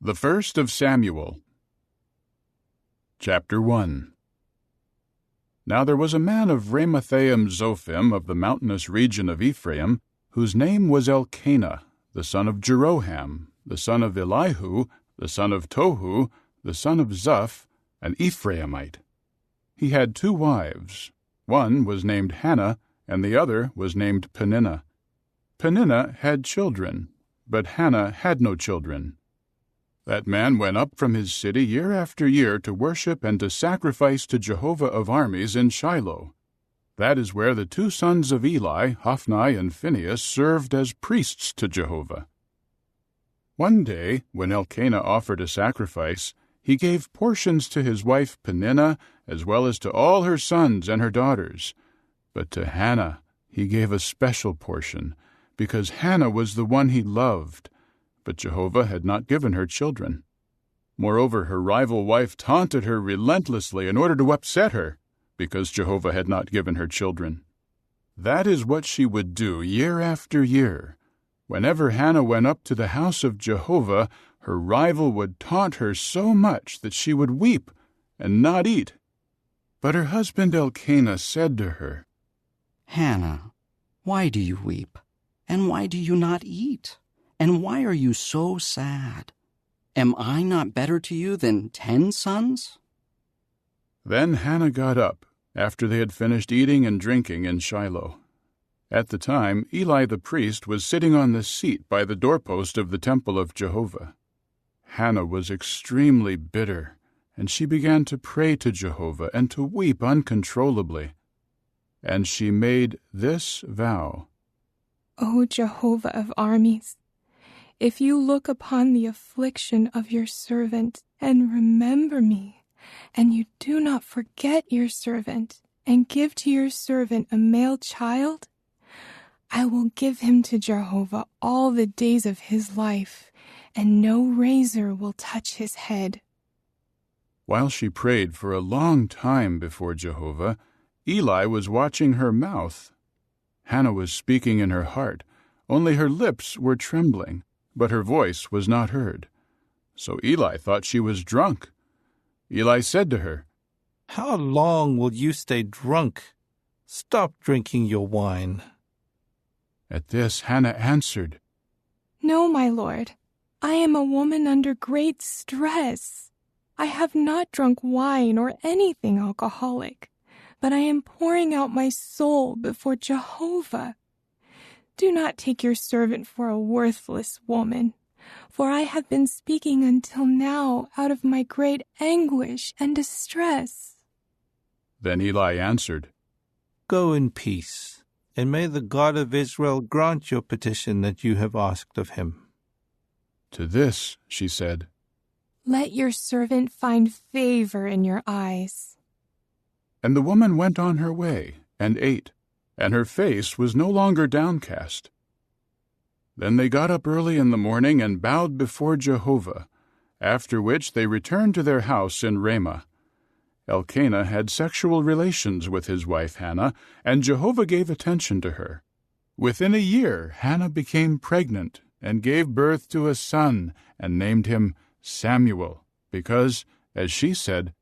The First of Samuel. Chapter 1. Now there was a man of Ramathaim Zophim of the mountainous region of Ephraim, whose name was Elkanah, the son of Jeroham, the son of Elihu, the son of Tohu, the son of Zuph, an Ephraimite. He had 2 wives. One was named Hannah, and the other was named Peninnah. Peninnah had children, but Hannah had no children. That man went up from his city year after year to worship and to sacrifice to Jehovah of armies in Shiloh. That is where the 2 sons of Eli, Hophni and Phinehas, served as priests to Jehovah. One day, when Elkanah offered a sacrifice, he gave portions to his wife Peninnah, as well as to all her sons and her daughters. But to Hannah he gave a special portion, because Hannah was the one he loved. But Jehovah had not given her children. Moreover, her rival wife taunted her relentlessly in order to upset her, because Jehovah had not given her children. That is what she would do year after year. Whenever Hannah went up to the house of Jehovah, her rival would taunt her so much that she would weep and not eat. But her husband Elkanah said to her, "Hannah, why do you weep? And why do you not eat? And why are you so sad? Am I not better to you than 10 sons?" Then Hannah got up, after they had finished eating and drinking in Shiloh. At the time, Eli the priest was sitting on the seat by the doorpost of the temple of Jehovah. Hannah was extremely bitter, and she began to pray to Jehovah and to weep uncontrollably. And she made this vow: O Jehovah of armies, if you look upon the affliction of your servant and remember me, and you do not forget your servant, and give to your servant a male child, I will give him to Jehovah all the days of his life, and no razor will touch his head. While she prayed for a long time before Jehovah, Eli was watching her mouth. Hannah was speaking in her heart, only her lips were trembling, but her voice was not heard. So Eli thought she was drunk. Eli said to her, "How long will you stay drunk? Stop drinking your wine." At this Hannah answered, No, my lord, I am a woman under great stress. I have not drunk wine or anything alcoholic, but I am pouring out my soul before Jehovah. Do not take your servant for a worthless woman, for I have been speaking until now out of my great anguish and distress. Then Eli answered, Go in peace, and may the God of Israel grant your petition that you have asked of him. To this she said, Let your servant find favor in your eyes. And the woman went on her way and ate, and her face was no longer downcast. Then they got up early in the morning and bowed before Jehovah, after which they returned to their house in Ramah. Elkanah had sexual relations with his wife Hannah, and Jehovah gave attention to her. Within a year Hannah became pregnant and gave birth to a son, and named him Samuel, because, as she said,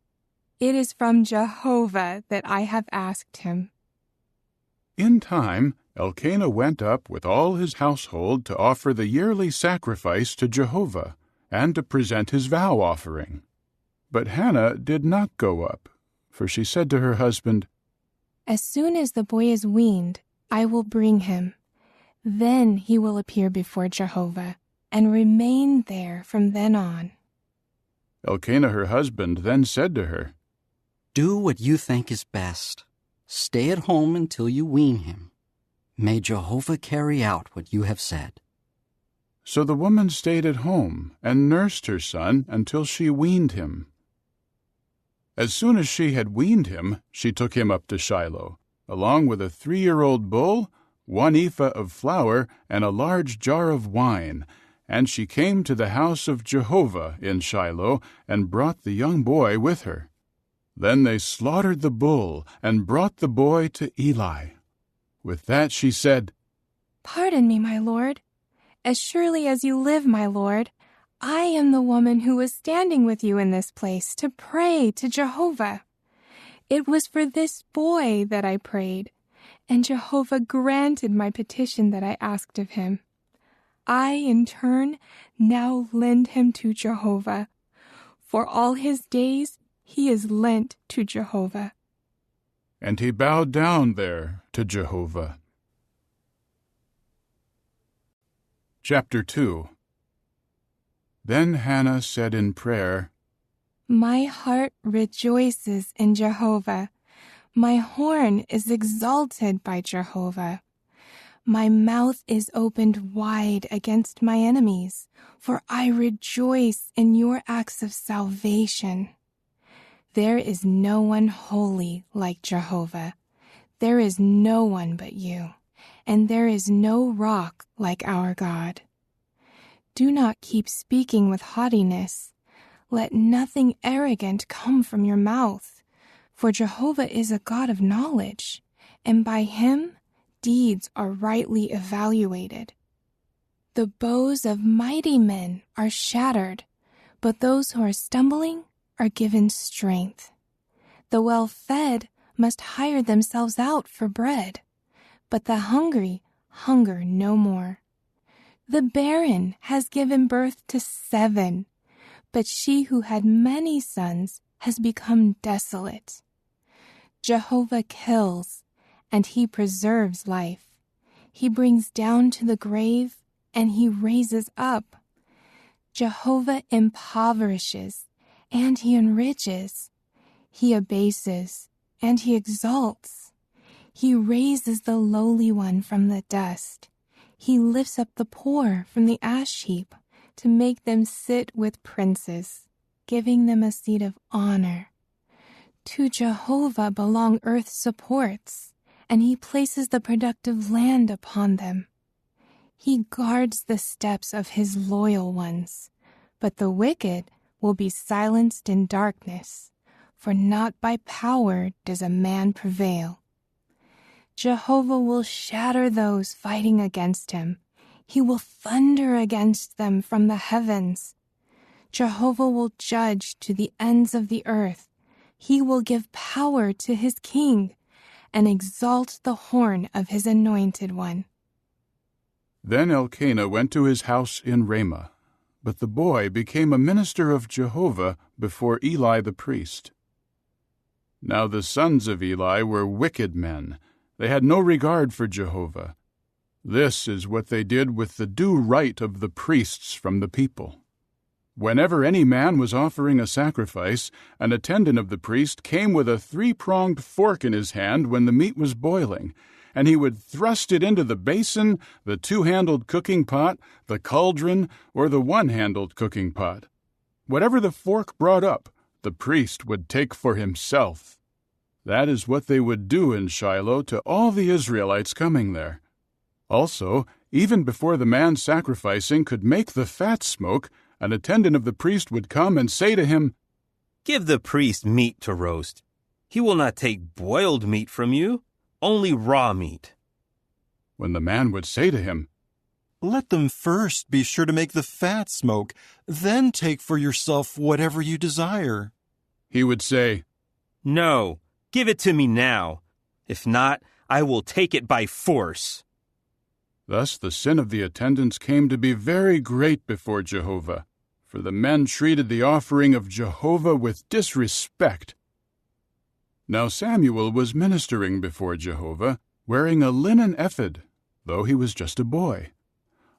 It is from Jehovah that I have asked him. In time, Elkanah went up with all his household to offer the yearly sacrifice to Jehovah, and to present his vow offering. But Hannah did not go up, for she said to her husband, As soon as the boy is weaned, I will bring him. Then he will appear before Jehovah, and remain there from then on. Elkanah her husband then said to her, Do what you think is best. Stay at home until you wean him. May Jehovah carry out what you have said. So the woman stayed at home and nursed her son until she weaned him. As soon as she had weaned him, she took him up to Shiloh, along with a 3-year-old bull, 1 ephah of flour, and a large jar of wine. And she came to the house of Jehovah in Shiloh, and brought the young boy with her. Then they slaughtered the bull, and brought the boy to Eli. With that she said, Pardon me, my lord. As surely as you live, my lord, I am the woman who was standing with you in this place to pray to Jehovah. It was for this boy that I prayed, and Jehovah granted my petition that I asked of him. I, in turn, now lend him to Jehovah. For all his days he is lent to Jehovah." And he bowed down there to Jehovah. Chapter 2. Then Hannah said in prayer, "My heart rejoices in Jehovah. My horn is exalted by Jehovah. My mouth is opened wide against my enemies, for I rejoice in your acts of salvation. There is no one holy like Jehovah. There is no one but you, and there is no rock like our God. Do not keep speaking with haughtiness. Let nothing arrogant come from your mouth, for Jehovah is a God of knowledge, and by him deeds are rightly evaluated. The bows of mighty men are shattered, but those who are stumbling are given strength. The well-fed must hire themselves out for bread, but the hungry hunger no more. The barren has given birth to 7, but she who had many sons has become desolate. Jehovah kills, and he preserves life. He brings down to the grave, and he raises up. Jehovah impoverishes, and he enriches. He abases, and he exalts. He raises the lowly one from the dust. He lifts up the poor from the ash heap to make them sit with princes, giving them a seat of honor. To Jehovah belong earth's supports, and he places the productive land upon them. He guards the steps of his loyal ones, but the wicked will be silenced in darkness, for not by power does a man prevail. Jehovah will shatter those fighting against him. He will thunder against them from the heavens. Jehovah will judge to the ends of the earth. He will give power to his king and exalt the horn of his anointed one." Then Elkanah went to his house in Ramah, but the boy became a minister of Jehovah before Eli the priest. Now the sons of Eli were wicked men. They had no regard for Jehovah. This is what they did with the due right of the priests from the people. Whenever any man was offering a sacrifice, an attendant of the priest came with a 3-pronged fork in his hand when the meat was boiling, and he would thrust it into the basin, the 2-handled cooking pot, the cauldron, or the 1-handled cooking pot. Whatever the fork brought up, the priest would take for himself. That is what they would do in Shiloh to all the Israelites coming there. Also, even before the man sacrificing could make the fat smoke, an attendant of the priest would come and say to him, "Give the priest meat to roast. He will not take boiled meat from you, only raw meat." When the man would say to him, "Let them first be sure to make the fat smoke, then take for yourself whatever you desire," he would say, "No, give it to me now. If not, I will take it by force." Thus the sin of the attendants came to be very great before Jehovah, for the men treated the offering of Jehovah with disrespect. Now Samuel was ministering before Jehovah, wearing a linen ephod, though he was just a boy.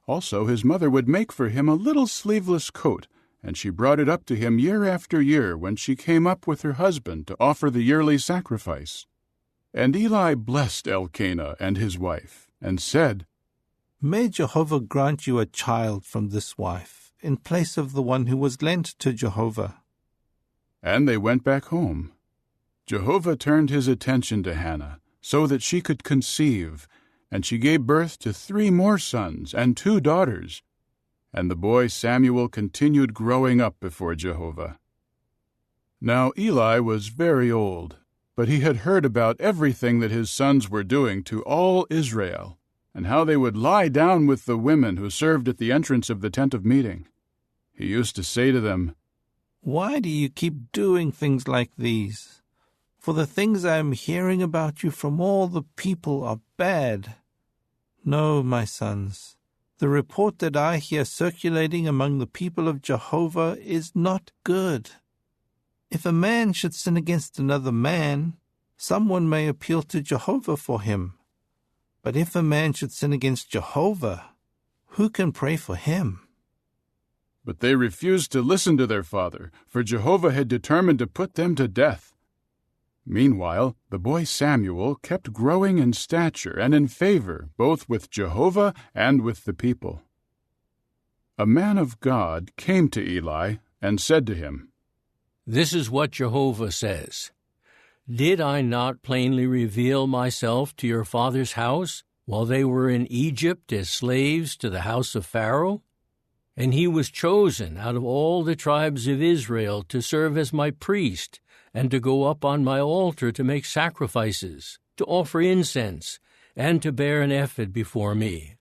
Also his mother would make for him a little sleeveless coat, and she brought it up to him year after year when she came up with her husband to offer the yearly sacrifice. And Eli blessed Elkanah and his wife, and said, "May Jehovah grant you a child from this wife, in place of the one who was lent to Jehovah." And they went back home. Jehovah turned his attention to Hannah, so that she could conceive, and she gave birth to 3 more sons and 2 daughters. And the boy Samuel continued growing up before Jehovah. Now Eli was very old, but he had heard about everything that his sons were doing to all Israel, and how they would lie down with the women who served at the entrance of the tent of meeting. He used to say to them, "Why do you keep doing things like these? For the things I am hearing about you from all the people are bad. No, my sons, the report that I hear circulating among the people of Jehovah is not good. If a man should sin against another man, someone may appeal to Jehovah for him. But if a man should sin against Jehovah, who can pray for him?" But they refused to listen to their father, for Jehovah had determined to put them to death. Meanwhile, the boy Samuel kept growing in stature and in favor both with Jehovah and with the people. A man of God came to Eli and said to him, "This is what Jehovah says. Did I not plainly reveal myself to your father's house while they were in Egypt as slaves to the house of Pharaoh? And he was chosen out of all the tribes of Israel to serve as my priest and to go up on my altar to make sacrifices, to offer incense, and to bear an ephod before me.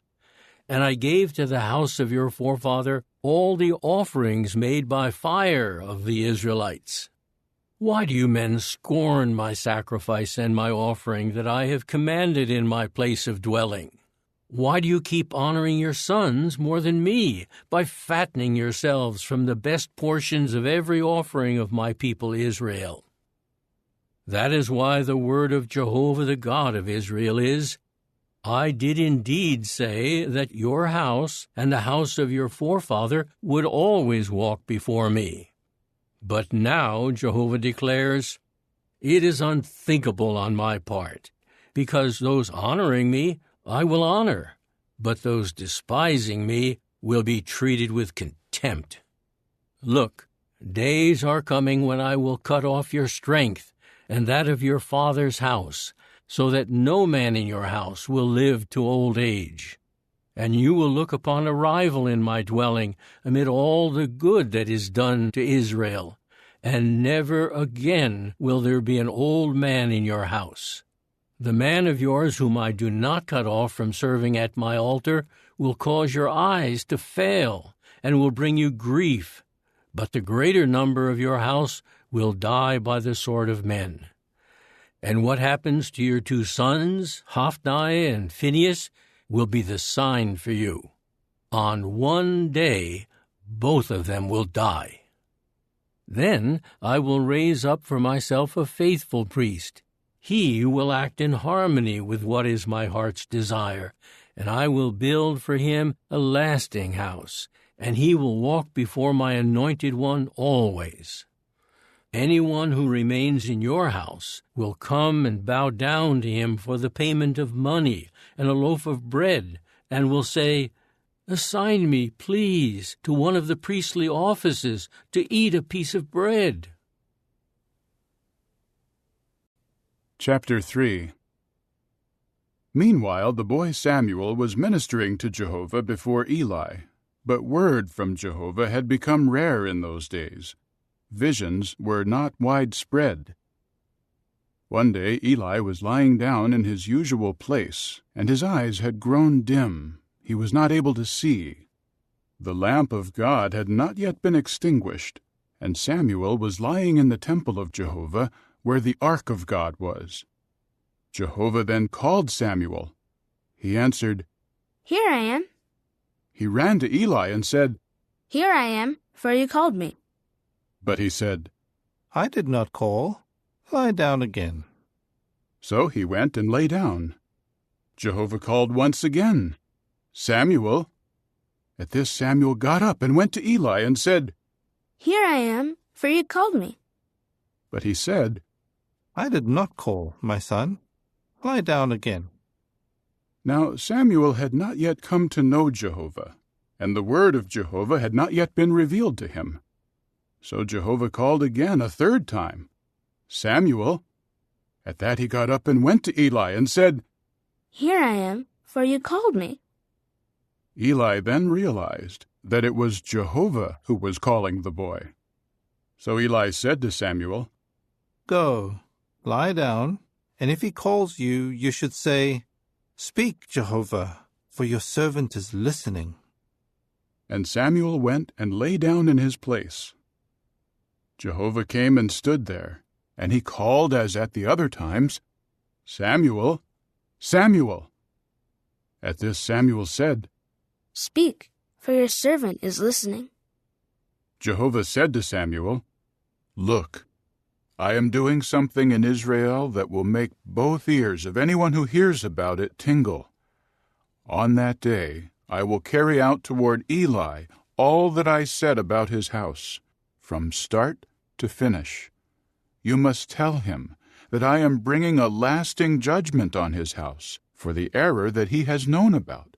And I gave to the house of your forefather all the offerings made by fire of the Israelites. Why do you men scorn my sacrifice and my offering that I have commanded in my place of dwelling? Why do you keep honoring your sons more than me by fattening yourselves from the best portions of every offering of my people Israel? That is why the word of Jehovah the God of Israel is, I did indeed say that your house and the house of your forefather would always walk before me. But now, Jehovah declares, it is unthinkable on my part, because those honoring me I will honor, but those despising me will be treated with contempt. Look, days are coming when I will cut off your strength and that of your father's house, so that no man in your house will live to old age. And you will look upon a rival in my dwelling amid all the good that is done to Israel, and never again will there be an old man in your house. The man of yours whom I do not cut off from serving at my altar will cause your eyes to fail and will bring you grief, but the greater number of your house will die by the sword of men. And what happens to your two sons, Hophni and Phinehas, will be the sign for you. On one day, both of them will die. Then I will raise up for myself a faithful priest. He will act in harmony with what is my heart's desire, and I will build for him a lasting house, and he will walk before my anointed one always. Anyone who remains in your house will come and bow down to him for the payment of money and a loaf of bread, and will say, Assign me, please, to one of the priestly offices to eat a piece of bread. Chapter 3. Meanwhile the boy Samuel was ministering to Jehovah before Eli, but word from Jehovah had become rare in those days. Visions were not widespread. One day Eli was lying down in his usual place, and his eyes had grown dim. He was not able to see. The lamp of God had not yet been extinguished, and Samuel was lying in the temple of Jehovah, where the ark of God was. Jehovah then called Samuel. He answered, Here I am. He ran to Eli and said, Here I am, for you called me. But he said, I did not call. Lie down again. So he went and lay down. Jehovah called once again, Samuel. At this Samuel got up and went to Eli and said, Here I am, for you called me. But he said, I did not call, my son. Lie down again. Now Samuel had not yet come to know Jehovah, and the word of Jehovah had not yet been revealed to him. So Jehovah called again a third time, Samuel. At that he got up and went to Eli and said, Here I am, for you called me. Eli then realized that it was Jehovah who was calling the boy. So Eli said to Samuel, Go, lie down, and if he calls you, you should say, Speak, Jehovah, for your servant is listening. And Samuel went and lay down in his place. Jehovah came and stood there, and he called as at the other times, "Samuel, Samuel." At this Samuel said, Speak, for your servant is listening. Jehovah said to Samuel, "Look, I am doing something in Israel that will make both ears of anyone who hears about it tingle. On that day I will carry out toward Eli all that I said about his house, from start to finish. You must tell him that I am bringing a lasting judgment on his house for the error that he has known about.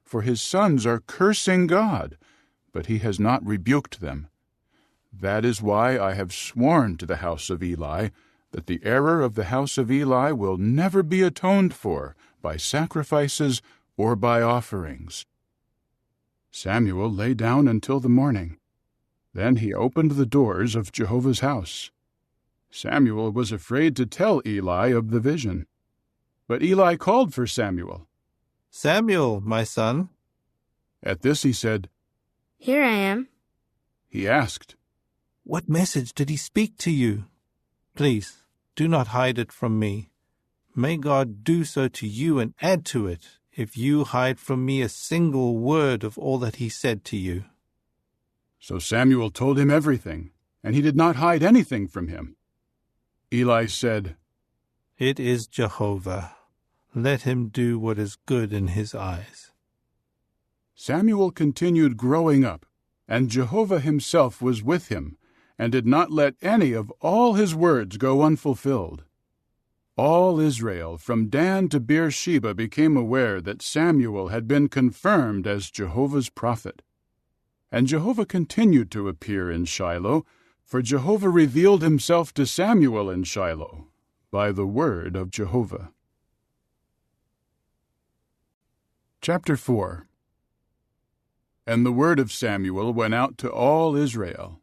For his sons are cursing God, but he has not rebuked them. That is why I have sworn to the house of Eli that the error of the house of Eli will never be atoned for by sacrifices or by offerings." Samuel lay down until the morning. Then he opened the doors of Jehovah's house. Samuel was afraid to tell Eli of the vision. But Eli called for Samuel. Samuel, my son. At this he said, Here I am. He asked, What message did he speak to you? Please, do not hide it from me. May God do so to you and add to it, if you hide from me a single word of all that he said to you. So Samuel told him everything, and he did not hide anything from him. Eli said, It is Jehovah. Let him do what is good in his eyes. Samuel continued growing up, and Jehovah himself was with him, and did not let any of all his words go unfulfilled. All Israel, from Dan to Beersheba, became aware that Samuel had been confirmed as Jehovah's prophet. And Jehovah continued to appear in Shiloh, for Jehovah revealed himself to Samuel in Shiloh by the word of Jehovah. Chapter 4. And the word of Samuel went out to all Israel.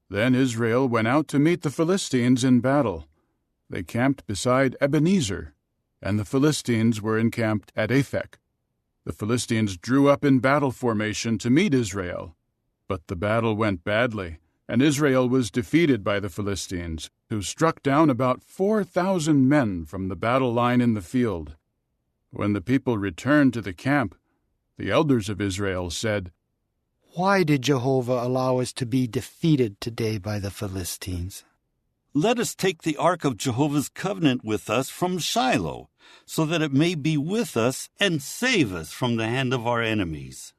Then Israel went out to meet the Philistines in battle. They camped beside Ebenezer, and the Philistines were encamped at Aphek. The Philistines drew up in battle formation to meet Israel. But the battle went badly, and Israel was defeated by the Philistines, who struck down about 4,000 men from the battle line in the field. When the people returned to the camp, the elders of Israel said, Why did Jehovah allow us to be defeated today by the Philistines? Let us take the ark of Jehovah's covenant with us from Shiloh, so that it may be with us and save us from the hand of our enemies.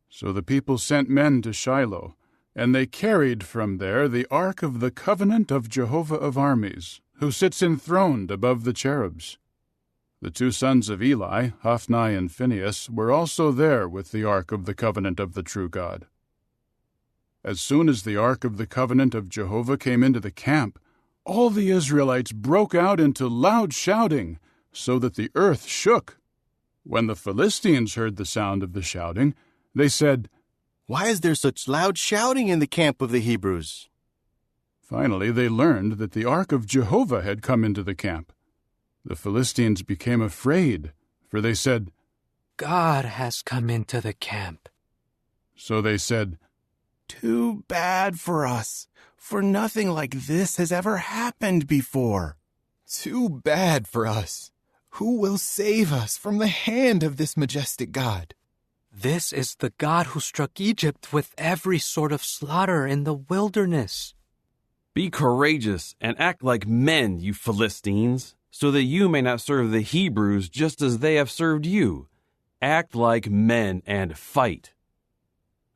So the people sent men to Shiloh, and they carried from there the ark of the covenant of Jehovah of armies, who sits enthroned above the cherubs. The two sons of Eli, Hophni and Phinehas, were also there with the ark of the covenant of the true God. As soon as the ark of the covenant of Jehovah came into the camp, all the Israelites broke out into loud shouting, so that the earth shook. When the Philistines heard the sound of the shouting, they said, Why is there such loud shouting in the camp of the Hebrews? Finally they learned that the ark of Jehovah had come into the camp. The Philistines became afraid, for they said, God has come into the camp. So they said, Too bad for us, for nothing like this has ever happened before. Too bad for us. Who will save us from the hand of this majestic God? This is the God who struck Egypt with every sort of slaughter in the wilderness. Be courageous and act like men, you Philistines, so that you may not serve the Hebrews just as they have served you. Act like men and fight.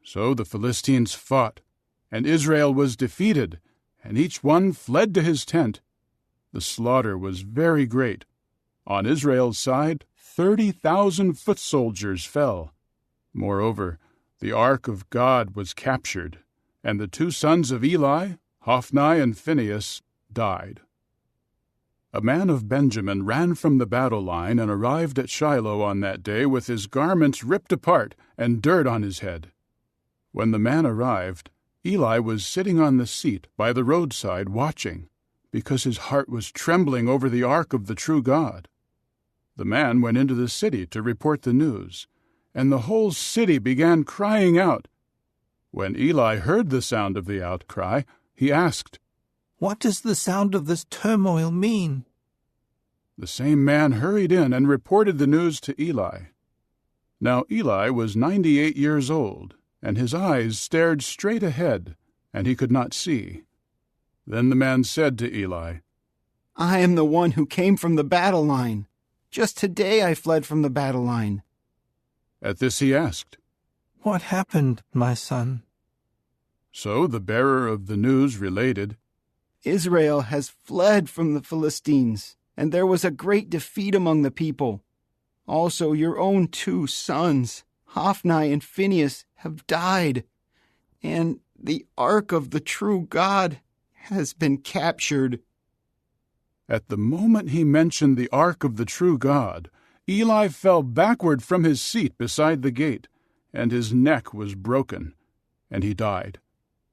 So the Philistines fought, and Israel was defeated, and each one fled to his tent. The slaughter was very great. On Israel's side, 30,000 foot soldiers fell. Moreover, the ark of God was captured, and the two sons of Eli, Hophni and Phinehas, died. A man of Benjamin ran from the battle line and arrived at Shiloh on that day with his garments ripped apart and dirt on his head. When the man arrived, Eli was sitting on the seat by the roadside watching, because his heart was trembling over the ark of the true God. The man went into the city to report the news, and the whole city began crying out. When Eli heard the sound of the outcry, he asked, "What does the sound of this turmoil mean?" The same man hurried in and reported the news to Eli. Now Eli was 98 years old, and his eyes stared straight ahead, and he could not see. Then the man said to Eli, I am the one who came from the battle line. Just today I fled from the battle line. At this he asked, "What happened, my son?" So the bearer of the news related, Israel has fled from the Philistines, and there was a great defeat among the people. Also your own 2 sons, Hophni and Phinehas, have died, and the ark of the true God has been captured. At the moment he mentioned the ark of the true God, Eli fell backward from his seat beside the gate, and his neck was broken, and he died,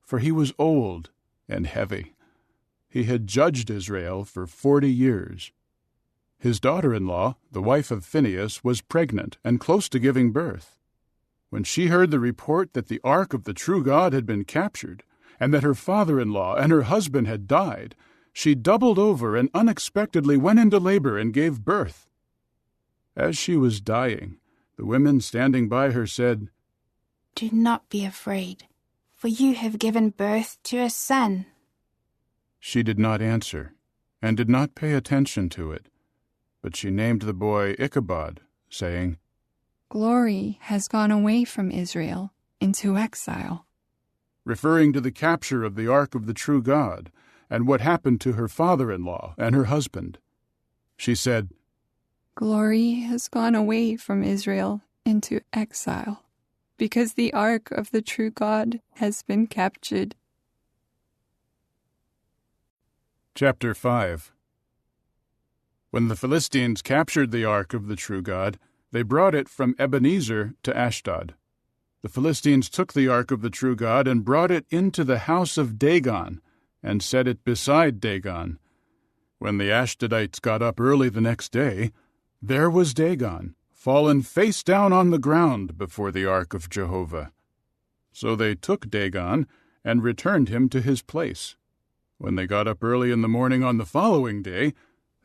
for he was old and heavy. He had judged Israel for 40 years. His daughter-in-law, the wife of Phinehas, was pregnant and close to giving birth. When she heard the report that the ark of the true God had been captured, and that her father-in-law and her husband had died, she doubled over and unexpectedly went into labor and gave birth. As she was dying, the women standing by her said, Do not be afraid, for you have given birth to a son. She did not answer, and did not pay attention to it, but she named the boy Ichabod, saying, Glory has gone away from Israel into exile. Referring to the capture of the ark of the true God, and what happened to her father-in-law and her husband. She said, Glory has gone away from Israel into exile, because the ark of the true God has been captured. Chapter 5. When the Philistines captured the ark of the true God, they brought it from Ebenezer to Ashdod. The Philistines took the ark of the true God and brought it into the house of Dagon, and set it beside Dagon. When the Ashdodites got up early the next day, there was Dagon, fallen face down on the ground before the ark of Jehovah. So they took Dagon and returned him to his place. When they got up early in the morning on the following day,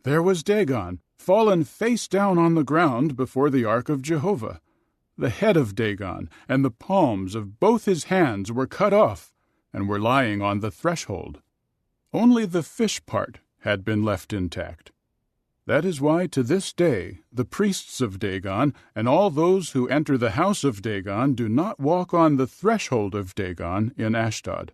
there was Dagon, fallen face down on the ground before the ark of Jehovah. The head of Dagon and the palms of both his hands were cut off, and were lying on the threshold. Only the fish part had been left intact. That is why to this day the priests of Dagon and all those who enter the house of Dagon do not walk on the threshold of Dagon in Ashdod.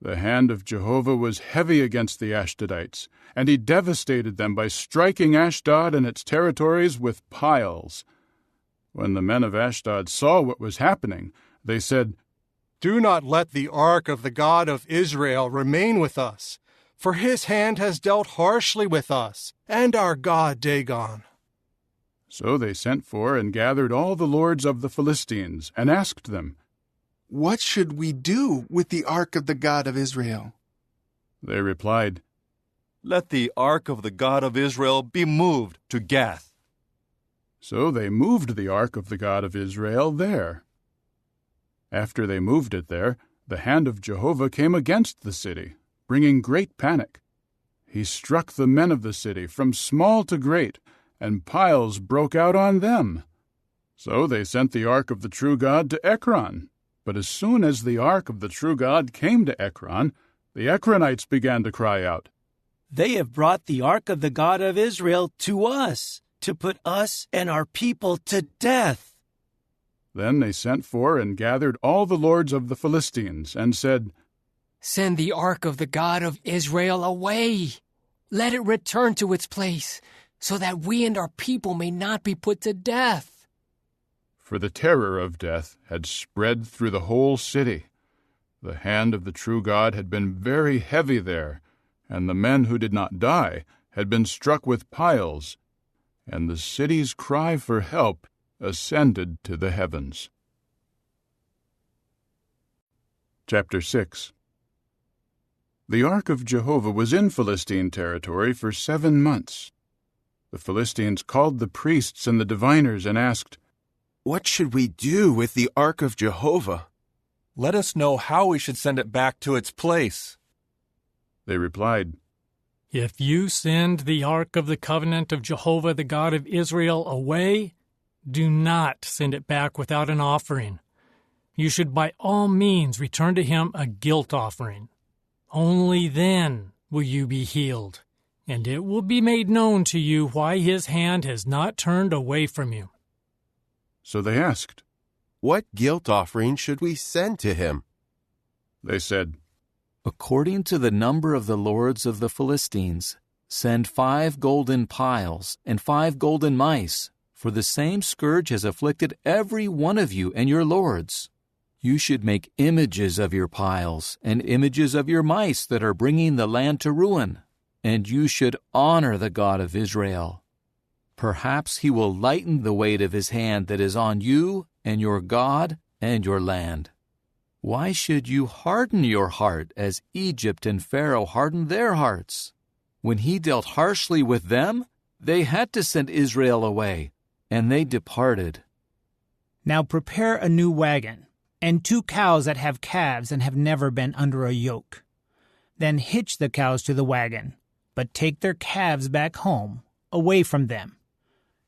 The hand of Jehovah was heavy against the Ashdodites, and he devastated them by striking Ashdod and its territories with piles. When the men of Ashdod saw what was happening, they said, Do not let the ark of the God of Israel remain with us, for his hand has dealt harshly with us and our god Dagon. So they sent for and gathered all the lords of the Philistines, and asked them, What should we do with the ark of the God of Israel? They replied, Let the ark of the God of Israel be moved to Gath. So they moved the ark of the God of Israel there. After they moved it there, the hand of Jehovah came against the city, bringing great panic. He struck the men of the city from small to great, and piles broke out on them. So they sent the ark of the true God to Ekron. But as soon as the ark of the true God came to Ekron, the Ekronites began to cry out, They have brought the ark of the God of Israel to us, to put us and our people to death. Then they sent for and gathered all the lords of the Philistines, and said, Send the ark of the God of Israel away. Let it return to its place, so that we and our people may not be put to death. For the terror of death had spread through the whole city. The hand of the true God had been very heavy there, and the men who did not die had been struck with piles, and the city's cry for help ascended to the heavens. Chapter 6. The ark of Jehovah was in Philistine territory for 7 months. The Philistines called the priests and the diviners and asked, What should we do with the ark of Jehovah? Let us know how we should send it back to its place. They replied, If you send the ark of the covenant of Jehovah, the God of Israel, away, do not send it back without an offering. You should by all means return to him a guilt offering. Only then will you be healed, and it will be made known to you why his hand has not turned away from you. So they asked, What guilt offering should we send to him? They said, According to the number of the lords of the Philistines, send 5 golden piles and 5 golden mice, for the same scourge has afflicted every one of you and your lords. You should make images of your piles and images of your mice that are bringing the land to ruin, and you should honor the God of Israel. Perhaps he will lighten the weight of his hand that is on you and your God and your land. Why should you harden your heart as Egypt and Pharaoh hardened their hearts? When he dealt harshly with them, they had to send Israel away, and they departed. Now prepare a new wagon, and 2 cows that have calves and have never been under a yoke. Then hitch the cows to the wagon, but take their calves back home, away from them.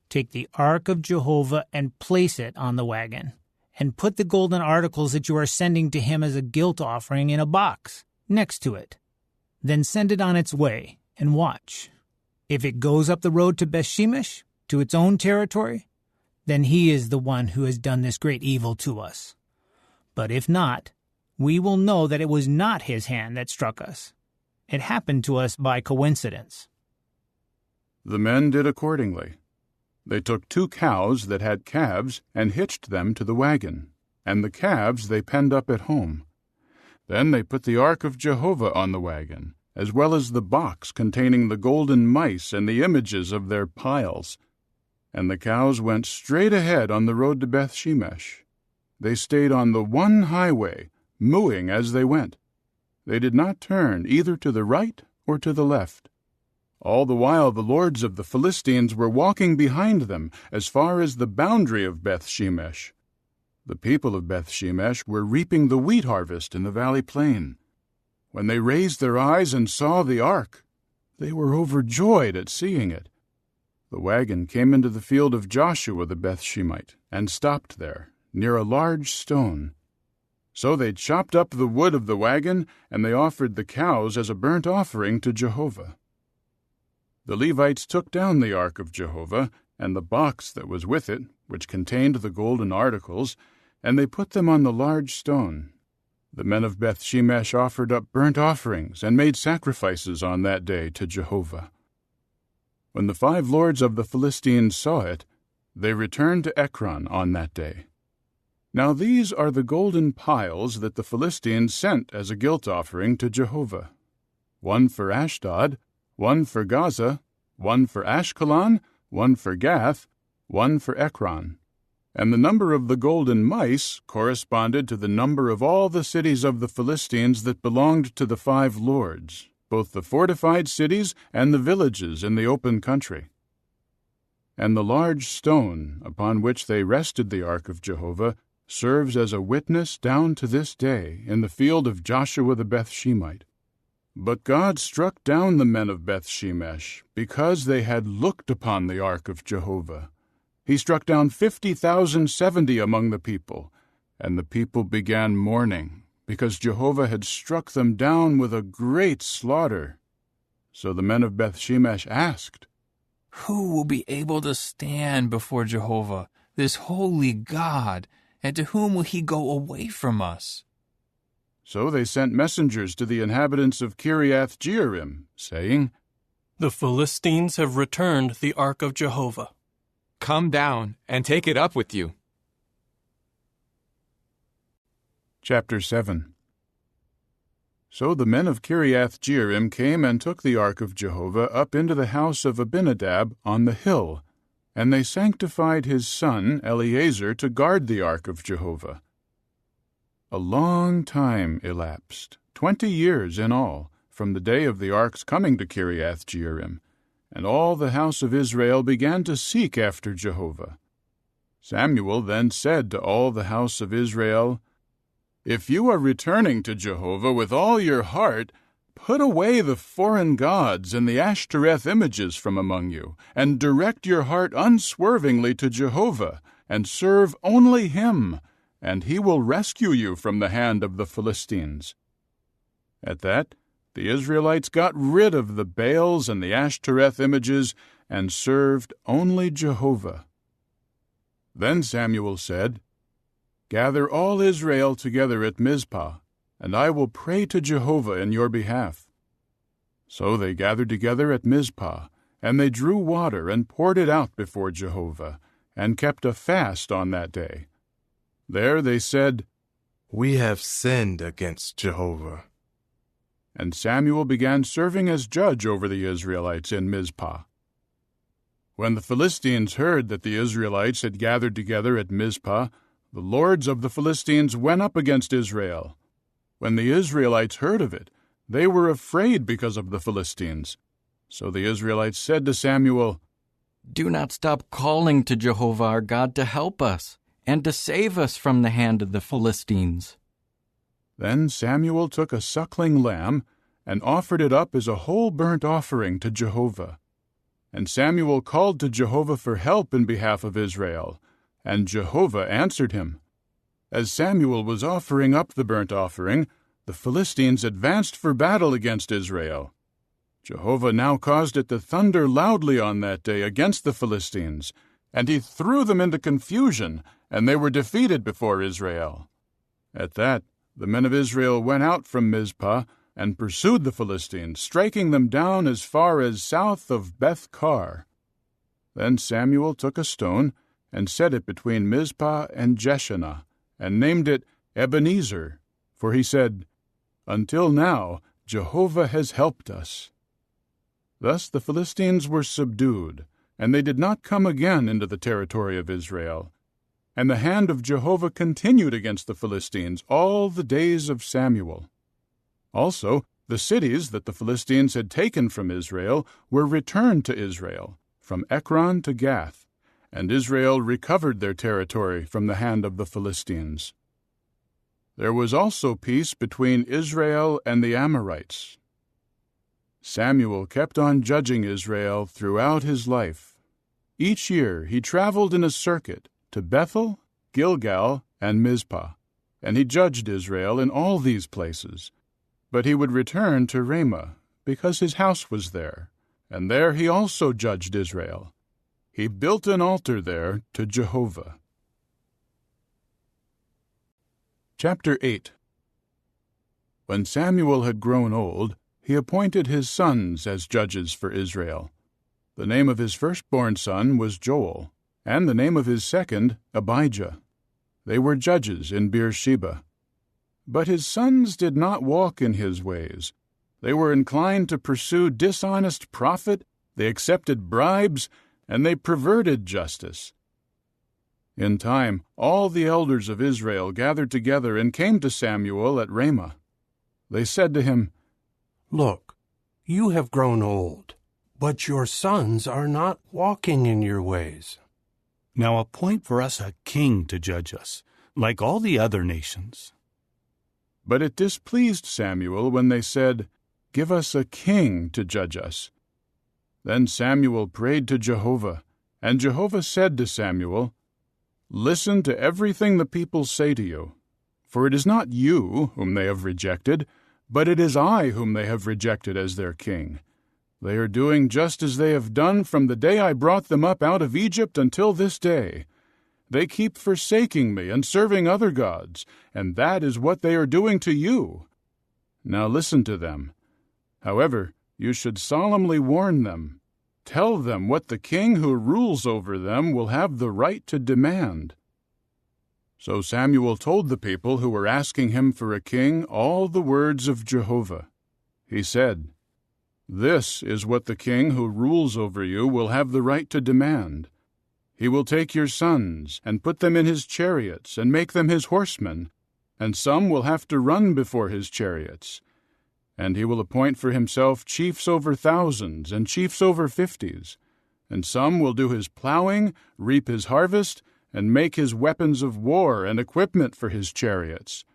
Take the ark of Jehovah and place it on the wagon, and put the golden articles that you are sending to him as a guilt offering in a box next to it. Then send it on its way, and watch. If it goes up the road to Bethshemesh, to its own territory, then he is the one who has done this great evil to us. But if not, we will know that it was not his hand that struck us. It happened to us by coincidence. The men did accordingly. They took 2 cows that had calves and hitched them to the wagon, and the calves they penned up at home. Then they put the ark of Jehovah on the wagon, as well as the box containing the golden mice and the images of their piles. And the cows went straight ahead on the road to Bethshemesh. They stayed on the one highway, mooing as they went. They did not turn either to the right or to the left. All the while the lords of the Philistines were walking behind them as far as the boundary of Bethshemesh. The people of Bethshemesh were reaping the wheat harvest in the valley plain. When they raised their eyes and saw the ark, they were overjoyed at seeing it. The wagon came into the field of Joshua the Bethshemite and stopped there, near a large stone. So they chopped up the wood of the wagon, and they offered the cows as a burnt offering to Jehovah. The Levites took down the ark of Jehovah, and the box that was with it, which contained the golden articles, and they put them on the large stone. The men of Bethshemesh offered up burnt offerings and made sacrifices on that day to Jehovah. When the 5 lords of the Philistines saw it, they returned to Ekron on that day. Now these are the golden piles that the Philistines sent as a guilt offering to Jehovah: 1 for Ashdod, 1 for Gaza, 1 for Ashkelon, 1 for Gath, 1 for Ekron. And the number of the golden mice corresponded to the number of all the cities of the Philistines that belonged to the 5 lords, both the fortified cities and the villages in the open country. And the large stone upon which they rested the ark of Jehovah serves as a witness down to this day in the field of Joshua the Bethshemite. But God struck down the men of Bethshemesh because they had looked upon the ark of Jehovah. He struck down 50,070 among the people, and the people began mourning, because Jehovah had struck them down with a great slaughter. So the men of Bethshemesh asked, Who will be able to stand before Jehovah, this holy God, and to whom will he go away from us? So they sent messengers to the inhabitants of Kiriath Jearim, saying, The Philistines have returned the ark of Jehovah. Come down and take it up with you. Chapter 7. So the men of Kiriath Jearim came and took the ark of Jehovah up into the house of Abinadab on the hill, and they sanctified his son Eleazar to guard the ark of Jehovah. A long time elapsed, 20 years in all, from the day of the ark's coming to Kiriath Jearim, and all the house of Israel began to seek after Jehovah. Samuel then said to all the house of Israel, "If you are returning to Jehovah with all your heart, put away the foreign gods and the Ashtoreth images from among you, and direct your heart unswervingly to Jehovah, and serve only him, and he will rescue you from the hand of the Philistines." At that, the Israelites got rid of the Baals and the Ashtoreth images and served only Jehovah. Then Samuel said, "Gather all Israel together at Mizpah, and I will pray to Jehovah in your behalf." So they gathered together at Mizpah, and they drew water and poured it out before Jehovah, and kept a fast on that day. There they said, "We have sinned against Jehovah." And Samuel began serving as judge over the Israelites in Mizpah. When the Philistines heard that the Israelites had gathered together at Mizpah, the lords of the Philistines went up against Israel. When the Israelites heard of it, they were afraid because of the Philistines. So the Israelites said to Samuel, "Do not stop calling to Jehovah our God to help us and to save us from the hand of the Philistines." Then Samuel took a suckling lamb and offered it up as a whole burnt offering to Jehovah. And Samuel called to Jehovah for help in behalf of Israel, and Jehovah answered him. As Samuel was offering up the burnt offering, the Philistines advanced for battle against Israel. Jehovah now caused it to thunder loudly on that day against the Philistines, and he threw them into confusion, and they were defeated before Israel. At that, the men of Israel went out from Mizpah and pursued the Philistines, striking them down as far as south of Beth-kar. Then Samuel took a stone and set it between Mizpah and Jeshanah, and named it Ebenezer, for he said, "Until now Jehovah has helped us." Thus the Philistines were subdued, and they did not come again into the territory of Israel. And the hand of Jehovah continued against the Philistines all the days of Samuel. Also, the cities that the Philistines had taken from Israel were returned to Israel, from Ekron to Gath, and Israel recovered their territory from the hand of the Philistines. There was also peace between Israel and the Amorites. Samuel kept on judging Israel throughout his life. Each year he traveled in a circuit to Bethel, Gilgal, and Mizpah, and he judged Israel in all these places. But he would return to Ramah, because his house was there, and there he also judged Israel. He built an altar there to Jehovah. Chapter 8. When Samuel had grown old, he appointed his sons as judges for Israel. The name of his firstborn son was Joel, and the name of his second, Abijah. They were judges in Beersheba. But his sons did not walk in his ways. They were inclined to pursue dishonest profit, they accepted bribes, and they perverted justice. In time, all the elders of Israel gathered together and came to Samuel at Ramah. They said to him, "Look, you have grown old, but your sons are not walking in your ways. Now appoint for us a king to judge us, like all the other nations." But it displeased Samuel when they said, "Give us a king to judge us." Then Samuel prayed to Jehovah, and Jehovah said to Samuel, "Listen to everything the people say to you, for it is not you whom they have rejected, but it is I whom they have rejected as their king. They are doing just as they have done from the day I brought them up out of Egypt until this day. They keep forsaking me and serving other gods, and that is what they are doing to you. Now listen to them. However, you should solemnly warn them. Tell them what the king who rules over them will have the right to demand." So Samuel told the people who were asking him for a king all the words of Jehovah. He said, "This is what the king who rules over you will have the right to demand. He will take your sons and put them in his chariots and make them his horsemen, and some will have to run before his chariots. And he will appoint for himself chiefs over thousands and chiefs over 50s, and some will do his plowing, reap his harvest, and make his weapons of war and equipment for his chariots.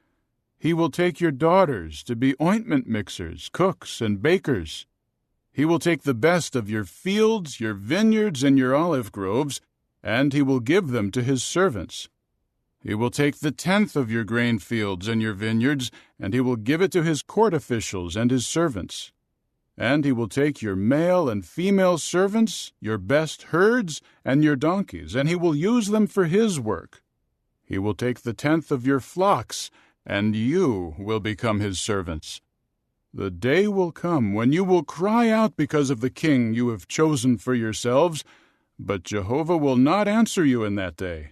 He will take your daughters to be ointment mixers, cooks, and bakers. He will take the best of your fields, your vineyards, and your olive groves, and he will give them to his servants. He will take the 10th of your grain fields and your vineyards, and he will give it to his court officials and his servants. And he will take your male and female servants, your best herds, and your donkeys, and he will use them for his work. He will take the 10th of your flocks, and you will become his servants. The day will come when you will cry out because of the king you have chosen for yourselves, but Jehovah will not answer you in that day."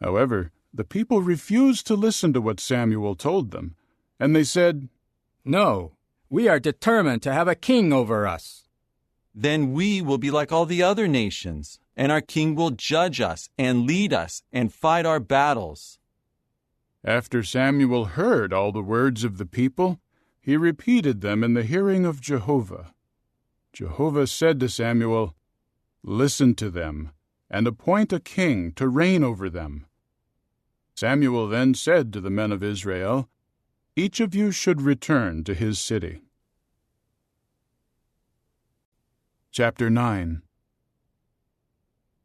However, the people refused to listen to what Samuel told them, and they said, "No, we are determined to have a king over us." Then we will be like all the other nations, and our king will judge us and lead us and fight our battles. After Samuel heard all the words of the people, he repeated them in the hearing of Jehovah. Jehovah said to Samuel, "Listen to them, and appoint a king to reign over them." Samuel then said to the men of Israel, "Each of you should return to his city." Chapter 9.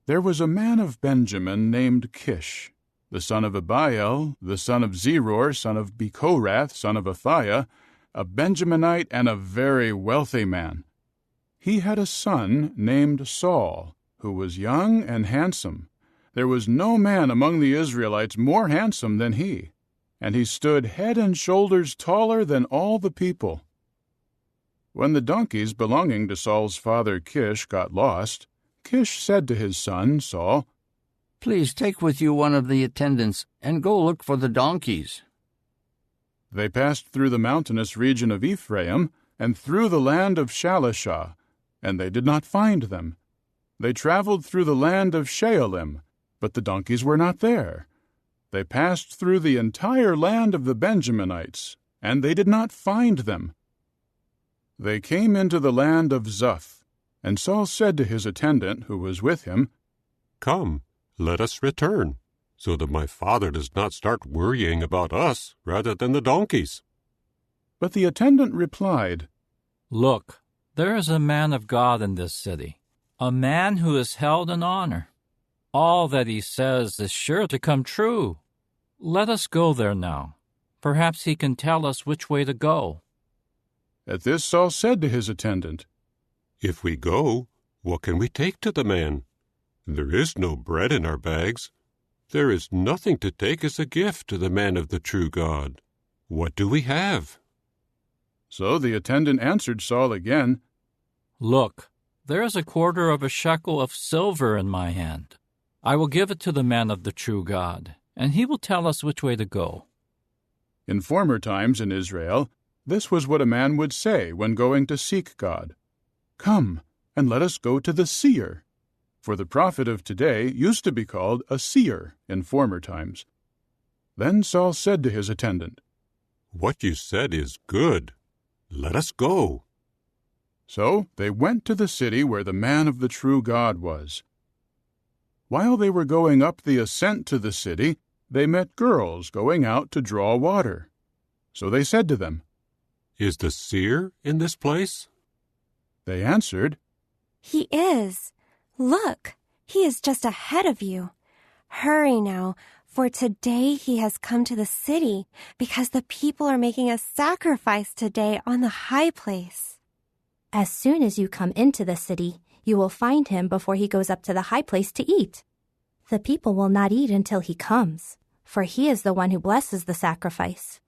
There was a man of Benjamin named Kish, the son of Abiel, the son of Zeror, son of Bechorath, son of Athiah, a Benjaminite and a very wealthy man. He had a son named Saul, who was young and handsome. There was no man among the Israelites more handsome than he, and he stood head and shoulders taller than all the people. When the donkeys belonging to Saul's father Kish got lost, Kish said to his son Saul, "Please take with you one of the attendants and go look for the donkeys." They passed through the mountainous region of Ephraim and through the land of Shalishah, and they did not find them. They traveled through the land of Shaalim, but the donkeys were not there. They passed through the entire land of the Benjaminites, and they did not find them. They came into the land of Zuph, and Saul said to his attendant who was with him, "Come, let us return, so that my father does not start worrying about us rather than the donkeys." But the attendant replied, "Look, there is a man of God in this city, a man who is held in honor. All that he says is sure to come true. Let us go there now. Perhaps he can tell us which way to go." At this Saul said to his attendant, "If we go, what can we take to the man? There is no bread in our bags. There is nothing to take as a gift to the man of the true God. What do we have?" So the attendant answered Saul again, "Look, there is a quarter of a shekel of silver in my hand. I will give it to the man of the true God, and he will tell us which way to go." In former times in Israel, this was what a man would say when going to seek God. "Come, and let us go to the seer." For the prophet of today used to be called a seer in former times. Then Saul said to his attendant, "What you said is good. Let us go." So they went to the city where the man of the true God was. While they were going up the ascent to the city, they met girls going out to draw water. So they said to them, "Is the seer in this place?" They answered, "He is. Look, he is just ahead of you. Hurry now, for today he has come to the city, because the people are making a sacrifice today on the high place." As soon as you come into the city, you will find him before he goes up to the high place to eat. The people will not eat until he comes, for he is the one who blesses the sacrifice.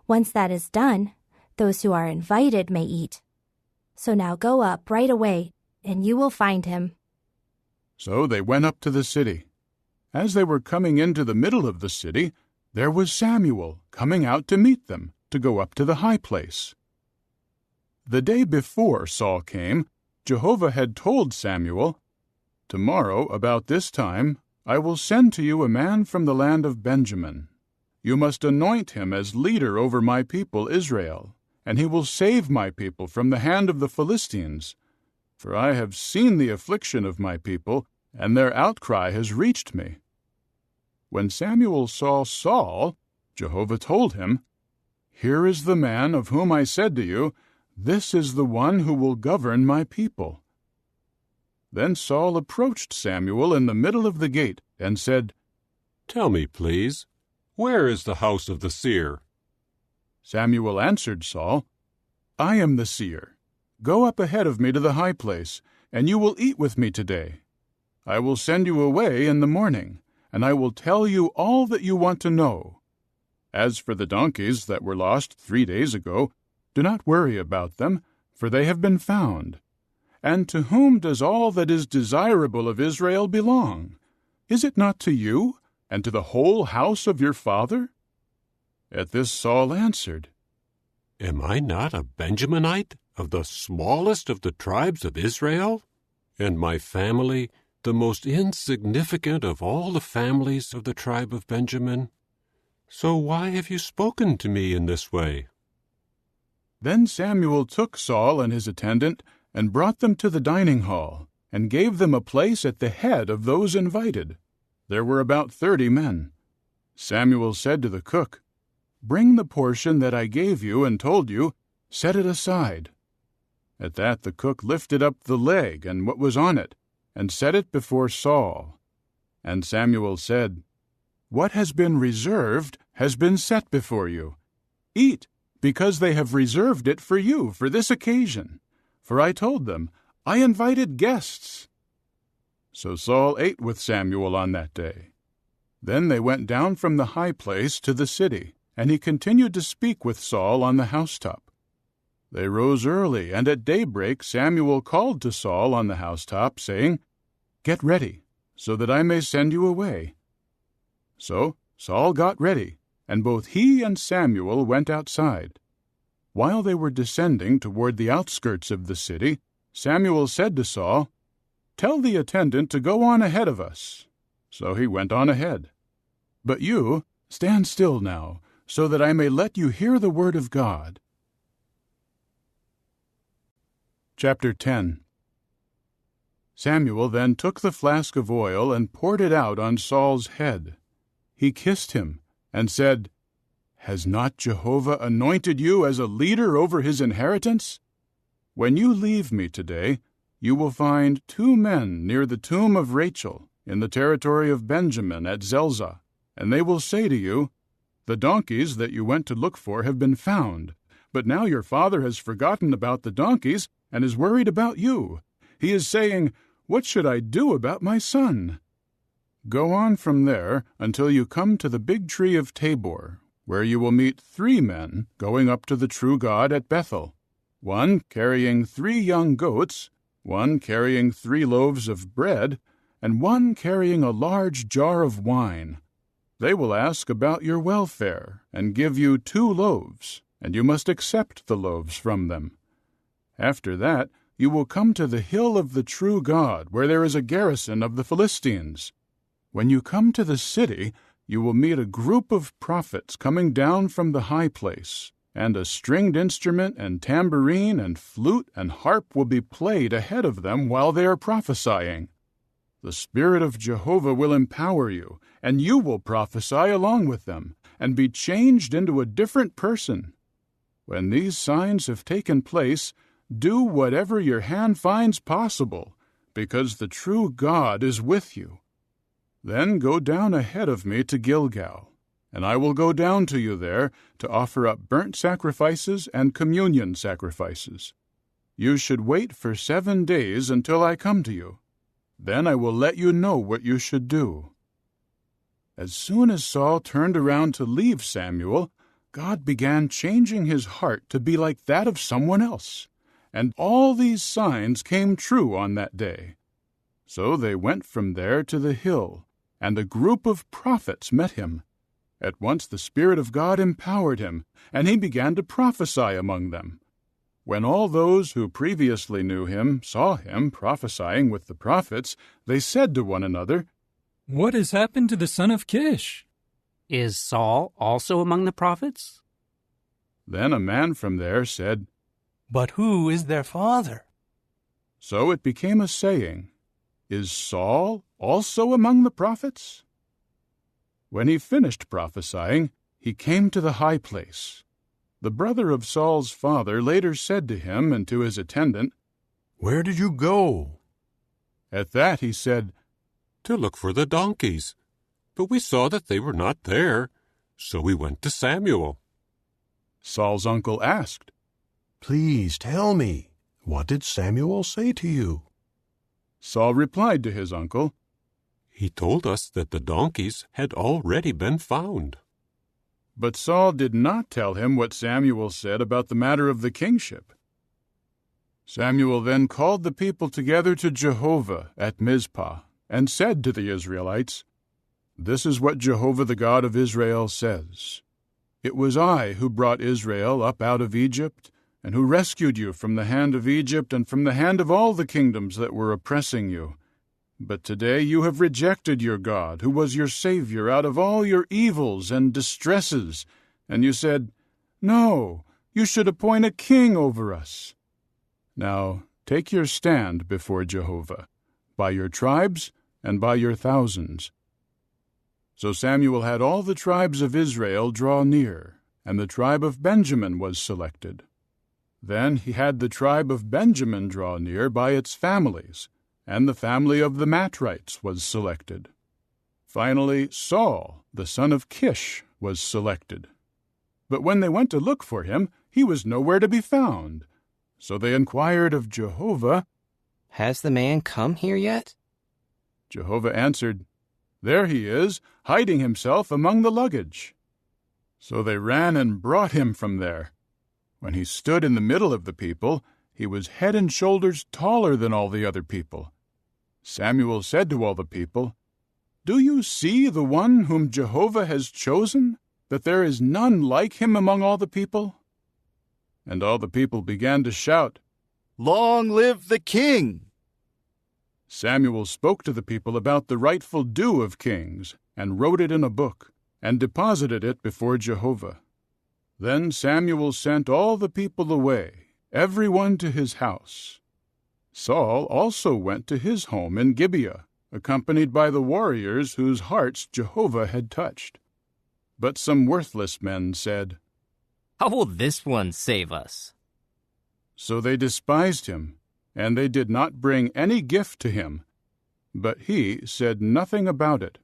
Once that is done, those who are invited may eat. So now go up right away, and you will find him." So they went up to the city. As they were coming into the middle of the city, there was Samuel coming out to meet them, to go up to the high place. The day before Saul came, Jehovah had told Samuel, "Tomorrow, about this time, I will send to you a man from the land of Benjamin. You must anoint him as leader over my people Israel, and he will save my people from the hand of the Philistines. For I have seen the affliction of my people, and their outcry has reached me, When Samuel saw Saul, Jehovah told him, "Here is the man of whom I said to you, 'This is the one who will govern my people.'" Then Saul approached Samuel in the middle of the gate and said, "Tell me, please, where is the house of the seer?" Samuel answered Saul, "I am the seer. Go up ahead of me to the high place, and you will eat with me today. I will send you away in the morning, and I will tell you all that you want to know. As for the donkeys that were lost 3 days ago, do not worry about them, for they have been found. And to whom does all that is desirable of Israel belong? Is it not to you, and to the whole house of your father?" At this Saul answered, "Am I not a Benjaminite, of the smallest of the tribes of Israel? And my family the most insignificant of all the families of the tribe of Benjamin? So why have you spoken to me in this way?" Then Samuel took Saul and his attendant and brought them to the dining hall, and gave them a place at the head of those invited. There were about 30 men. Samuel said to the cook, "Bring the portion that I gave you and told you, set it aside." At that the cook lifted up the leg and what was on it, and set it before Saul. And Samuel said, "What has been reserved has been set before you. Eat, because they have reserved it for you for this occasion. For I told them, I invited guests." So Saul ate with Samuel on that day. Then they went down from the high place to the city, and he continued to speak with Saul on the housetop. They rose early, and at daybreak Samuel called to Saul on the housetop, saying, "Get ready, so that I may send you away." So Saul got ready, and both he and Samuel went outside. While they were descending toward the outskirts of the city, Samuel said to Saul, "Tell the attendant to go on ahead of us." So he went on ahead. "But you, stand still now, so that I may let you hear the word of God." Chapter 10. Samuel then took the flask of oil and poured it out on Saul's head. He kissed him and said, "Has not Jehovah anointed you as a leader over his inheritance? When you leave me today, you will find 2 men near the tomb of Rachel in the territory of Benjamin at Zelzah, and they will say to you, 'The donkeys that you went to look for have been found, but now your father has forgotten about the donkeys and is worried about you. He is saying, "What should I do about my son?" Go on from there until you come to the big tree of Tabor, where you will meet 3 men going up to the true God at Bethel, one carrying 3 young goats, one carrying 3 loaves of bread, and one carrying a large jar of wine. They will ask about your welfare and give you 2 loaves, and you must accept the loaves from them. After that, you will come to the hill of the true God, where there is a garrison of the Philistines. When you come to the city, you will meet a group of prophets coming down from the high place, and a stringed instrument and tambourine and flute and harp will be played ahead of them while they are prophesying. The Spirit of Jehovah will empower you, and you will prophesy along with them, and be changed into a different person. When these signs have taken place, do whatever your hand finds possible, because the true God is with you. Then go down ahead of me to Gilgal, and I will go down to you there to offer up burnt sacrifices and communion sacrifices. You should wait for 7 days until I come to you. Then I will let you know what you should do." As soon as Saul turned around to leave Samuel, God began changing his heart to be like that of someone else. And all these signs came true on that day. So they went from there to the hill, and a group of prophets met him. At once the Spirit of God empowered him, and he began to prophesy among them. When all those who previously knew him saw him prophesying with the prophets, they said to one another, "What has happened to the son of Kish? Is Saul also among the prophets?" Then a man from there said, "But who is their father?" So it became a saying, "Is Saul also among the prophets?" When he finished prophesying, he came to the high place. The brother of Saul's father later said to him and to his attendant, "Where did you go?" At that he said, "To look for the donkeys. But we saw that they were not there, so we went to Samuel." Saul's uncle asked, "Please tell me, what did Samuel say to you?" Saul replied to his uncle, "He told us that the donkeys had already been found." But Saul did not tell him what Samuel said about the matter of the kingship. Samuel then called the people together to Jehovah at Mizpah, and said to the Israelites, "This is what Jehovah the God of Israel says. It was I who brought Israel up out of Egypt, and who rescued you from the hand of Egypt and from the hand of all the kingdoms that were oppressing you. But today you have rejected your God, who was your Savior out of all your evils and distresses, and you said, 'No, you should appoint a king over us.' Now take your stand before Jehovah, by your tribes and by your thousands." So Samuel had all the tribes of Israel draw near, and the tribe of Benjamin was selected. Then he had the tribe of Benjamin draw near by its families, and the family of the Matrites was selected. Finally, Saul, the son of Kish, was selected. But when they went to look for him, he was nowhere to be found. So they inquired of Jehovah, "Has the man come here yet?" Jehovah answered, "There he is, hiding himself among the luggage." So they ran and brought him from there. When he stood in the middle of the people, he was head and shoulders taller than all the other people. Samuel said to all the people, "Do you see the one whom Jehovah has chosen, that there is none like him among all the people?" And all the people began to shout, "Long live the king!" Samuel spoke to the people about the rightful due of kings, and wrote it in a book, and deposited it before Jehovah. Then Samuel sent all the people away, every one to his house. Saul also went to his home in Gibeah, accompanied by the warriors whose hearts Jehovah had touched. But some worthless men said, "How will this one save us?" So they despised him, and they did not bring any gift to him, but he said nothing about it.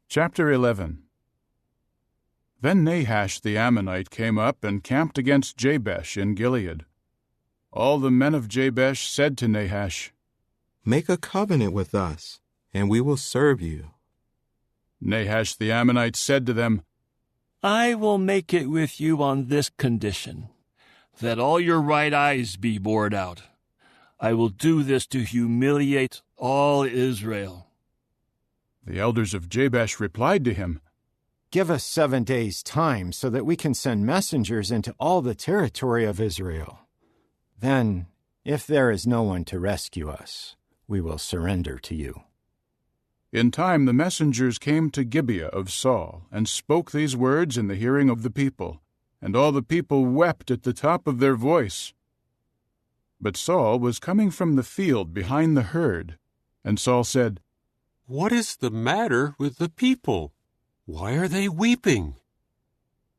Chapter 11. Then Nahash the Ammonite came up and camped against Jabesh in Gilead. All the men of Jabesh said to Nahash, "Make a covenant with us, and we will serve you." Nahash the Ammonite said to them, "I will make it with you on this condition, that all your right eyes be bored out. I will do this to humiliate all Israel." The elders of Jabesh replied to him, "Give us 7 days' time so that we can send messengers into all the territory of Israel. Then, if there is no one to rescue us, we will surrender to you." In time the messengers came to Gibeah of Saul, and spoke these words in the hearing of the people, and all the people wept at the top of their voice. But Saul was coming from the field behind the herd, and Saul said, "What is the matter with the people? Why are they weeping?"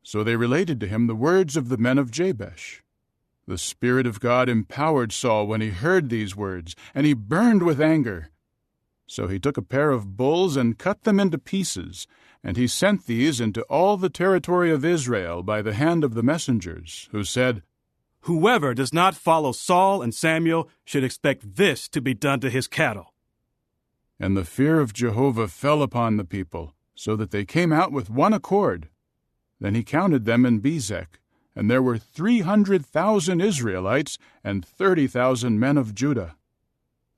So they related to him the words of the men of Jabesh. The Spirit of God empowered Saul when he heard these words, and he burned with anger. So he took a pair of bulls and cut them into pieces, and he sent these into all the territory of Israel by the hand of the messengers, who said, "Whoever does not follow Saul and Samuel should expect this to be done to his cattle." And the fear of Jehovah fell upon the people, so that they came out with one accord. Then he counted them in Bezek, and there were 300,000 Israelites and 30,000 men of Judah.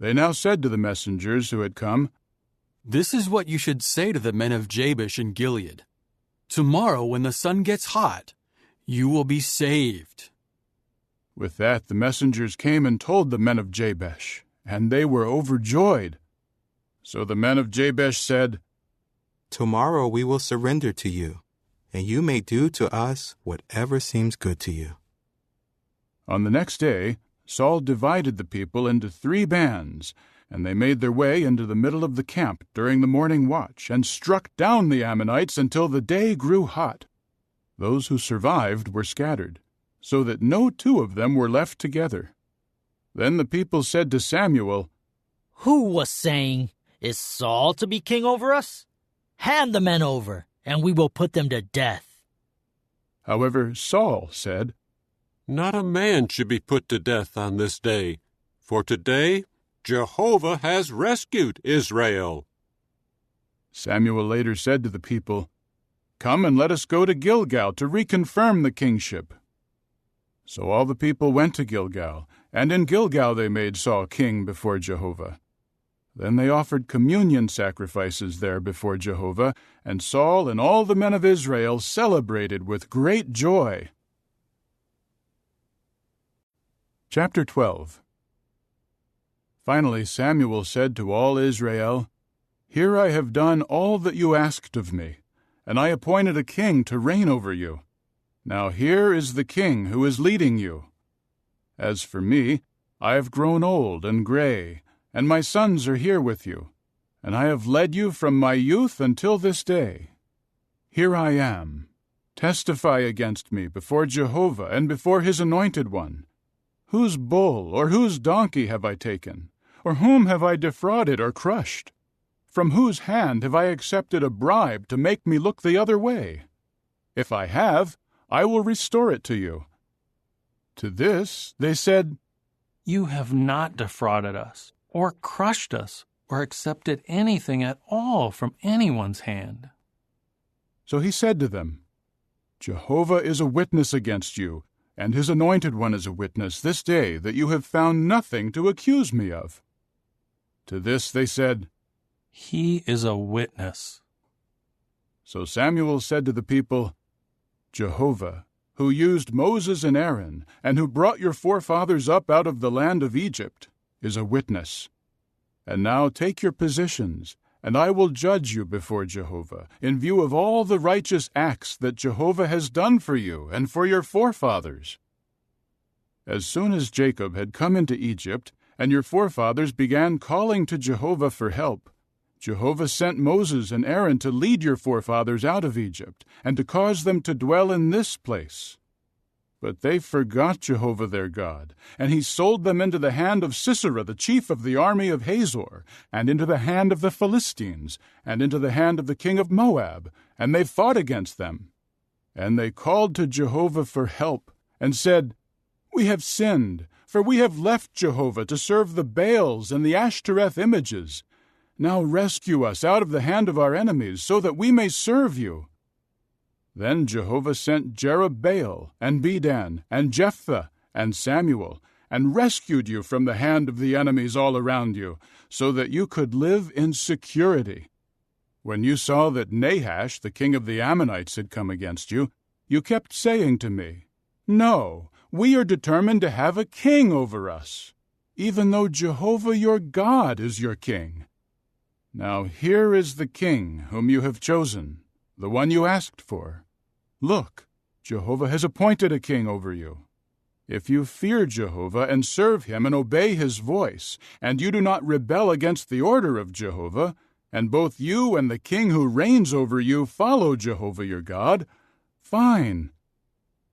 They now said to the messengers who had come, "This is what you should say to the men of Jabesh and Gilead. Tomorrow, when the sun gets hot, you will be saved." With that the messengers came and told the men of Jabesh, and they were overjoyed. So the men of Jabesh said, "Tomorrow we will surrender to you, and you may do to us whatever seems good to you." On the next day, Saul divided the people into 3 bands, And they made their way into the middle of the camp during the morning watch, and struck down the Ammonites until the day grew hot. Those who survived were scattered, so that no two of them were left together. Then the people said to Samuel, "Who was saying, 'Is Saul to be king over us?' Hand the men over, and we will put them to death." However, Saul said, "Not a man should be put to death on this day, for today Jehovah has rescued Israel." Samuel later said to the people, "Come and let us go to Gilgal to reconfirm the kingship." So all the people went to Gilgal, and in Gilgal they made Saul king before Jehovah. Then they offered communion sacrifices there before Jehovah, and Saul and all the men of Israel celebrated with great joy. Chapter 12. Finally Samuel said to all Israel, "Here I have done all that you asked of me, and I appointed a king to reign over you. Now here is the king who is leading you. As for me, I have grown old and gray, and my sons are here with you, and I have led you from my youth until this day. Here I am. Testify against me before Jehovah and before his anointed one. Whose bull or whose donkey have I taken? Or whom have I defrauded or crushed? From whose hand have I accepted a bribe to make me look the other way? If I have, I will restore it to you." To this they said, "You have not defrauded us, or crushed us, or accepted anything at all from anyone's hand." So he said to them, "Jehovah is a witness against you, and his anointed one is a witness this day that you have found nothing to accuse me of." To this they said, "He is a witness." So Samuel said to the people, "Jehovah, who used Moses and Aaron, and who brought your forefathers up out of the land of Egypt, is a witness. And now take your positions, and I will judge you before Jehovah, in view of all the righteous acts that Jehovah has done for you and for your forefathers. As soon as Jacob had come into Egypt, and your forefathers began calling to Jehovah for help, Jehovah sent Moses and Aaron to lead your forefathers out of Egypt, and to cause them to dwell in this place. But they forgot Jehovah their God, and he sold them into the hand of Sisera, the chief of the army of Hazor, and into the hand of the Philistines, and into the hand of the king of Moab, and they fought against them. And they called to Jehovah for help, and said, 'We have sinned, for we have left Jehovah to serve the Baals and the Ashtoreth images. Now rescue us out of the hand of our enemies, so that we may serve you.' Then Jehovah sent Jerubbaal, and Bedan, and Jephthah, and Samuel, and rescued you from the hand of the enemies all around you, so that you could live in security. When you saw that Nahash, the king of the Ammonites, had come against you, you kept saying to me, 'No, we are determined to have a king over us, even though Jehovah your God is your king. Now here is the king whom you have chosen, the one you asked for. Look, Jehovah has appointed a king over you. If you fear Jehovah and serve him and obey his voice, and you do not rebel against the order of Jehovah, and both you and the king who reigns over you follow Jehovah your God, fine.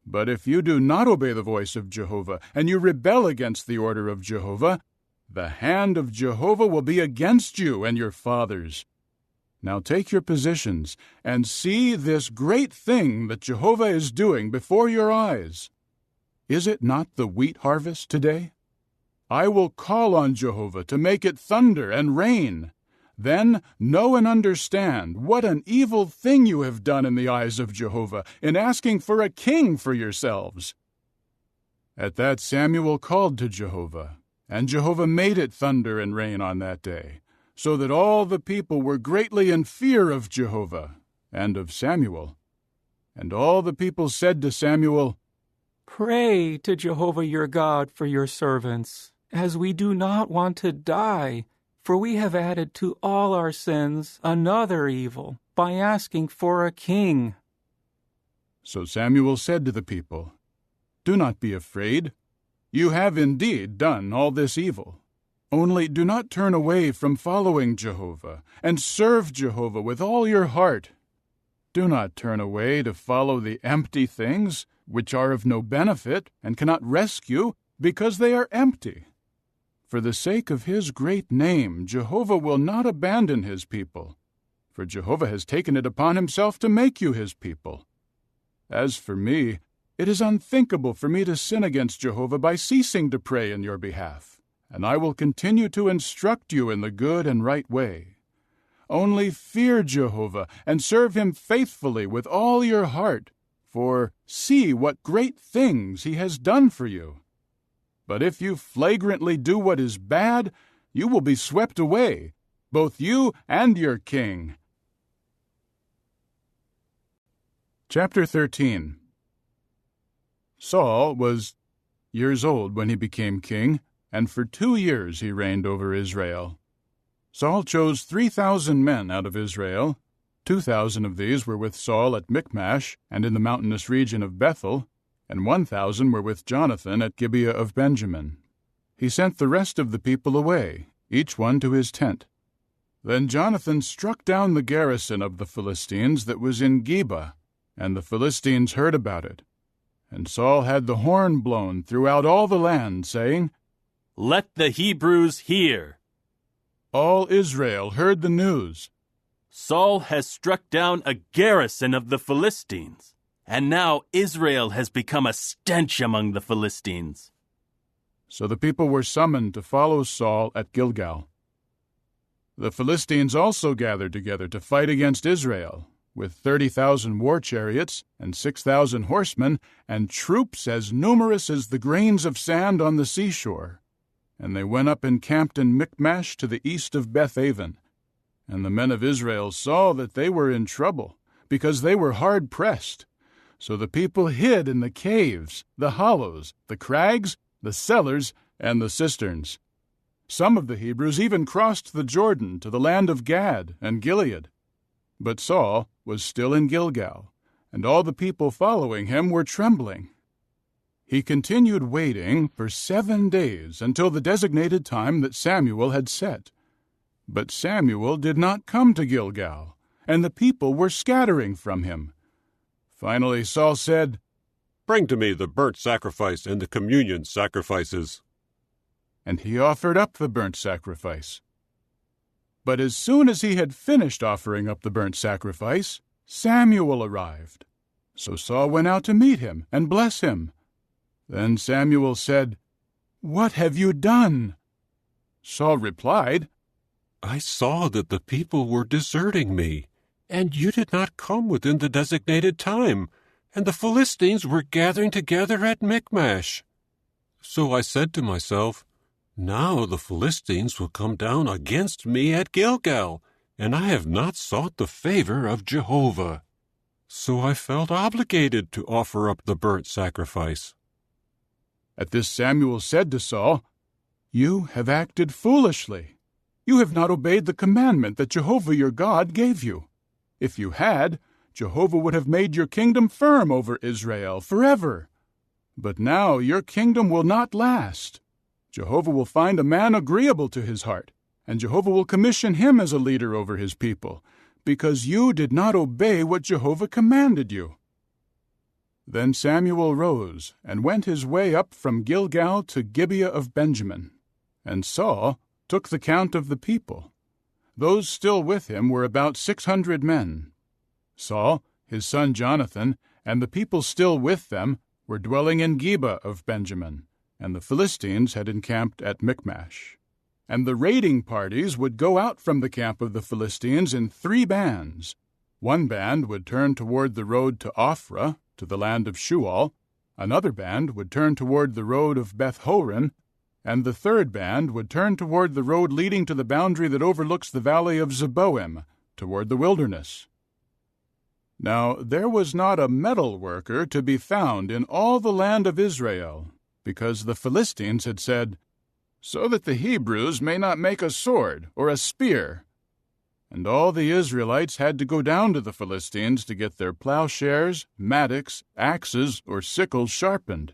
But if you do not obey the voice of Jehovah, and you rebel against the order of Jehovah, the hand of Jehovah will be against you and your fathers. Now take your positions, and see this great thing that Jehovah is doing before your eyes. Is it not the wheat harvest today? I will call on Jehovah to make it thunder and rain. Then know and understand what an evil thing you have done in the eyes of Jehovah in asking for a king for yourselves." At that Samuel called to Jehovah, and Jehovah made it thunder and rain on that day, so that all the people were greatly in fear of Jehovah and of Samuel. And all the people said to Samuel, "Pray to Jehovah your God for your servants, as we do not want to die, for we have added to all our sins another evil by asking for a king." So Samuel said to the people, "Do not be afraid. You have indeed done all this evil. Only do not turn away from following Jehovah, and serve Jehovah with all your heart. Do not turn away to follow the empty things, which are of no benefit and cannot rescue, because they are empty. For the sake of his great name, Jehovah will not abandon his people, for Jehovah has taken it upon himself to make you his people. As for me, it is unthinkable for me to sin against Jehovah by ceasing to pray in your behalf, and I will continue to instruct you in the good and right way. Only fear Jehovah and serve him faithfully with all your heart, for see what great things he has done for you. But if you flagrantly do what is bad, you will be swept away, both you and your king. Chapter 13. Saul was years old when he became king, and for 2 years he reigned over Israel. Saul chose 3,000 men out of Israel. 2,000 of these were with Saul at Michmash and in the mountainous region of Bethel, and 1,000 were with Jonathan at Gibeah of Benjamin. He sent the rest of the people away, each one to his tent. Then Jonathan struck down the garrison of the Philistines that was in Geba, and the Philistines heard about it. And Saul had the horn blown throughout all the land, saying, "Let the Hebrews hear." All Israel heard the news. Saul has struck down a garrison of the Philistines, and now Israel has become a stench among the Philistines. So the people were summoned to follow Saul at Gilgal. The Philistines also gathered together to fight against Israel, with 30,000 war chariots and 6,000 horsemen, and troops as numerous as the grains of sand on the seashore. And they went up and camped in Michmash to the east of Bethaven. And the men of Israel saw that they were in trouble, because they were hard pressed. So the people hid in the caves, the hollows, the crags, the cellars, and the cisterns. Some of the Hebrews even crossed the Jordan to the land of Gad and Gilead. But Saul was still in Gilgal, and all the people following him were trembling. He continued waiting for 7 days until the designated time that Samuel had set. But Samuel did not come to Gilgal, and the people were scattering from him. Finally Saul said, "Bring to me the burnt sacrifice and the communion sacrifices." And he offered up the burnt sacrifice. But as soon as he had finished offering up the burnt sacrifice, Samuel arrived. So Saul went out to meet him and bless him. Then Samuel said, "What have you done?" Saul replied, "I saw that the people were deserting me, and you did not come within the designated time, and the Philistines were gathering together at Michmash. So I said to myself, now the Philistines will come down against me at Gilgal, and I have not sought the favor of Jehovah. So I felt obligated to offer up the burnt sacrifice." At this Samuel said to Saul, "You have acted foolishly. You have not obeyed the commandment that Jehovah your God gave you. If you had, Jehovah would have made your kingdom firm over Israel forever. But now your kingdom will not last. Jehovah will find a man agreeable to his heart, and Jehovah will commission him as a leader over his people, because you did not obey what Jehovah commanded you." Then Samuel rose and went his way up from Gilgal to Gibeah of Benjamin, and Saul took the count of the people. Those still with him were about 600 men. Saul, his son Jonathan, and the people still with them were dwelling in Gibeah of Benjamin, and the Philistines had encamped at Michmash. And the raiding parties would go out from the camp of the Philistines in 3 bands. One band would turn toward the road to Ophrah, to the land of Shual. Another band would turn toward the road of Beth-horon, and the third band would turn toward the road leading to the boundary that overlooks the valley of Zeboim, toward the wilderness. Now there was not a metal worker to be found in all the land of Israel, because the Philistines had said, "So that the Hebrews may not make a sword or a spear." And all the Israelites had to go down to the Philistines to get their plowshares, mattocks, axes, or sickles sharpened.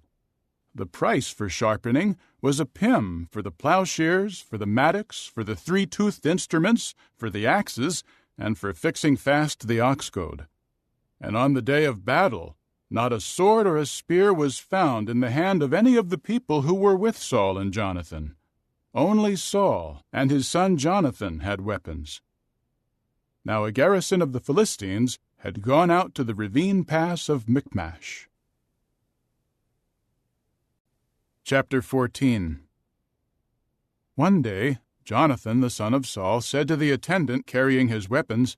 The price for sharpening was a pim for the plowshares, for the mattocks, for the three-toothed instruments, for the axes, and for fixing fast the ox goad. And on the day of battle, not a sword or a spear was found in the hand of any of the people who were with Saul and Jonathan. Only Saul and his son Jonathan had weapons. Now a garrison of the Philistines had gone out to the ravine pass of Michmash. Chapter 14. One day, Jonathan the son of Saul said to the attendant carrying his weapons,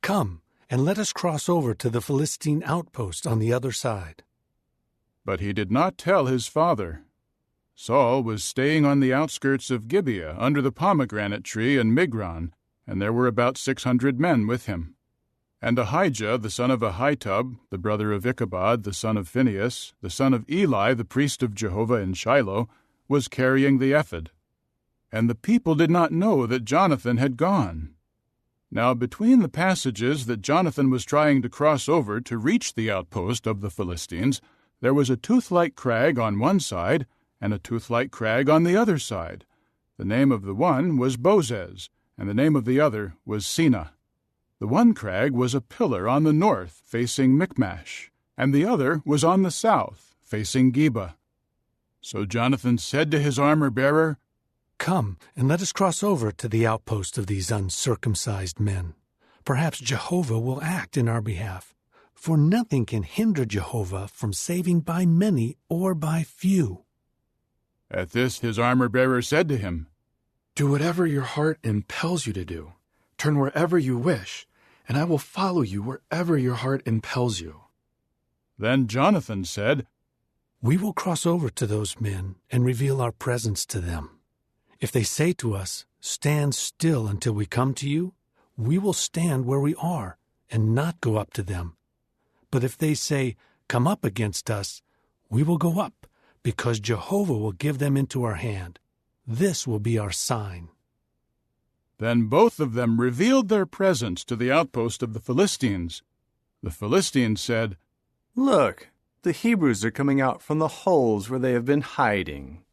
"Come, and let us cross over to the Philistine outpost on the other side." But he did not tell his father. Saul was staying on the outskirts of Gibeah under the pomegranate tree in Migron, and there were about 600 men with him. And Ahijah the son of Ahitub, the brother of Ichabod the son of Phinehas, the son of Eli the priest of Jehovah in Shiloh, was carrying the ephod. And the people did not know that Jonathan had gone. Now between the passages that Jonathan was trying to cross over to reach the outpost of the Philistines, there was a tooth-like crag on one side and a tooth-like crag on the other side. The name of the one was Bozez, and the name of the other was Seneh. The one crag was a pillar on the north, facing Michmash, and the other was on the south, facing Geba. So Jonathan said to his armor-bearer, "Come, and let us cross over to the outpost of these uncircumcised men. Perhaps Jehovah will act in our behalf, for nothing can hinder Jehovah from saving by many or by few." At this his armor-bearer said to him, "Do whatever your heart impels you to do. Turn wherever you wish, and I will follow you wherever your heart impels you." Then Jonathan said, "We will cross over to those men and reveal our presence to them. If they say to us, 'Stand still until we come to you,' we will stand where we are and not go up to them. But if they say, 'Come up against us,' we will go up, because Jehovah will give them into our hand. This will be our sign." Then both of them revealed their presence to the outpost of the Philistines. The Philistines said, "Look, the Hebrews are coming out from the holes where they have been hiding."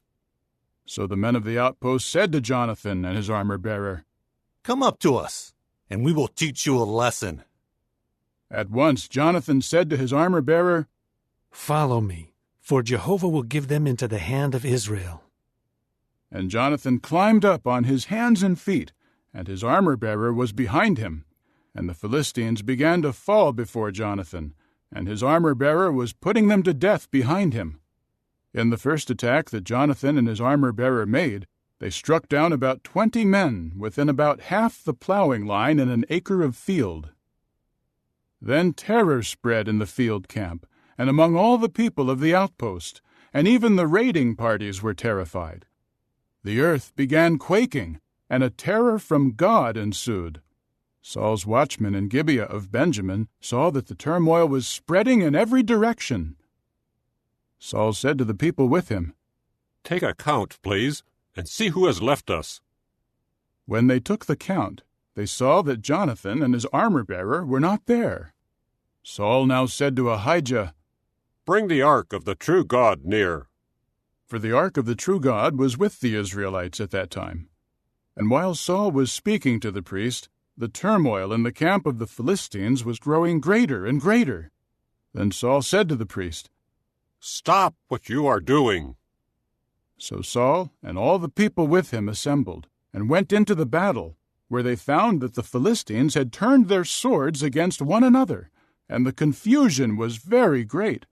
So the men of the outpost said to Jonathan and his armor-bearer, "Come up to us, and we will teach you a lesson." At once Jonathan said to his armor-bearer, "Follow me, for Jehovah will give them into the hand of Israel." And Jonathan climbed up on his hands and feet, and his armor-bearer was behind him. And the Philistines began to fall before Jonathan, and his armor-bearer was putting them to death behind him. In the first attack that Jonathan and his armor-bearer made, they struck down about 20 men within about half the plowing line in an acre of field. Then terror spread in the field camp, and among all the people of the outpost, and even the raiding parties were terrified. The earth began quaking, and a terror from God ensued. Saul's watchmen in Gibeah of Benjamin saw that the turmoil was spreading in every direction. Saul said to the people with him, "Take a count, please, and see who has left us." When they took the count, they saw that Jonathan and his armor-bearer were not there. Saul now said to Ahijah, "Bring the ark of the true God near." For the ark of the true God was with the Israelites at that time. And while Saul was speaking to the priest, the turmoil in the camp of the Philistines was growing greater and greater. Then Saul said to the priest, "Stop what you are doing." So Saul and all the people with him assembled, and went into the battle, where they found that the Philistines had turned their swords against one another, and the confusion was very great.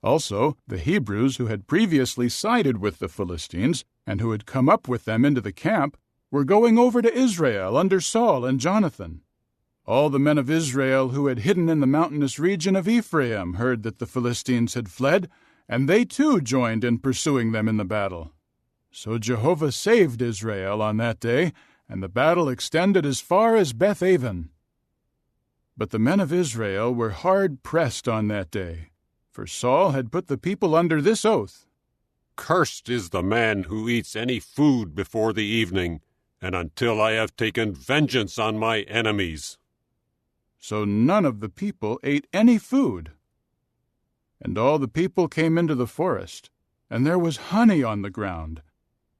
Also, the Hebrews who had previously sided with the Philistines, and who had come up with them into the camp, were going over to Israel under Saul and Jonathan. All the men of Israel who had hidden in the mountainous region of Ephraim heard that the Philistines had fled, and they too joined in pursuing them in the battle. So Jehovah saved Israel on that day, and the battle extended as far as Beth-aven. But the men of Israel were hard pressed on that day, for Saul had put the people under this oath: "Cursed is the man who eats any food before the evening, and until I have taken vengeance on my enemies." So none of the people ate any food. And all the people came into the forest, and there was honey on the ground.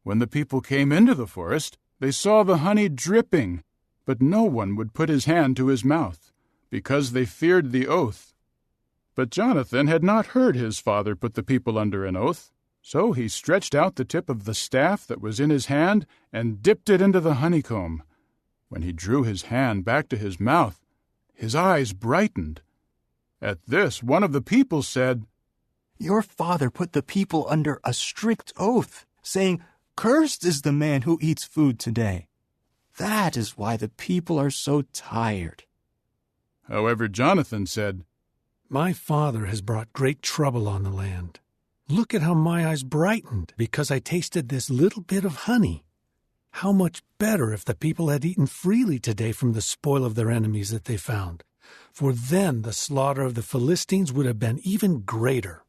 When the people came into the forest, they saw the honey dripping, but no one would put his hand to his mouth, because they feared the oath. But Jonathan had not heard his father put the people under an oath, so he stretched out the tip of the staff that was in his hand and dipped it into the honeycomb. When he drew his hand back to his mouth, his eyes brightened. At this, one of the people said, "Your father put the people under a strict oath, saying, 'Cursed is the man who eats food today.' That is why the people are so tired." However, Jonathan said, "My father has brought great trouble on the land. Look at how my eyes brightened because I tasted this little bit of honey. How much better if the people had eaten freely today from the spoil of their enemies that they found, for then the slaughter of the Philistines would have been even greater."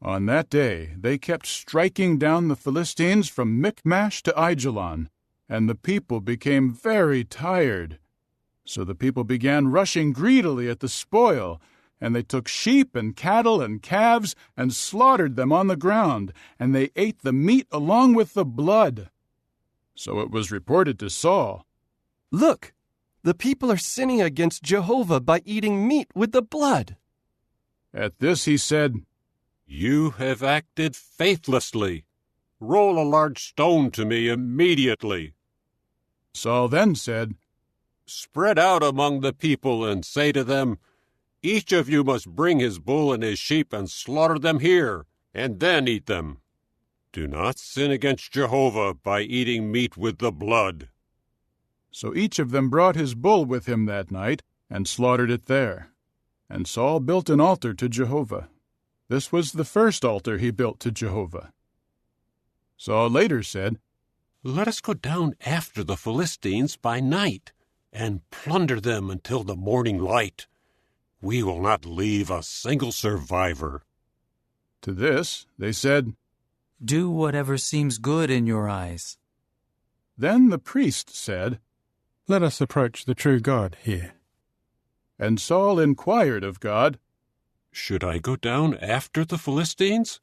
On that day they kept striking down the Philistines from Michmash to Aijalon, and the people became very tired. So the people began rushing greedily at the spoil, and they took sheep and cattle and calves and slaughtered them on the ground, and they ate the meat along with the blood. So it was reported to Saul, "Look, the people are sinning against Jehovah by eating meat with the blood." At this he said, "You have acted faithlessly. Roll a large stone to me immediately." Saul then said, "Spread out among the people and say to them, each of you must bring his bull and his sheep and slaughter them here, and then eat them. Do not sin against Jehovah by eating meat with the blood." So each of them brought his bull with him that night and slaughtered it there. And Saul built an altar to Jehovah. This was the first altar he built to Jehovah. Saul later said, "Let us go down after the Philistines by night and plunder them until the morning light. We will not leave a single survivor." To this they said, "Do whatever seems good in your eyes." Then the priest said, "Let us approach the true God here." And Saul inquired of God, "Should I go down after the Philistines?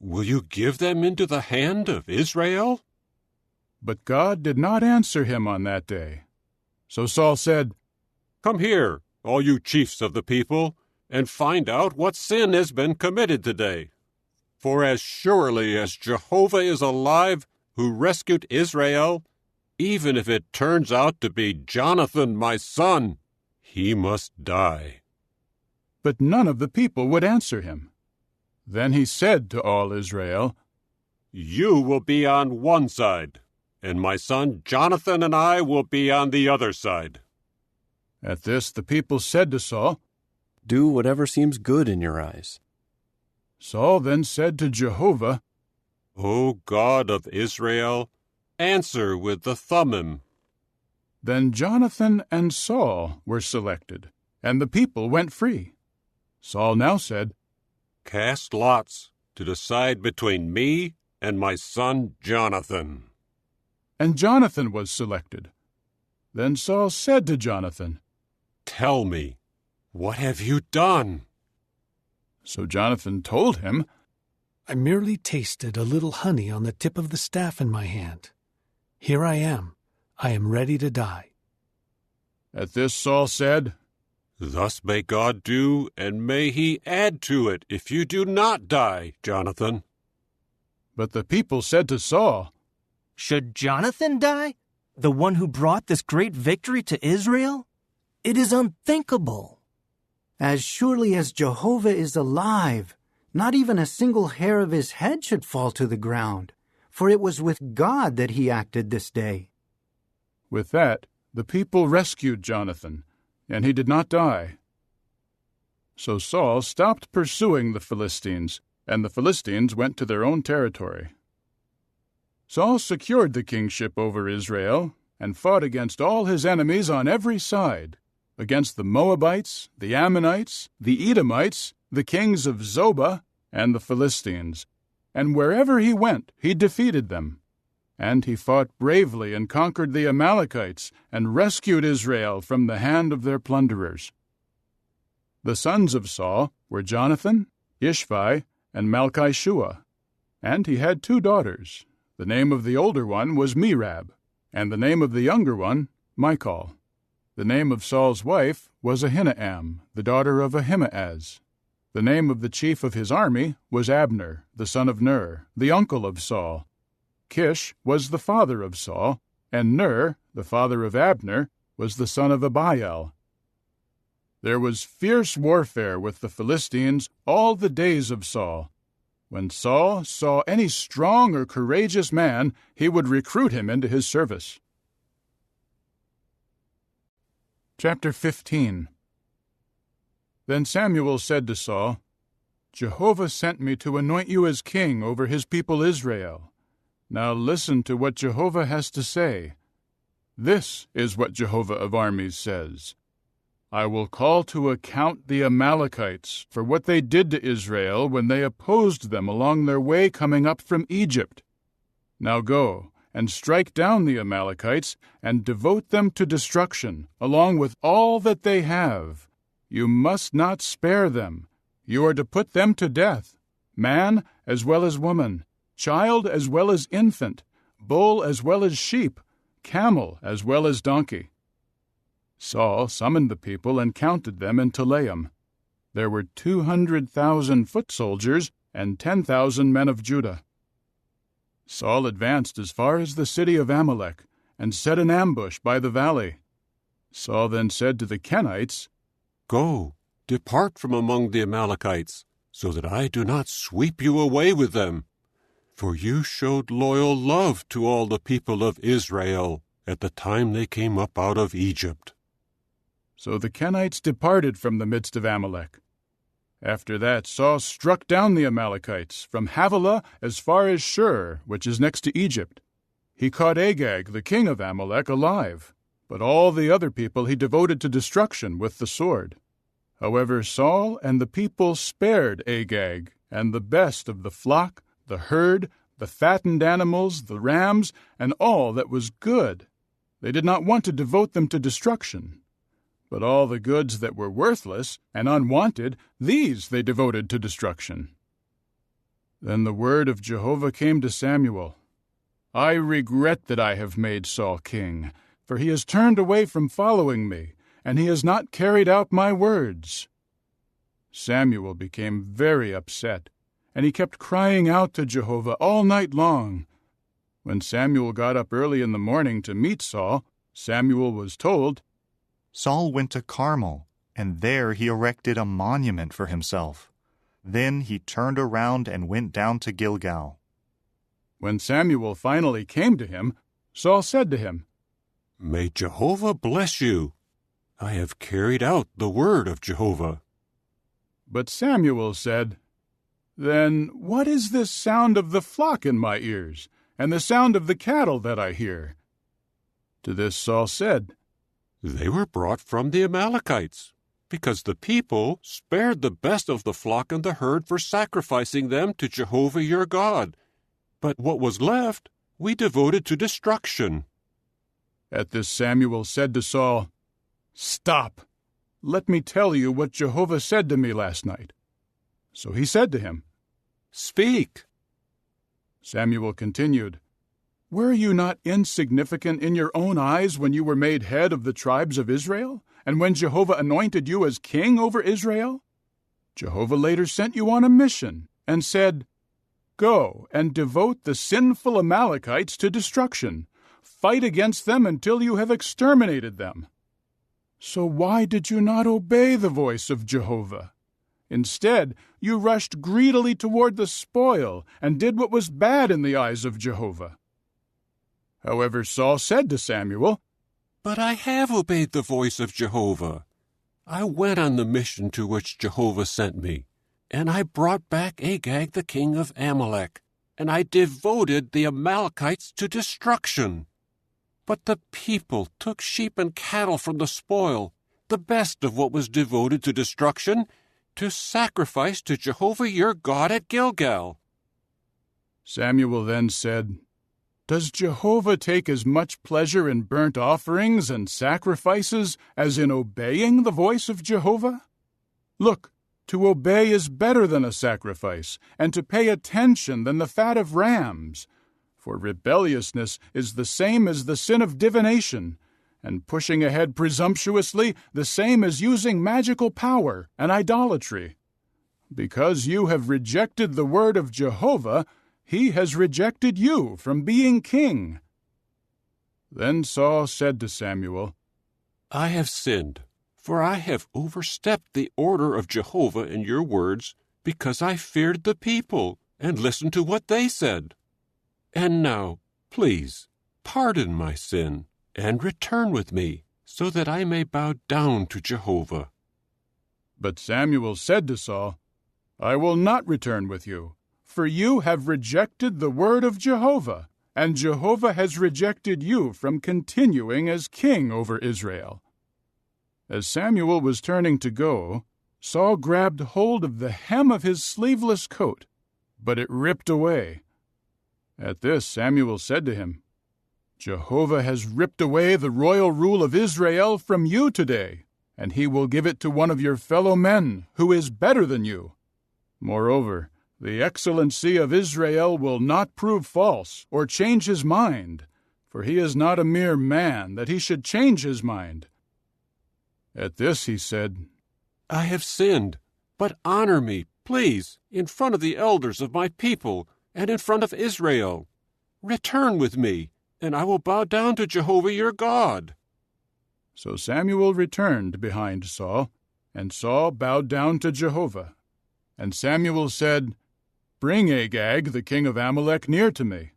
Will you give them into the hand of Israel?" But God did not answer him on that day. So Saul said, "Come here, all you chiefs of the people, and find out what sin has been committed today. For as surely as Jehovah is alive, who rescued Israel, even if it turns out to be Jonathan my son, he must die." But none of the people would answer him. Then he said to all Israel, "You will be on one side, and my son Jonathan and I will be on the other side." At this the people said to Saul, "Do whatever seems good in your eyes." Saul then said to Jehovah, "O God of Israel, answer with the Thummim." Then Jonathan and Saul were selected, and the people went free. Saul now said, "Cast lots to decide between me and my son Jonathan." And Jonathan was selected. Then Saul said to Jonathan, "Tell me, what have you done?" So Jonathan told him, "I merely tasted a little honey on the tip of the staff in my hand. Here I am. I am ready to die." At this Saul said, "Thus may God do, and may he add to it if you do not die, Jonathan." But the people said to Saul, "Should Jonathan die, the one who brought this great victory to Israel? It is unthinkable." "As surely as Jehovah is alive, not even a single hair of his head should fall to the ground, for it was with God that he acted this day." With that, the people rescued Jonathan, and he did not die. So Saul stopped pursuing the Philistines, and the Philistines went to their own territory. Saul secured the kingship over Israel and fought against all his enemies on every side, against the Moabites, the Ammonites, the Edomites, the kings of Zobah, and the Philistines. And wherever he went, he defeated them. And he fought bravely and conquered the Amalekites and rescued Israel from the hand of their plunderers. The sons of Saul were Jonathan, Ishvi, and Malchishua. And he had 2 daughters. The name of the older one was Merab, and the name of the younger one, Michal. The name of Saul's wife was Ahinoam, the daughter of Ahimaaz. The name of the chief of his army was Abner, the son of Ner, the uncle of Saul. Kish was the father of Saul, and Ner, the father of Abner, was the son of Abiel. There was fierce warfare with the Philistines all the days of Saul. When Saul saw any strong or courageous man, he would recruit him into his service. Chapter 15. Then Samuel said to Saul, "Jehovah sent me to anoint you as king over his people Israel. Now listen to what Jehovah has to say. This is what Jehovah of armies says. I will call to account the Amalekites for what they did to Israel when they opposed them along their way coming up from Egypt. Now go and strike down the Amalekites and devote them to destruction, along with all that they have. You must not spare them. You are to put them to death, man as well as woman, child as well as infant, bull as well as sheep, camel as well as donkey." Saul summoned the people and counted them in Telaim. There were 200,000 foot soldiers and 10,000 men of Judah. Saul advanced as far as the city of Amalek and set an ambush by the valley. Saul then said to the Kenites, "Go, depart from among the Amalekites, so that I do not sweep you away with them. For you showed loyal love to all the people of Israel at the time they came up out of Egypt." So the Kenites departed from the midst of Amalek. After that Saul struck down the Amalekites from Havilah as far as Shur, which is next to Egypt. He caught Agag, the king of Amalek, alive, but all the other people he devoted to destruction with the sword. However, Saul and the people spared Agag, and the best of the flock, the herd, the fattened animals, the rams, and all that was good. They did not want to devote them to destruction. But all the goods that were worthless and unwanted, these they devoted to destruction. Then the word of Jehovah came to Samuel. "I regret that I have made Saul king, for he has turned away from following me, and he has not carried out my words." Samuel became very upset, and he kept crying out to Jehovah all night long. When Samuel got up early in the morning to meet Saul, Samuel was told, Saul went to Carmel, and there he erected a monument for himself. Then he turned around and went down to Gilgal. When Samuel finally came to him, Saul said to him, "May Jehovah bless you. I have carried out the word of Jehovah." But Samuel said, "Then what is this sound of the flock in my ears, and the sound of the cattle that I hear?" To this Saul said, "They were brought from the Amalekites, because the people spared the best of the flock and the herd for sacrificing them to Jehovah your God. But what was left we devoted to destruction." At this Samuel said to Saul, "Stop! Let me tell you what Jehovah said to me last night." So he said to him, "Speak." Samuel continued, "Were you not insignificant in your own eyes when you were made head of the tribes of Israel, and when Jehovah anointed you as king over Israel? Jehovah later sent you on a mission and said, 'Go and devote the sinful Amalekites to destruction. Fight against them until you have exterminated them.' So why did you not obey the voice of Jehovah? Instead, you rushed greedily toward the spoil and did what was bad in the eyes of Jehovah." However, Saul said to Samuel, "But I have obeyed the voice of Jehovah. I went on the mission to which Jehovah sent me, and I brought back Agag the king of Amalek, and I devoted the Amalekites to destruction. But the people took sheep and cattle from the spoil, the best of what was devoted to destruction, to sacrifice to Jehovah your God at Gilgal." Samuel then said, "Does Jehovah take as much pleasure in burnt offerings and sacrifices as in obeying the voice of Jehovah? Look, To obey is better than a sacrifice, and to pay attention than the fat of rams. For rebelliousness is the same as the sin of divination, and pushing ahead presumptuously the same as using magical power and idolatry. Because you have rejected the word of Jehovah, he has rejected you from being king." Then Saul said to Samuel, "I have sinned, for I have overstepped the order of Jehovah in your words, because I feared the people and listened to what they said. And now, please, pardon my sin and return with me, so that I may bow down to Jehovah." But Samuel said to Saul, "I will not return with you, for you have rejected the word of Jehovah, and Jehovah has rejected you from continuing as king over Israel." As Samuel was turning to go, Saul grabbed hold of the hem of his sleeveless coat, but it ripped away. At this Samuel said to him, "Jehovah has ripped away the royal rule of Israel from you today, and he will give it to one of your fellow men who is better than you. Moreover, the excellency of Israel will not prove false or change his mind, for he is not a mere man that he should change his mind." At this he said, "I have sinned, but honor me, please, in front of the elders of my people and in front of Israel. Return with me, and I will bow down to Jehovah your God." So Samuel returned behind Saul, and Saul bowed down to Jehovah. And Samuel said, "Bring Agag, the king of Amalek, near to me."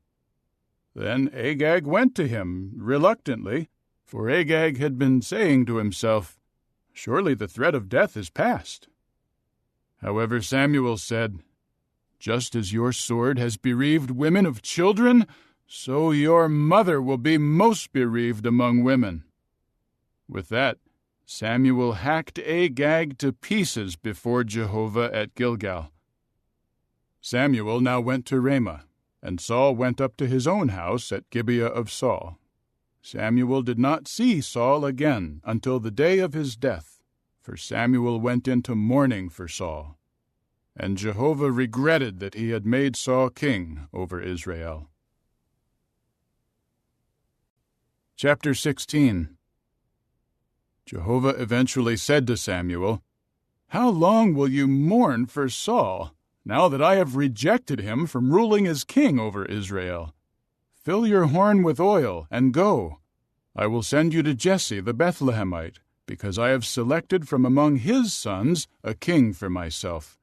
Then Agag went to him reluctantly, for Agag had been saying to himself, "Surely the threat of death is past." However, Samuel said, "Just as your sword has bereaved women of children, so your mother will be most bereaved among women." With that, Samuel hacked Agag to pieces before Jehovah at Gilgal. Samuel now went to Ramah, and Saul went up to his own house at Gibeah of Saul. Samuel did not see Saul again until the day of his death, for Samuel went into mourning for Saul. And Jehovah regretted that he had made Saul king over Israel. Chapter 16. Jehovah eventually said to Samuel, "How long will you mourn for Saul, now that I have rejected him from ruling as king over Israel? Fill your horn with oil and go. I will send you to Jesse the Bethlehemite, because I have selected from among his sons a king for myself."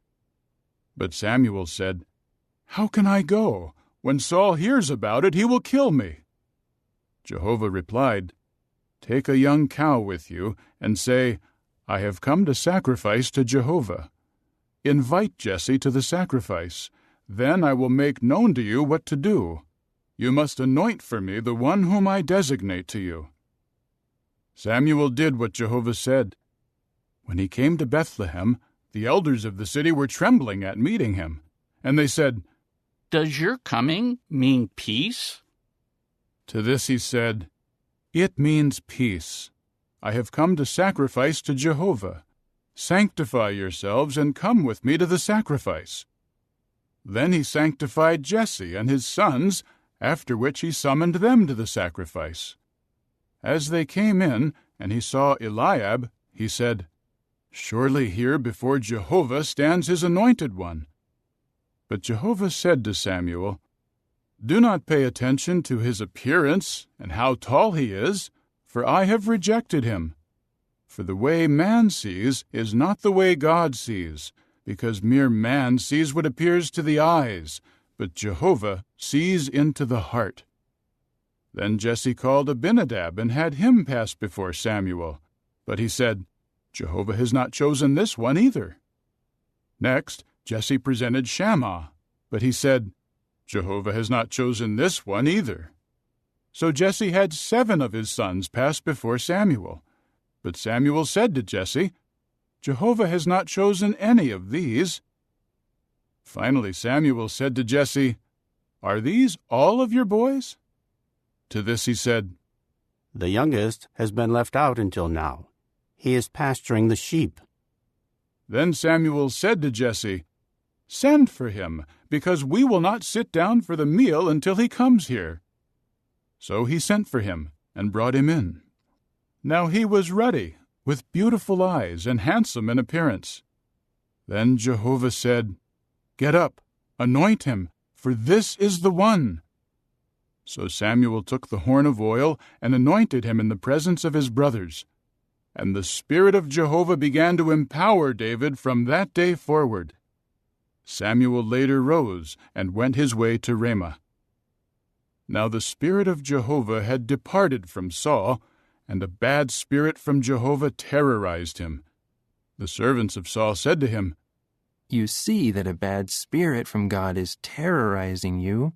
But Samuel said, "How can I go? When Saul hears about it, he will kill me." Jehovah replied, "Take a young cow with you, and say, 'I have come to sacrifice to Jehovah.' Invite Jesse to the sacrifice. Then I will make known to you what to do. You must anoint for me the one whom I designate to you." Samuel did what Jehovah said. When he came to Bethlehem, the elders of the city were trembling at meeting him, and they said, "Does your coming mean peace?" To this he said, "It means peace. I have come to sacrifice to Jehovah. Sanctify yourselves and come with me to the sacrifice." Then he sanctified Jesse and his sons, after which he summoned them to the sacrifice. As they came in, and he saw Eliab, he said, "Surely here before Jehovah stands his anointed one." But Jehovah said to Samuel, "Do not pay attention to his appearance and how tall he is, for I have rejected him. For the way man sees is not the way God sees, because mere man sees what appears to the eyes, but Jehovah sees into the heart." Then Jesse called Abinadab and had him pass before Samuel. But he said, "Jehovah has not chosen this one either." Next, Jesse presented Shammah, but he said, "Jehovah has not chosen this one either." So Jesse had 7 of his sons pass before Samuel. But Samuel said to Jesse, "Jehovah has not chosen any of these." Finally Samuel said to Jesse, "Are these all of your boys?" To this he said, "The youngest has been left out until now. He is pasturing the sheep." Then Samuel said to Jesse, "Send for him, because we will not sit down for the meal until he comes here." So he sent for him and brought him in. Now he was ruddy, with beautiful eyes, and handsome in appearance. Then Jehovah said, "Get up, anoint him, for this is the one." So Samuel took the horn of oil and anointed him in the presence of his brothers. And the Spirit of Jehovah began to empower David from that day forward. Samuel later rose and went his way to Ramah. Now the Spirit of Jehovah had departed from Saul, and a bad spirit from Jehovah terrorized him. The servants of Saul said to him, "You see that a bad spirit from God is terrorizing you.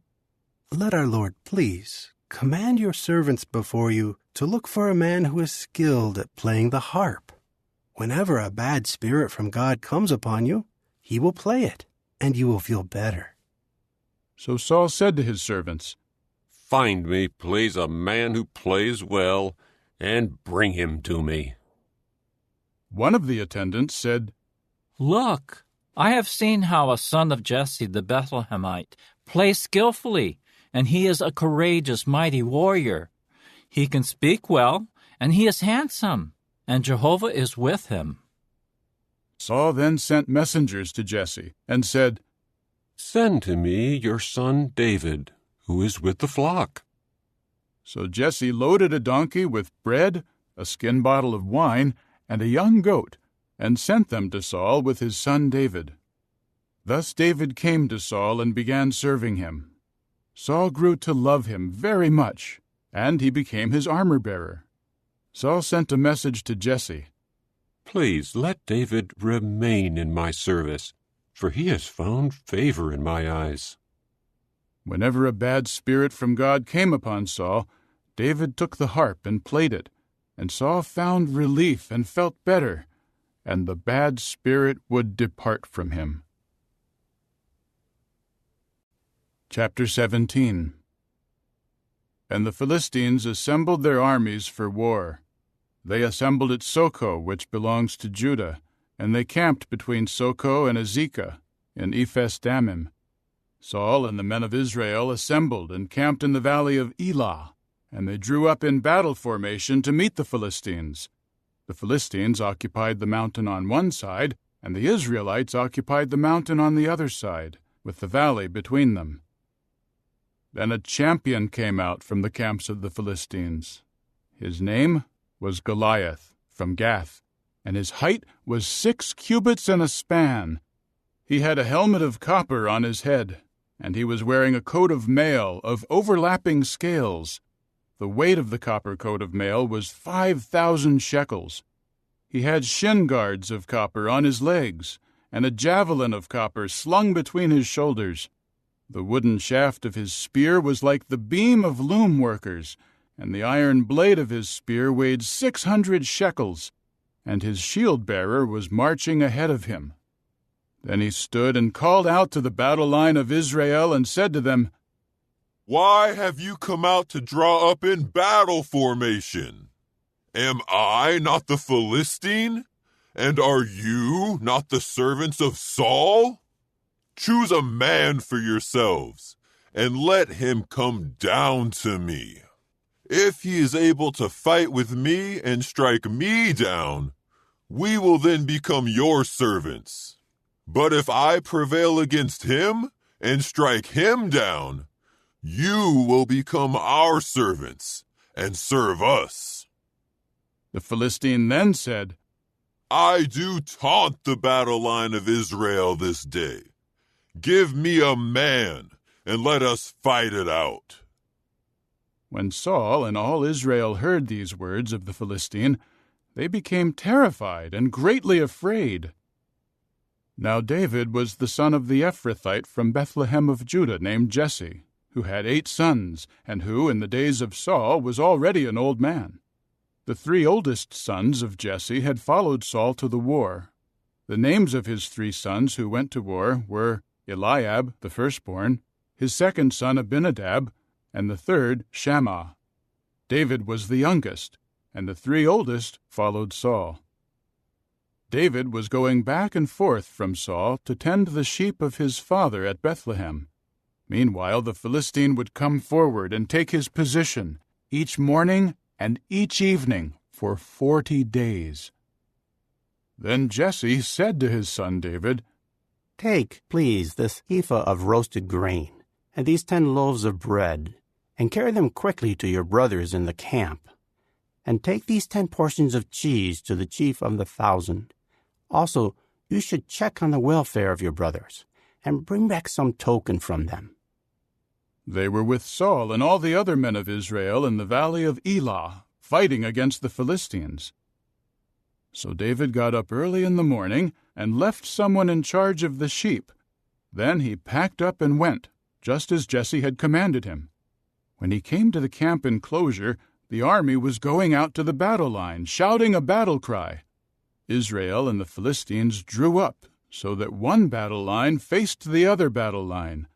Let our Lord please command your servants before you to look for a man who is skilled at playing the harp. Whenever a bad spirit from God comes upon you, he will play it, and you will feel better." So Saul said to his servants, "Find me, please, a man who plays well, and bring him to me." One of the attendants said, "Look, I have seen how a son of Jesse the Bethlehemite plays skillfully, and he is a courageous, mighty warrior. He can speak well, and he is handsome, and Jehovah is with him." Saul then sent messengers to Jesse and said, "Send to me your son David, who is with the flock." So Jesse loaded a donkey with bread, a skin bottle of wine, and a young goat, and sent them to Saul with his son David. Thus David came to Saul and began serving him. Saul grew to love him very much, and he became his armor-bearer. Saul sent a message to Jesse, "Please let David remain in my service, for he has found favor in my eyes." Whenever a bad spirit from God came upon Saul, David took the harp and played it, and Saul found relief and felt better, and the bad spirit would depart from him. Chapter 17. And the Philistines assembled their armies for war. They assembled at Socoh, which belongs to Judah, and they camped between Socoh and Azekah in Ephes-dammim. Saul and the men of Israel assembled and camped in the valley of Elah, and they drew up in battle formation to meet the Philistines. The Philistines occupied the mountain on one side, and the Israelites occupied the mountain on the other side, with the valley between them. Then a champion came out from the camps of the Philistines. His name was Goliath, from Gath, and his height was 6 cubits and a span. He had a helmet of copper on his head, and he was wearing a coat of mail of overlapping scales. The weight of the copper coat of mail was 5,000 shekels. He had shin guards of copper on his legs, and a javelin of copper slung between his shoulders. The wooden shaft of his spear was like the beam of loom workers, and the iron blade of his spear weighed 600 shekels, and his shield-bearer was marching ahead of him. Then he stood and called out to the battle line of Israel and said to them, "Why have you come out to draw up in battle formation? Am I not the Philistine? And are you not the servants of Saul? Choose a man for yourselves, and let him come down to me. If he is able to fight with me and strike me down, we will then become your servants. But if I prevail against him and strike him down, you will become our servants and serve us." The Philistine then said, "I do taunt the battle line of Israel this day. Give me a man, and let us fight it out." When Saul and all Israel heard these words of the Philistine, they became terrified and greatly afraid. Now David was the son of the Ephrathite from Bethlehem of Judah named Jesse, who had 8 sons, and who, in the days of Saul, was already an old man. The 3 oldest sons of Jesse had followed Saul to the war. The names of his 3 sons who went to war were Eliab, the firstborn, his second son Abinadab, and the third Shammah. David was the youngest, and the 3 oldest followed Saul. David was going back and forth from Saul to tend the sheep of his father at Bethlehem. Meanwhile, the Philistine would come forward and take his position each morning and each evening for 40 days. Then Jesse said to his son David, "Take, please, this ephah of roasted grain and these 10 loaves of bread, and carry them quickly to your brothers in the camp. And take these 10 portions of cheese to the chief of the 1,000. Also, you should check on the welfare of your brothers, and bring back some token from them." They were with Saul and all the other men of Israel in the valley of Elah, fighting against the Philistines. So David got up early in the morning and left someone in charge of the sheep. Then he packed up and went, just as Jesse had commanded him. When he came to the camp enclosure, the army was going out to the battle line, shouting a battle cry. Israel and the Philistines drew up, so that one battle line faced the other battle line.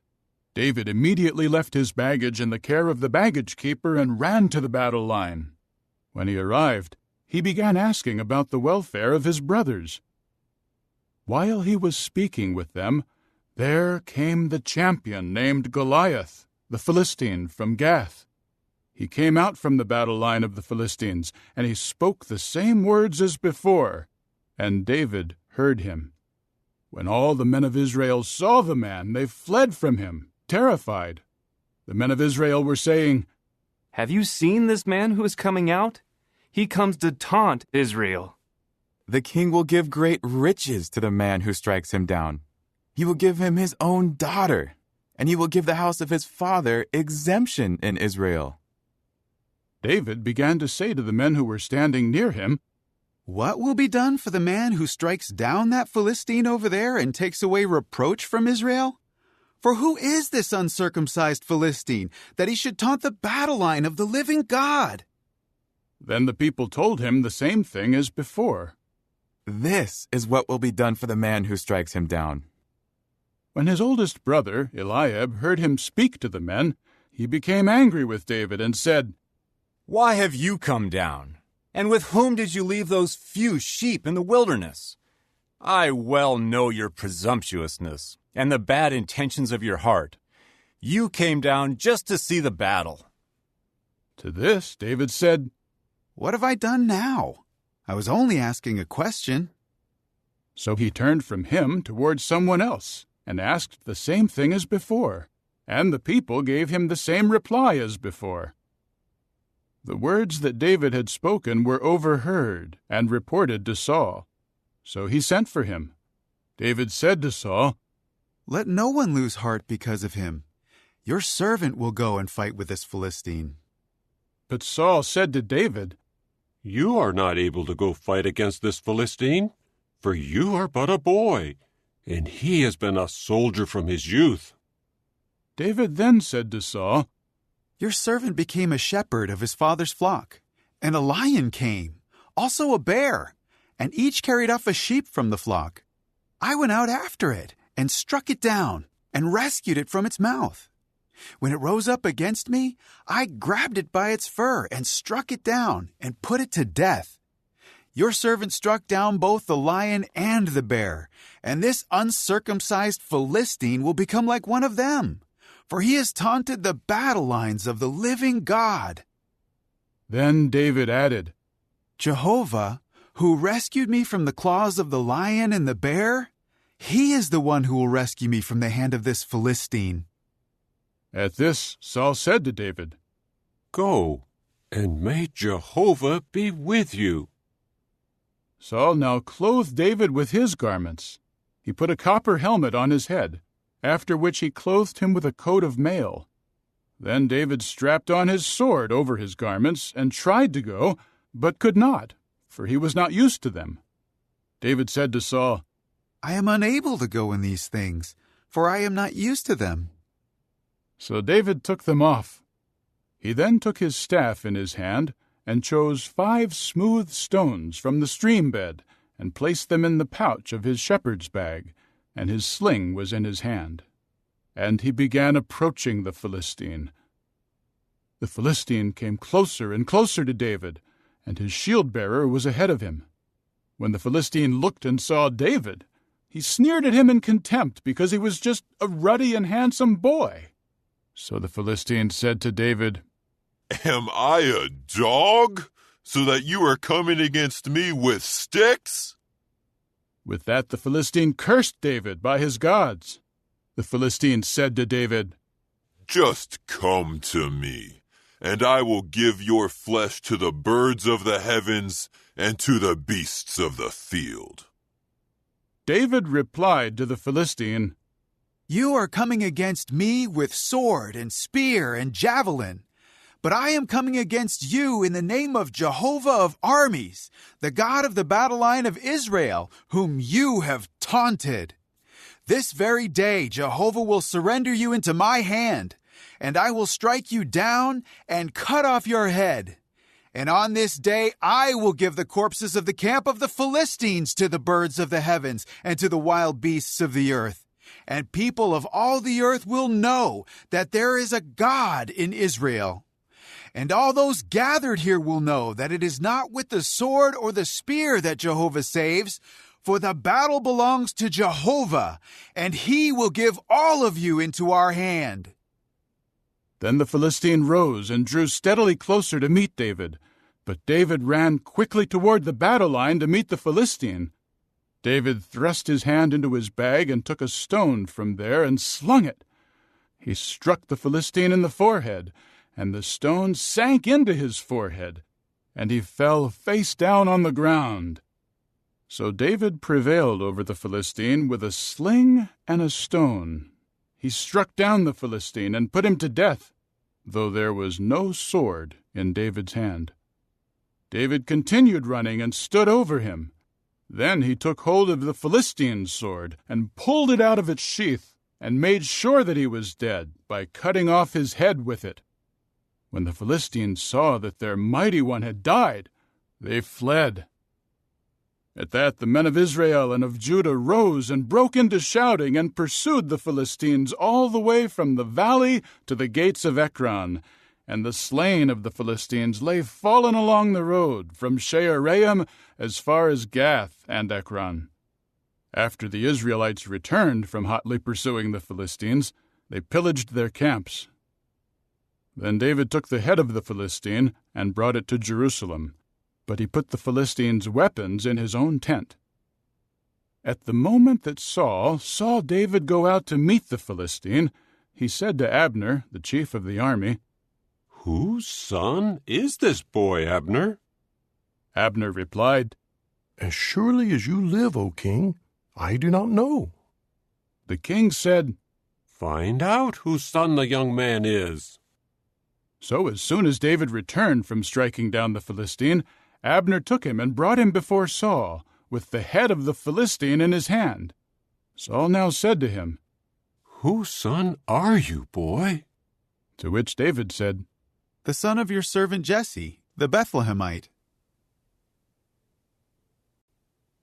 David immediately left his baggage in the care of the baggage keeper and ran to the battle line. When he arrived, he began asking about the welfare of his brothers. While he was speaking with them, there came the champion named Goliath, the Philistine from Gath. He came out from the battle line of the Philistines, and he spoke the same words as before, and David heard him. When all the men of Israel saw the man, they fled from him, terrified. The men of Israel were saying, "Have you seen this man who is coming out? He comes to taunt Israel." The king will give great riches to the man who strikes him down. He will give him his own daughter, and he will give the house of his father exemption in Israel. David began to say to the men who were standing near him, "What will be done for the man who strikes down that Philistine over there and takes away reproach from Israel? For who is this uncircumcised Philistine, that he should taunt the battle line of the living God?" Then the people told him the same thing as before. This is what will be done for the man who strikes him down. When his oldest brother, Eliab, heard him speak to the men, he became angry with David and said, "Why have you come down? And with whom did you leave those few sheep in the wilderness? I well know your presumptuousness and the bad intentions of your heart. You came down just to see the battle." To this, David said, "What have I done now? I was only asking a question." So he turned from him toward someone else and asked the same thing as before, and the people gave him the same reply as before. The words that David had spoken were overheard and reported to Saul. So he sent for him. David said to Saul, "Let no one lose heart because of him. Your servant will go and fight with this Philistine." But Saul said to David, "You are not able to go fight against this Philistine, for you are but a boy, and he has been a soldier from his youth." David then said to Saul, "Your servant became a shepherd of his father's flock, and a lion came, also a bear, and each carried off a sheep from the flock. I went out after it and struck it down and rescued it from its mouth. When it rose up against me, I grabbed it by its fur and struck it down and put it to death. Your servant struck down both the lion and the bear, and this uncircumcised Philistine will become like one of them, for he has taunted the battle lines of the living God." Then David added, "Jehovah, who rescued me from the claws of the lion and the bear, he is the one who will rescue me from the hand of this Philistine." At this, Saul said to David, "Go, and may Jehovah be with you." Saul now clothed David with his garments. He put a copper helmet on his head, after which he clothed him with a coat of mail. Then David strapped on his sword over his garments and tried to go, but could not, for he was not used to them. David said to Saul, "I am unable to go in these things, for I am not used to them." So David took them off. He then took his staff in his hand and chose 5 smooth stones from the stream bed and placed them in the pouch of his shepherd's bag, and his sling was in his hand. And he began approaching the Philistine. The Philistine came closer and closer to David, and his shield-bearer was ahead of him. When the Philistine looked and saw David, he sneered at him in contempt because he was just a ruddy and handsome boy. So the Philistine said to David, "Am I a dog, so that you are coming against me with sticks?" With that the Philistine cursed David by his gods. The Philistine said to David, "Just come to me, and I will give your flesh to the birds of the heavens and to the beasts of the field." David replied to the Philistine, "You are coming against me with sword and spear and javelin, but I am coming against you in the name of Jehovah of armies, the God of the battle line of Israel, whom you have taunted. This very day Jehovah will surrender you into my hand, and I will strike you down and cut off your head. And on this day I will give the corpses of the camp of the Philistines to the birds of the heavens and to the wild beasts of the earth. And people of all the earth will know that there is a God in Israel. And all those gathered here will know that it is not with the sword or the spear that Jehovah saves, for the battle belongs to Jehovah, and he will give all of you into our hand." Then the Philistine rose and drew steadily closer to meet David. But David ran quickly toward the battle line to meet the Philistine. David thrust his hand into his bag and took a stone from there and slung it. He struck the Philistine in the forehead, and the stone sank into his forehead, and he fell face down on the ground. So David prevailed over the Philistine with a sling and a stone. He struck down the Philistine and put him to death, though there was no sword in David's hand. David continued running and stood over him. Then he took hold of the Philistine's sword and pulled it out of its sheath and made sure that he was dead by cutting off his head with it. When the Philistines saw that their mighty one had died, they fled. At that the men of Israel and of Judah rose and broke into shouting and pursued the Philistines all the way from the valley to the gates of Ekron. And the slain of the Philistines lay fallen along the road from Shaaraim as far as Gath and Ekron. After the Israelites returned from hotly pursuing the Philistines, they pillaged their camps. Then David took the head of the Philistine and brought it to Jerusalem, but he put the Philistine's weapons in his own tent. At the moment that Saul saw David go out to meet the Philistine, he said to Abner, the chief of the army, "Whose son is this boy, Abner?" Abner replied, "As surely as you live, O king, I do not know." The king said, "Find out whose son the young man is." So as soon as David returned from striking down the Philistine, Abner took him and brought him before Saul, with the head of the Philistine in his hand. Saul now said to him, "Whose son are you, boy?" To which David said, "The son of your servant Jesse, the Bethlehemite."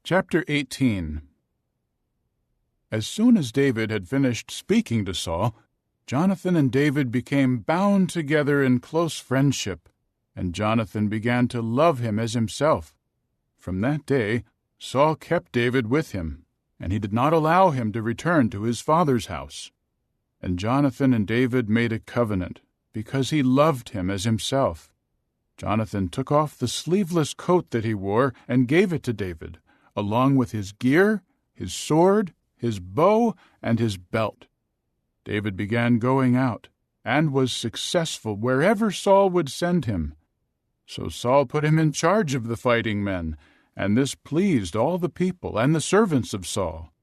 Chapter 18. As soon as David had finished speaking to Saul, Jonathan and David became bound together in close friendship, and Jonathan began to love him as himself. From that day, Saul kept David with him, and he did not allow him to return to his father's house. And Jonathan and David made a covenant, because he loved him as himself. Jonathan took off the sleeveless coat that he wore and gave it to David, along with his gear, his sword, his bow, and his belt. David began going out, and was successful wherever Saul would send him. So Saul put him in charge of the fighting men, and this pleased all the people and the servants of Saul.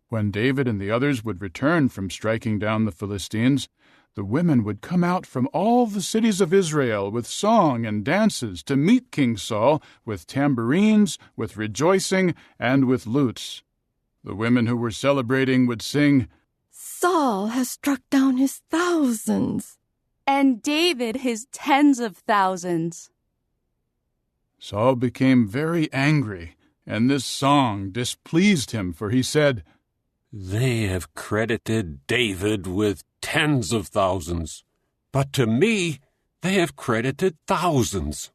When David and the others would return from striking down the Philistines, the women would come out from all the cities of Israel with song and dances to meet King Saul with tambourines, with rejoicing, and with lutes. The women who were celebrating would sing, "Saul has struck down his thousands, and David his tens of thousands." Saul became very angry, and this song displeased him, for he said, "They have credited David with tens of thousands, but to me they have credited thousands."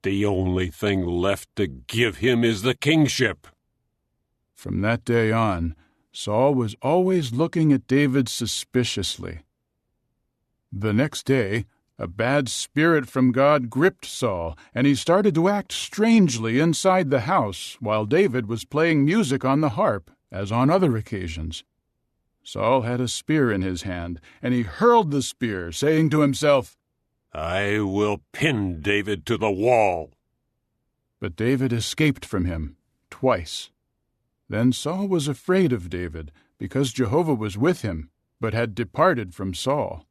The only thing left to give him is the kingship." From that day on, Saul was always looking at David suspiciously. The next day, a bad spirit from God gripped Saul, and he started to act strangely inside the house while David was playing music on the harp, as on other occasions. Saul had a spear in his hand, and he hurled the spear, saying to himself, "I will pin David to the wall." But David escaped from him twice. Then Saul was afraid of David, because Jehovah was with him, but had departed from Saul.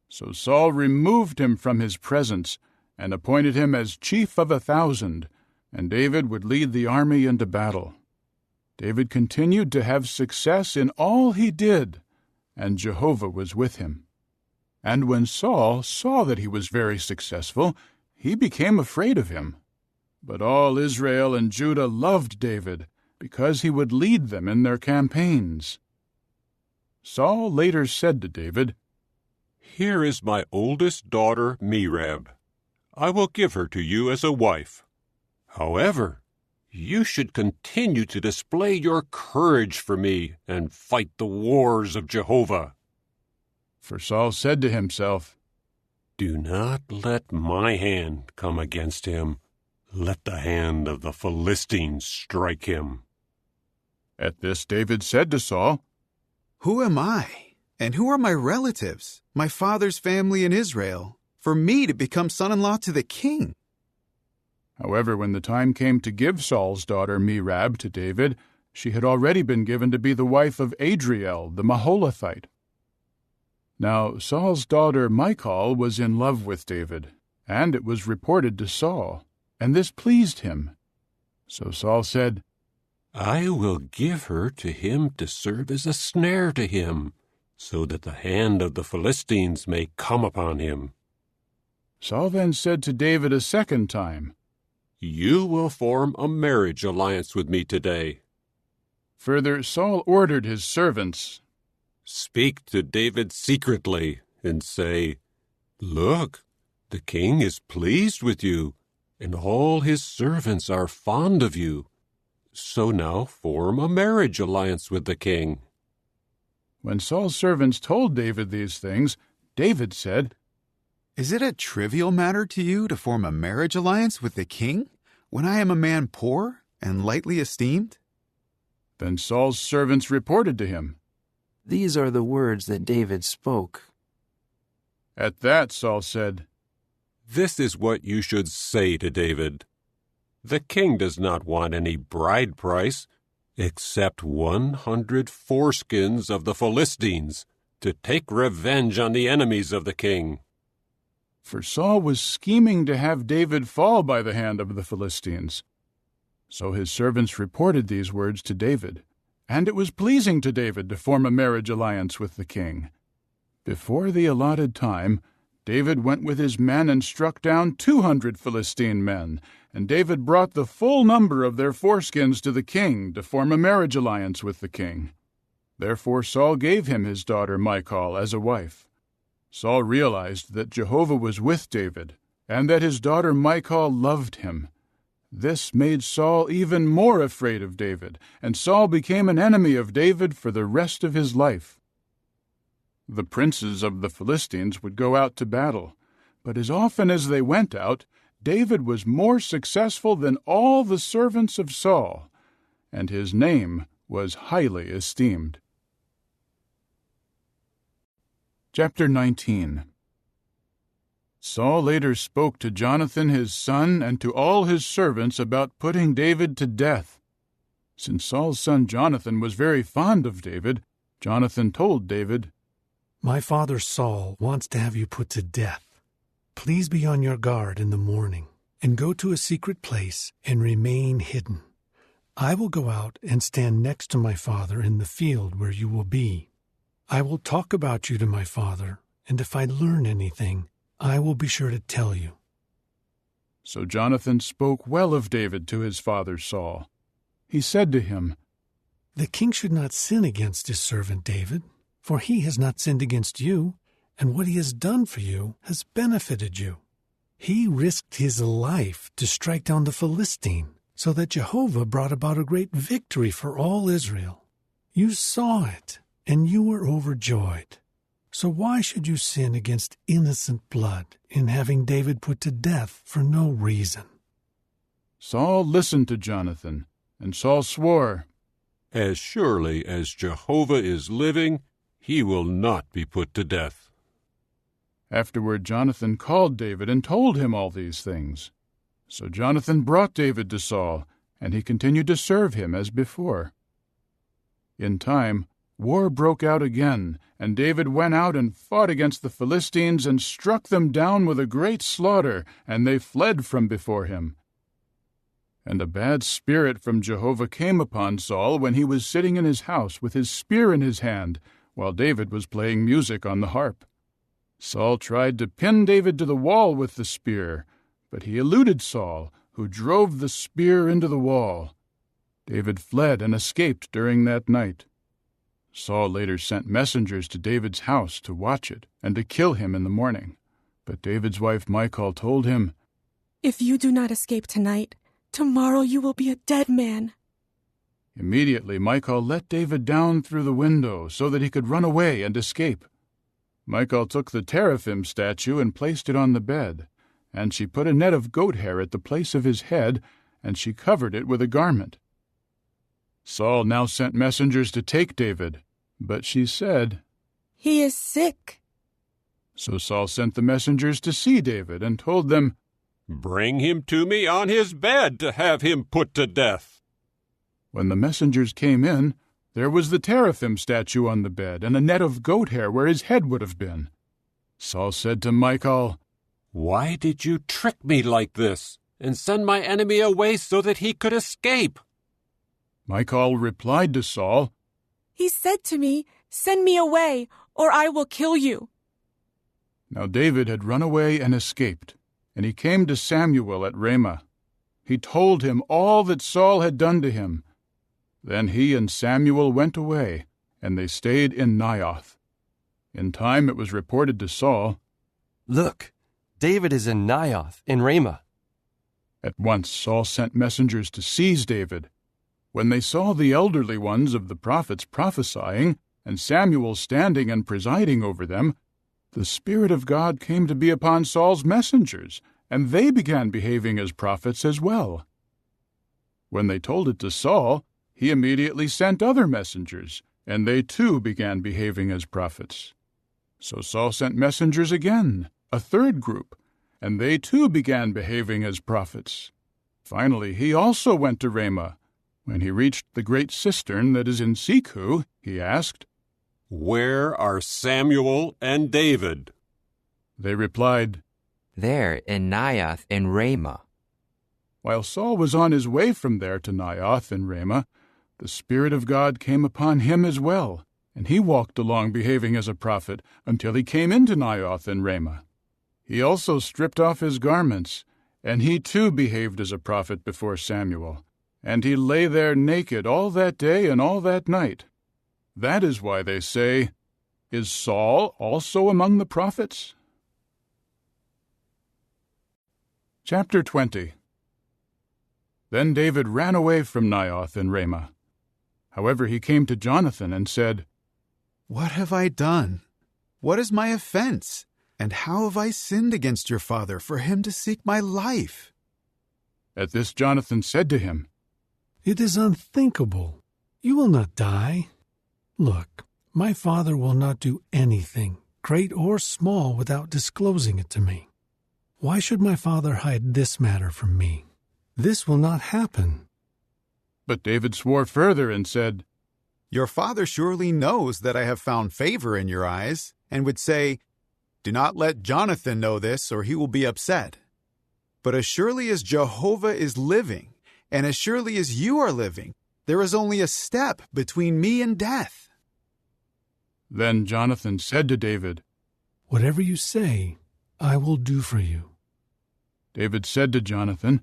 So Saul removed him from his presence, and appointed him as chief of 1,000, and David would lead the army into battle. David continued to have success in all he did, and Jehovah was with him. And when Saul saw that he was very successful, he became afraid of him. But all Israel and Judah loved David, because he would lead them in their campaigns. Saul later said to David, "Here is my oldest daughter, Merab. I will give her to you as a wife. However, you should continue to display your courage for me and fight the wars of Jehovah." For Saul said to himself, "Do not let my hand come against him. Let the hand of the Philistines strike him." At this David said to Saul, "Who am I, and who are my relatives, my father's family in Israel, for me to become son-in-law to the king?" However, when the time came to give Saul's daughter Merab to David, she had already been given to be the wife of Adriel the Maholathite. Now Saul's daughter Michal was in love with David, and it was reported to Saul, and this pleased him. So Saul said, "I will give her to him to serve as a snare to him, so that the hand of the Philistines may come upon him." Saul then said to David a second time, "You will form a marriage alliance with me today." Further, Saul ordered his servants, "Speak to David secretly and say, 'Look, the king is pleased with you, and all his servants are fond of you. So now form a marriage alliance with the king.'" When Saul's servants told David these things, David said, "Is it a trivial matter to you to form a marriage alliance with the king, when I am a man poor and lightly esteemed?" Then Saul's servants reported to him, "These are the words that David spoke." At that Saul said, "This is what you should say to David. The king does not want any bride price, except 100 foreskins of the Philistines, to take revenge on the enemies of the king." For Saul was scheming to have David fall by the hand of the Philistines. So his servants reported these words to David, and it was pleasing to David to form a marriage alliance with the king. Before the allotted time, David went with his men and struck down 200 Philistine men, and David brought the full number of their foreskins to the king to form a marriage alliance with the king. Therefore Saul gave him his daughter Michal as a wife. Saul realized that Jehovah was with David, and that his daughter Michal loved him. This made Saul even more afraid of David, and Saul became an enemy of David for the rest of his life. The princes of the Philistines would go out to battle, but as often as they went out, David was more successful than all the servants of Saul, and his name was highly esteemed. Chapter 19. Saul later spoke to Jonathan his son and to all his servants about putting David to death. Since Saul's son Jonathan was very fond of David, Jonathan told David, "My father Saul wants to have you put to death. Please be on your guard in the morning, and go to a secret place and remain hidden. I will go out and stand next to my father in the field where you will be. I will talk about you to my father, and if I learn anything, I will be sure to tell you." So Jonathan spoke well of David to his father Saul. He said to him, "The king should not sin against his servant David, for he has not sinned against you, and what he has done for you has benefited you. He risked his life to strike down the Philistine, so that Jehovah brought about a great victory for all Israel. You saw it, and you were overjoyed. So why should you sin against innocent blood in having David put to death for no reason?" Saul listened to Jonathan, and Saul swore, "As surely as Jehovah is living, he will not be put to death." Afterward Jonathan called David and told him all these things. So Jonathan brought David to Saul, and he continued to serve him as before. In time, war broke out again, and David went out and fought against the Philistines and struck them down with a great slaughter, and they fled from before him. And a bad spirit from Jehovah came upon Saul when he was sitting in his house with his spear in his hand, while David was playing music on the harp. Saul tried to pin David to the wall with the spear, but he eluded Saul, who drove the spear into the wall. David fled and escaped during that night. Saul later sent messengers to David's house to watch it and to kill him in the morning. But David's wife Michal told him, "If you do not escape tonight, tomorrow you will be a dead man." Immediately Michal let David down through the window so that he could run away and escape. Michal took the teraphim statue and placed it on the bed, and she put a net of goat hair at the place of his head, and she covered it with a garment. Saul now sent messengers to take David, but she said, "He is sick." So Saul sent the messengers to see David and told them, "Bring him to me on his bed to have him put to death." When the messengers came in, there was the teraphim statue on the bed and a net of goat hair where his head would have been. Saul said to Michal, "Why did you trick me like this and send my enemy away so that he could escape?" Michal replied to Saul, "He said to me, 'Send me away, or I will kill you.'" Now David had run away and escaped, and he came to Samuel at Ramah. He told him all that Saul had done to him. Then he and Samuel went away, and they stayed in Naioth. In time it was reported to Saul, "Look, David is in Naioth, in Ramah." At once Saul sent messengers to seize David. When they saw the elderly ones of the prophets prophesying, and Samuel standing and presiding over them, the Spirit of God came to be upon Saul's messengers, and they began behaving as prophets as well. When they told it to Saul, he immediately sent other messengers, and they too began behaving as prophets. So Saul sent messengers again, a third group, and they too began behaving as prophets. Finally, he also went to Ramah. When he reached the great cistern that is in Seku, he asked, "Where are Samuel and David?" They replied, "There in Naioth in Ramah." While Saul was on his way from there to Naioth in Ramah, the Spirit of God came upon him as well, and he walked along behaving as a prophet until he came into Naioth in Ramah. He also stripped off his garments, and he too behaved as a prophet before Samuel, and he lay there naked all that day and all that night. That is why they say, "Is Saul also among the prophets?" Chapter 20. Then David ran away from Naioth in Ramah. However, he came to Jonathan and said, "What have I done? What is my offense? And how have I sinned against your father for him to seek my life?" At this Jonathan said to him, "It is unthinkable. You will not die. Look, my father will not do anything, great or small, without disclosing it to me. Why should my father hide this matter from me? This will not happen." But David swore further and said, "Your father surely knows that I have found favor in your eyes, and would say, 'Do not let Jonathan know this, or he will be upset.' But as surely as Jehovah is living, and as surely as you are living, there is only a step between me and death." Then Jonathan said to David, "Whatever you say, I will do for you." David said to Jonathan,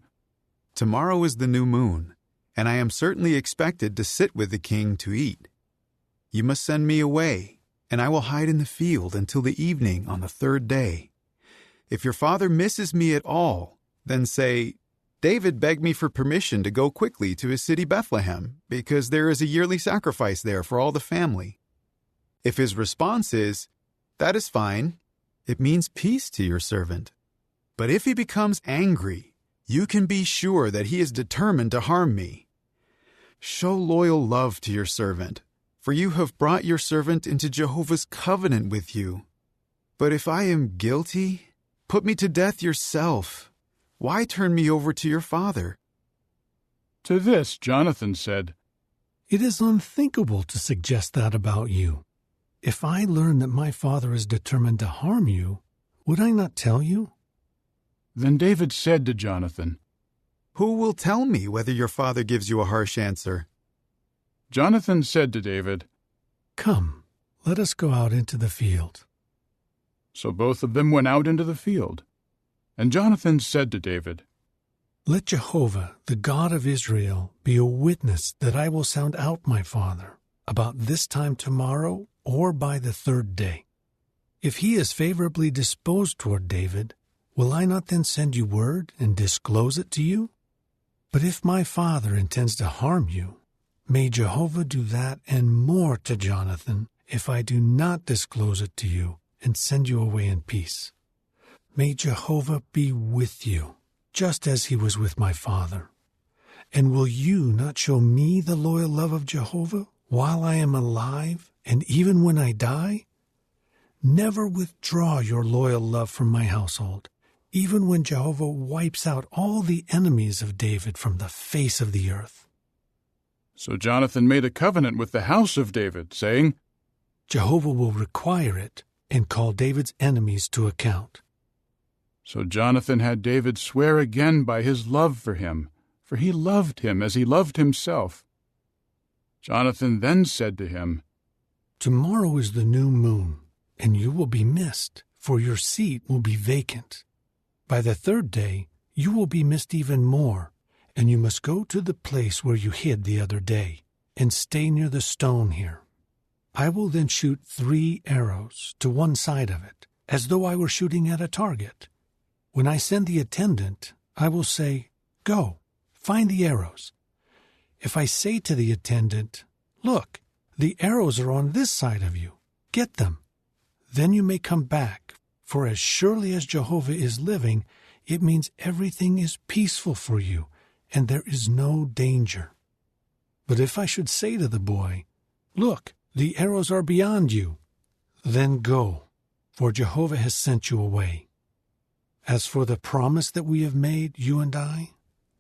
"Tomorrow is the new moon, and I am certainly expected to sit with the king to eat. You must send me away, and I will hide in the field until the evening on the third day. If your father misses me at all, then say, 'David begged me for permission to go quickly to his city Bethlehem, because there is a yearly sacrifice there for all the family.' If his response is, 'That is fine,' it means peace to your servant. But if he becomes angry, you can be sure that he is determined to harm me. Show loyal love to your servant, for you have brought your servant into Jehovah's covenant with you. But if I am guilty, put me to death yourself. Why turn me over to your father?" To this Jonathan said, "It is unthinkable to suggest that about you. If I learn that my father is determined to harm you, would I not tell you?" Then David said to Jonathan, "Who will tell me whether your father gives you a harsh answer?" Jonathan said to David, "Come, let us go out into the field." So both of them went out into the field. And Jonathan said to David, "Let Jehovah, the God of Israel, be a witness that I will sound out my father about this time tomorrow or by the third day. If he is favorably disposed toward David, will I not then send you word and disclose it to you? But if my father intends to harm you, may Jehovah do that and more to Jonathan if I do not disclose it to you and send you away in peace. May Jehovah be with you, just as he was with my father. And will you not show me the loyal love of Jehovah while I am alive and even when I die? Never withdraw your loyal love from my household, even when Jehovah wipes out all the enemies of David from the face of the earth." So Jonathan made a covenant with the house of David, saying, "Jehovah will require it and call David's enemies to account." So Jonathan had David swear again by his love for him, for he loved him as he loved himself. Jonathan then said to him, "Tomorrow is the new moon, and you will be missed, for your seat will be vacant. By the third day you will be missed even more, and you must go to the place where you hid the other day, and stay near the stone here. I will then shoot 3 arrows to one side of it, as though I were shooting at a target. When I send the attendant, I will say, 'Go, find the arrows.' If I say to the attendant, 'Look, the arrows are on this side of you, get them,' then you may come back, for as surely as Jehovah is living, it means everything is peaceful for you, and there is no danger. But if I should say to the boy, 'Look, the arrows are beyond you,' then go, for Jehovah has sent you away. As for the promise that we have made, you and I,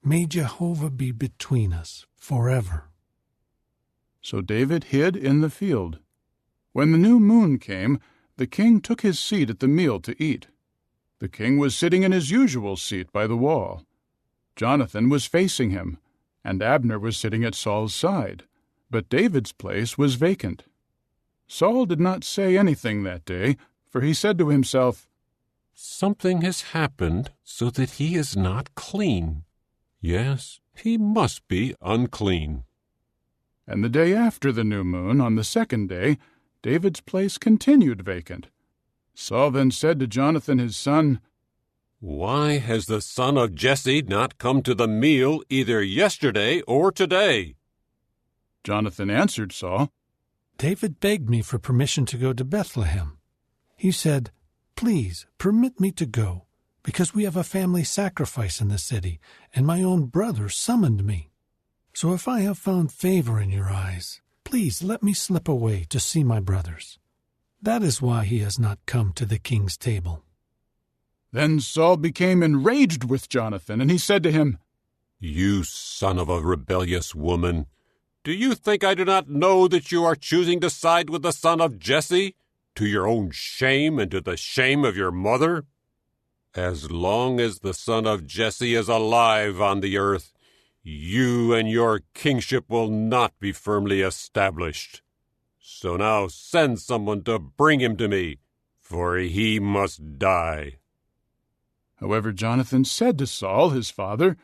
may Jehovah be between us forever." So David hid in the field. When the new moon came, the king took his seat at the meal to eat. The king was sitting in his usual seat by the wall. Jonathan was facing him, and Abner was sitting at Saul's side, but David's place was vacant. Saul did not say anything that day, for he said to himself, "Something has happened so that he is not clean. Yes, he must be unclean." And the day after the new moon, on the second day, David's place continued vacant. Saul then said to Jonathan his son, "Why has the son of Jesse not come to the meal either yesterday or today?" Jonathan answered Saul, "David begged me for permission to go to Bethlehem. He said, 'Please permit me to go, because we have a family sacrifice in the city, and my own brother summoned me. So if I have found favor in your eyes, please let me slip away to see my brothers. That is why he has not come to the king's table.'" Then Saul became enraged with Jonathan, and he said to him, "You son of a rebellious woman, do you think I do not know that you are choosing to side with the son of Jesse, to your own shame and to the shame of your mother? As long as the son of Jesse is alive on the earth, you and your kingship will not be firmly established. So now send someone to bring him to me, for he must die." However, Jonathan said to Saul, his father,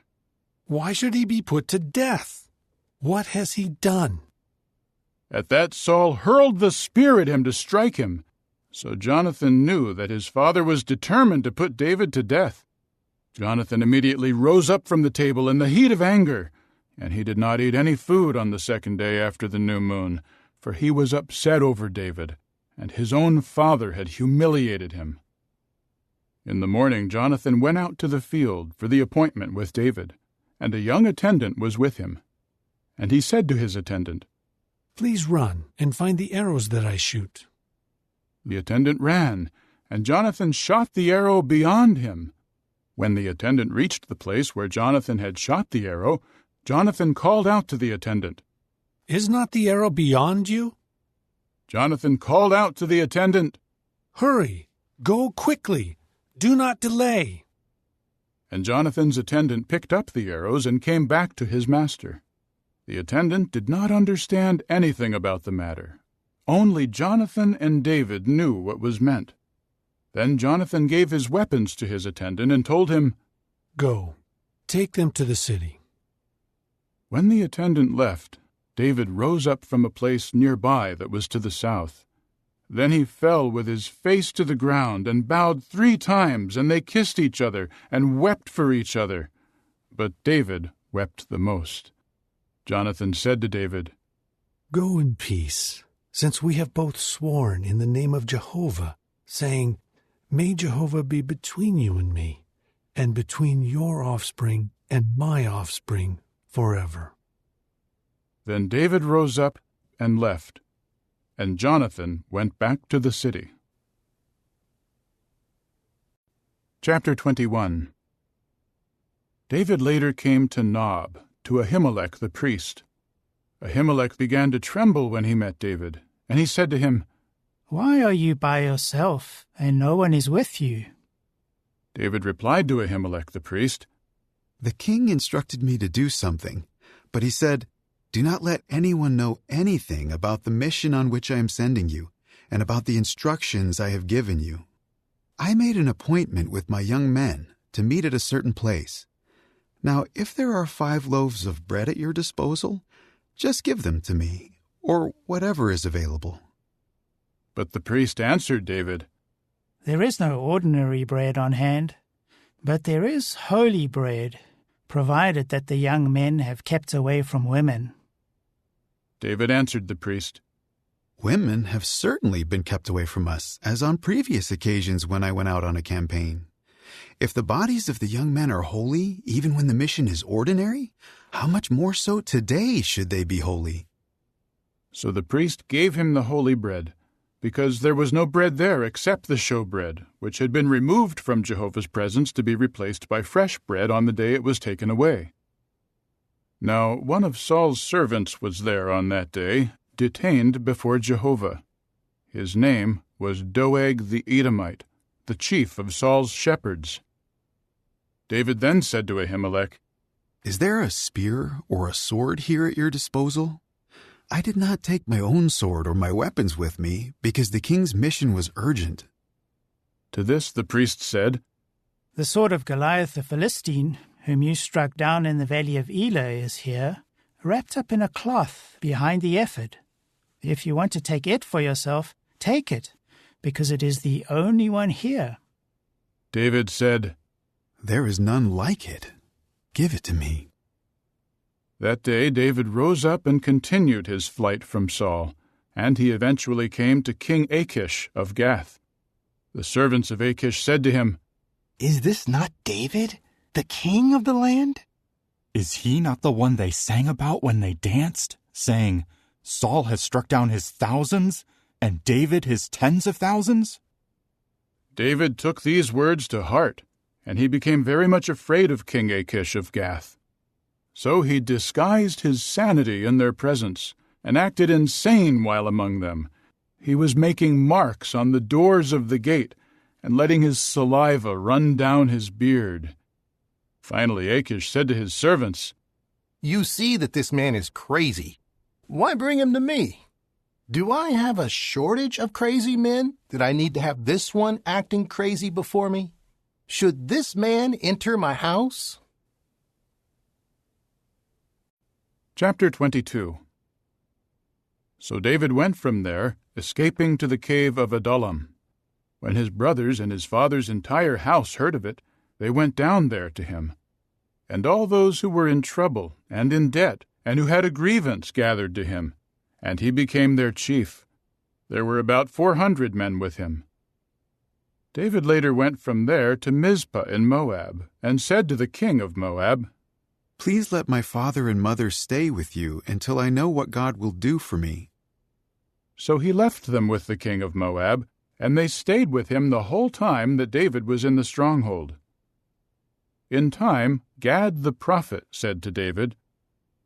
"Why should he be put to death? What has he done?" At that Saul hurled the spear at him to strike him. So Jonathan knew that his father was determined to put David to death. Jonathan immediately rose up from the table in the heat of anger, and he did not eat any food on the second day after the new moon, for he was upset over David, and his own father had humiliated him. In the morning Jonathan went out to the field for the appointment with David, and a young attendant was with him. And he said to his attendant, "Please run and find the arrows that I shoot." The attendant ran, and Jonathan shot the arrow beyond him. When the attendant reached the place where Jonathan had shot the arrow, Jonathan called out to the attendant, "Is not the arrow beyond you?" Jonathan called out to the attendant, "Hurry! Go quickly! Do not delay!" And Jonathan's attendant picked up the arrows and came back to his master. The attendant did not understand anything about the matter. Only Jonathan and David knew what was meant. Then Jonathan gave his weapons to his attendant and told him, "Go, take them to the city." When the attendant left, David rose up from a place nearby that was to the south. Then he fell with his face to the ground and bowed 3 times, and they kissed each other and wept for each other. But David wept the most. Jonathan said to David, "Go in peace, since we have both sworn in the name of Jehovah, saying, 'May Jehovah be between you and me, and between your offspring and my offspring forever.'" Then David rose up and left, and Jonathan went back to the city. Chapter 21. David later came to Nob, to Ahimelech the priest. Ahimelech began to tremble when he met David, and he said to him, "Why are you by yourself, and no one is with you?" David replied to Ahimelech the priest, "The king instructed me to do something, but he said, 'Do not let anyone know anything about the mission on which I am sending you, and about the instructions I have given you.' I made an appointment with my young men to meet at a certain place. Now, if there are 5 loaves of bread at your disposal, just give them to me, or whatever is available." But the priest answered David, "There is no ordinary bread on hand, but there is holy bread, provided that the young men have kept away from women." David answered the priest, "Women have certainly been kept away from us, as on previous occasions when I went out on a campaign. If the bodies of the young men are holy, even when the mission is ordinary, how much more so today should they be holy?" So the priest gave him the holy bread, because there was no bread there except the showbread, which had been removed from Jehovah's presence to be replaced by fresh bread on the day it was taken away. Now one of Saul's servants was there on that day, detained before Jehovah. His name was Doeg the Edomite, the chief of Saul's shepherds. David then said to Ahimelech, "Is there a spear or a sword here at your disposal? I did not take my own sword or my weapons with me, because the king's mission was urgent." To this the priest said, "The sword of Goliath the Philistine, whom you struck down in the valley of Elah, is here, wrapped up in a cloth behind the ephod. If you want to take it for yourself, take it, because it is the only one here." David said, "There is none like it. Give it to me." That day David rose up and continued his flight from Saul, and he eventually came to King Achish of Gath. The servants of Achish said to him, "Is this not David, the king of the land?" "Is he not the one they sang about when they danced, saying, 'Saul has struck down his thousands, and David his tens of thousands'?" David took these words to heart, and he became very much afraid of King Achish of Gath. So he disguised his sanity in their presence, and acted insane while among them. He was making marks on the doors of the gate, and letting his saliva run down his beard. Finally Achish said to his servants, "You see that this man is crazy. Why bring him to me? Do I have a shortage of crazy men that I need to have this one acting crazy before me? Should this man enter my house?" Chapter 22. So David went from there, escaping to the cave of Adullam, When his brothers and his father's entire house heard of it, they went down there to him. And all those who were in trouble and in debt, and who had a grievance, gathered to him, and he became their chief. There were about 400 men with him. David later went from there to Mizpah in Moab, and said to the king of Moab, "Please let my father and mother stay with you until I know what God will do for me." So he left them with the king of Moab, and they stayed with him the whole time that David was in the stronghold. In time, Gad the prophet said to David,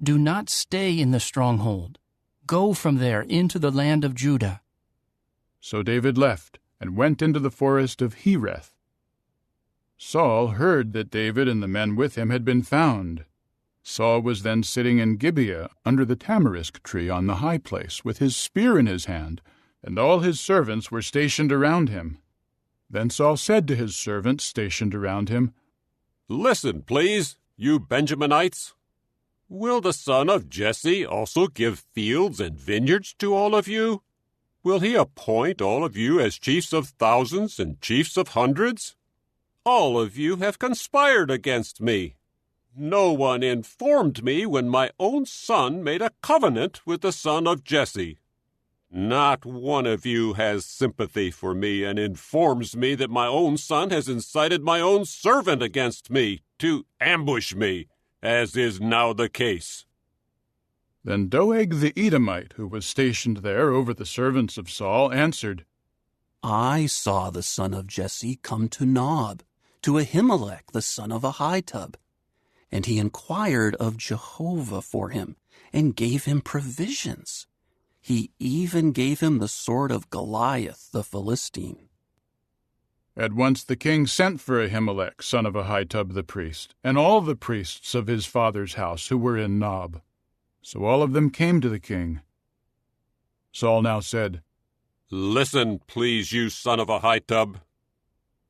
"Do not stay in the stronghold. Go from there into the land of Judah." So David left and went into the forest of Hereth. Saul heard that David and the men with him had been found. Saul was then sitting in Gibeah under the tamarisk tree on the high place, with his spear in his hand, and all his servants were stationed around him. Then Saul said to his servants stationed around him, "Listen, please, you Benjaminites. Will the son of Jesse also give fields and vineyards to all of you? Will he appoint all of you as chiefs of thousands and chiefs of hundreds? All of you have conspired against me. No one informed me when my own son made a covenant with the son of Jesse. Not one of you has sympathy for me and informs me that my own son has incited my own servant against me to ambush me, as is now the case." Then Doeg the Edomite, who was stationed there over the servants of Saul, answered, "I saw the son of Jesse come to Nob, to Ahimelech the son of Ahitub, and he inquired of Jehovah for him, and gave him provisions. He even gave him the sword of Goliath the Philistine." At once the king sent for Ahimelech, son of Ahitub the priest, and all the priests of his father's house who were in Nob. So all of them came to the king. Saul now said, "Listen, please, you son of Ahitub."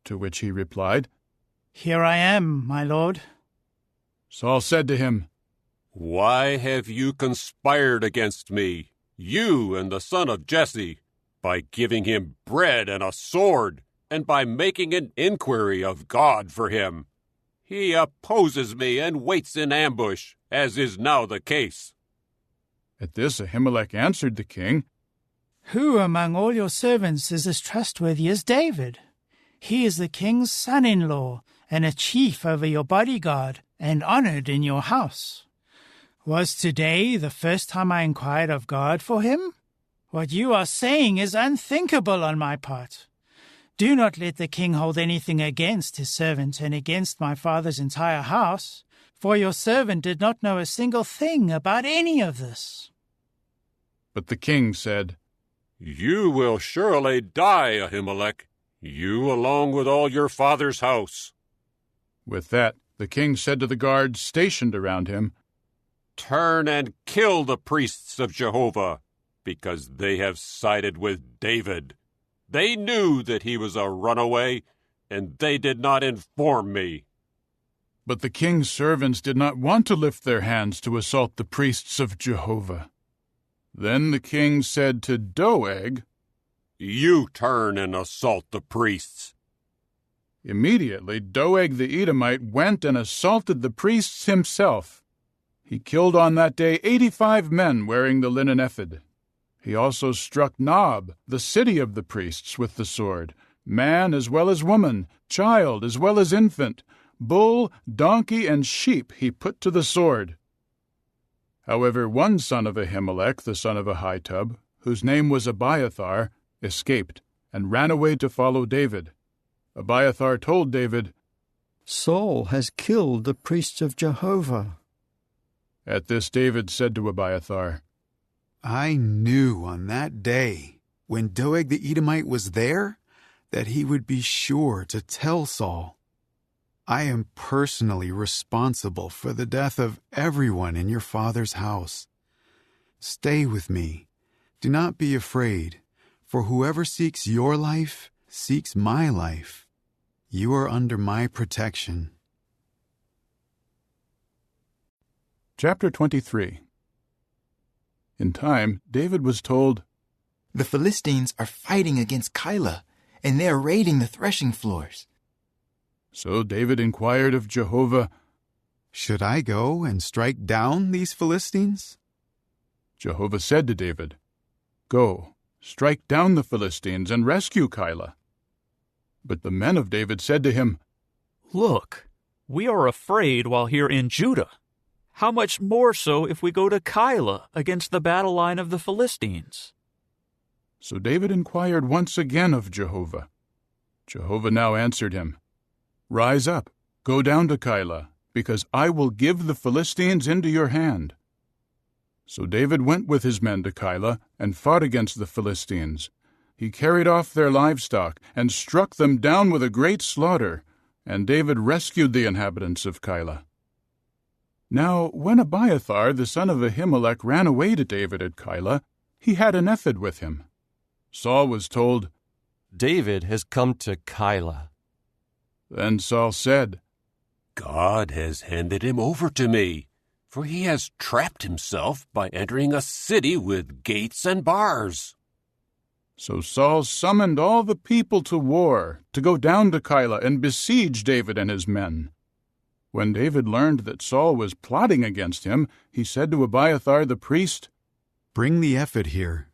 To which he replied, "Here I am, my lord." Saul said to him, "Why have you conspired against me, you and the son of Jesse, by giving him bread and a sword, and by making an inquiry of God for him? He opposes me and waits in ambush, as is now the case." At this Ahimelech answered the king, "Who among all your servants is as trustworthy as David? He is the king's son-in-law, and a chief over your bodyguard, and honored in your house. Was today the first time I inquired of God for him? What you are saying is unthinkable on my part. Do not let the king hold anything against his servant and against my father's entire house, for your servant did not know a single thing about any of this." But the king said, "You will surely die, Ahimelech, you along with all your father's house." With that, the king said to the guards stationed around him, "Turn and kill the priests of Jehovah, because they have sided with David. They knew that he was a runaway, and they did not inform me." But the king's servants did not want to lift their hands to assault the priests of Jehovah. Then the king said to Doeg, "You turn and assault the priests." Immediately Doeg the Edomite went and assaulted the priests himself. He killed on that day 85 men wearing the linen ephod. He also struck Nob, the city of the priests, with the sword, man as well as woman, child as well as infant, bull, donkey, and sheep he put to the sword. However, one son of Ahimelech, the son of Ahitub, whose name was Abiathar, escaped and ran away to follow David. Abiathar told David, "Saul has killed the priests of Jehovah." At this David said to Abiathar, "I knew on that day, when Doeg the Edomite was there, that he would be sure to tell Saul. I am personally responsible for the death of everyone in your father's house. Stay with me. Do not be afraid, for whoever seeks your life seeks my life. You are under my protection." Chapter 23. In time, David was told, "The Philistines are fighting against Keilah, and they are raiding the threshing floors." So David inquired of Jehovah, "Should I go and strike down these Philistines?" Jehovah said to David, "Go, strike down the Philistines and rescue Keilah." But the men of David said to him, "Look, we are afraid while here in Judah. How much more so if we go to Keilah against the battle line of the Philistines?" So David inquired once again of Jehovah. Jehovah now answered him, "Rise up, go down to Keilah, because I will give the Philistines into your hand." So David went with his men to Keilah and fought against the Philistines. He carried off their livestock and struck them down with a great slaughter, and David rescued the inhabitants of Keilah. Now, when Abiathar the son of Ahimelech ran away to David at Keilah, he had an ephod with him. Saul was told, "David has come to Keilah." Then Saul said, "God has handed him over to me, for he has trapped himself by entering a city with gates and bars." So Saul summoned all the people to war, to go down to Keilah and besiege David and his men. When David learned that Saul was plotting against him, he said to Abiathar the priest, "Bring the ephod here."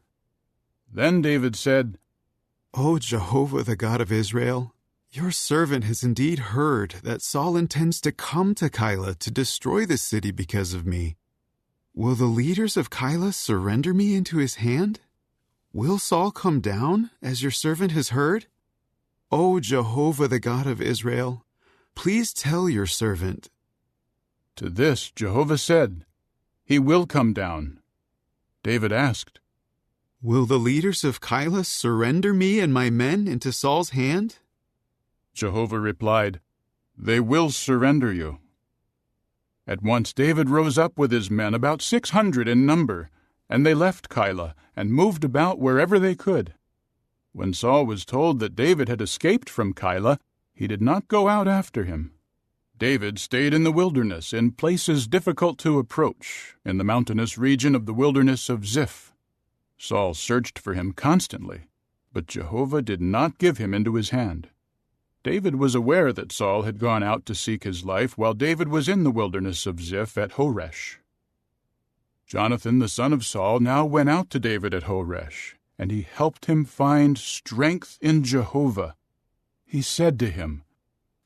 Then David said, "O Jehovah, the God of Israel, your servant has indeed heard that Saul intends to come to Keilah to destroy the city because of me. Will the leaders of Keilah surrender me into his hand? Will Saul come down, as your servant has heard? O Jehovah, the God of Israel, please tell your servant." To this Jehovah said, "He will come down." David asked, "Will the leaders of Keilah surrender me and my men into Saul's hand?" Jehovah replied, "They will surrender you." At once David rose up with his men, about 600 in number, and they left Keilah and moved about wherever they could. When Saul was told that David had escaped from Keilah, he did not go out after him. David stayed in the wilderness, in places difficult to approach, in the mountainous region of the wilderness of Ziph. Saul searched for him constantly, but Jehovah did not give him into his hand. David was aware that Saul had gone out to seek his life while David was in the wilderness of Ziph at Horesh. Jonathan the son of Saul now went out to David at Horesh, and he helped him find strength in Jehovah. He said to him,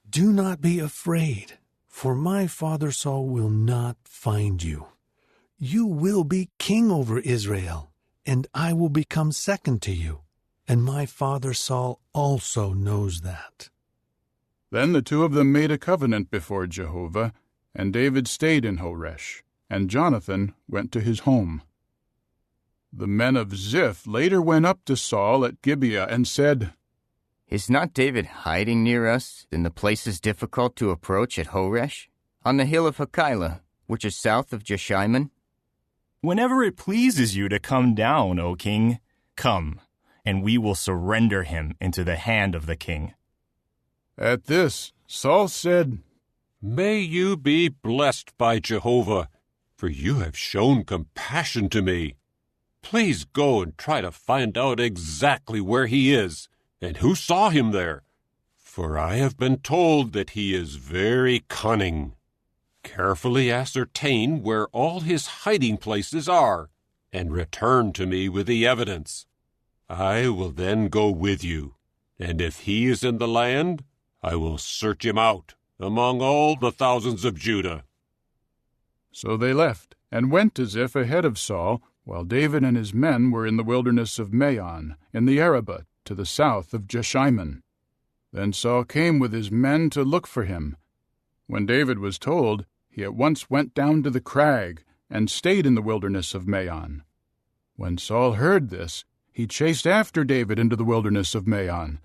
"Do not be afraid, for my father Saul will not find you. You will be king over Israel, and I will become second to you, and my father Saul also knows that." Then the two of them made a covenant before Jehovah, and David stayed in Horesh, and Jonathan went to his home. The men of Ziph later went up to Saul at Gibeah and said, "Is not David hiding near us in the places difficult to approach at Horesh, on the hill of Hakilah, which is south of Jeshimon?" "Whenever it pleases you to come down, O king, come, and we will surrender him into the hand of the king." At this, Saul said, "May you be blessed by Jehovah, for you have shown compassion to me. Please go and try to find out exactly where he is and who saw him there, for I have been told that he is very cunning. Carefully ascertain where all his hiding places are, and return to me with the evidence. I will then go with you, and if he is in the land, I will search him out among all the thousands of Judah." So they left, and went as if ahead of Saul, while David and his men were in the wilderness of Maon, in the Arabah, to the south of Jeshimon. Then Saul came with his men to look for him. When David was told, he at once went down to the crag, and stayed in the wilderness of Maon. When Saul heard this, he chased after David into the wilderness of Maon.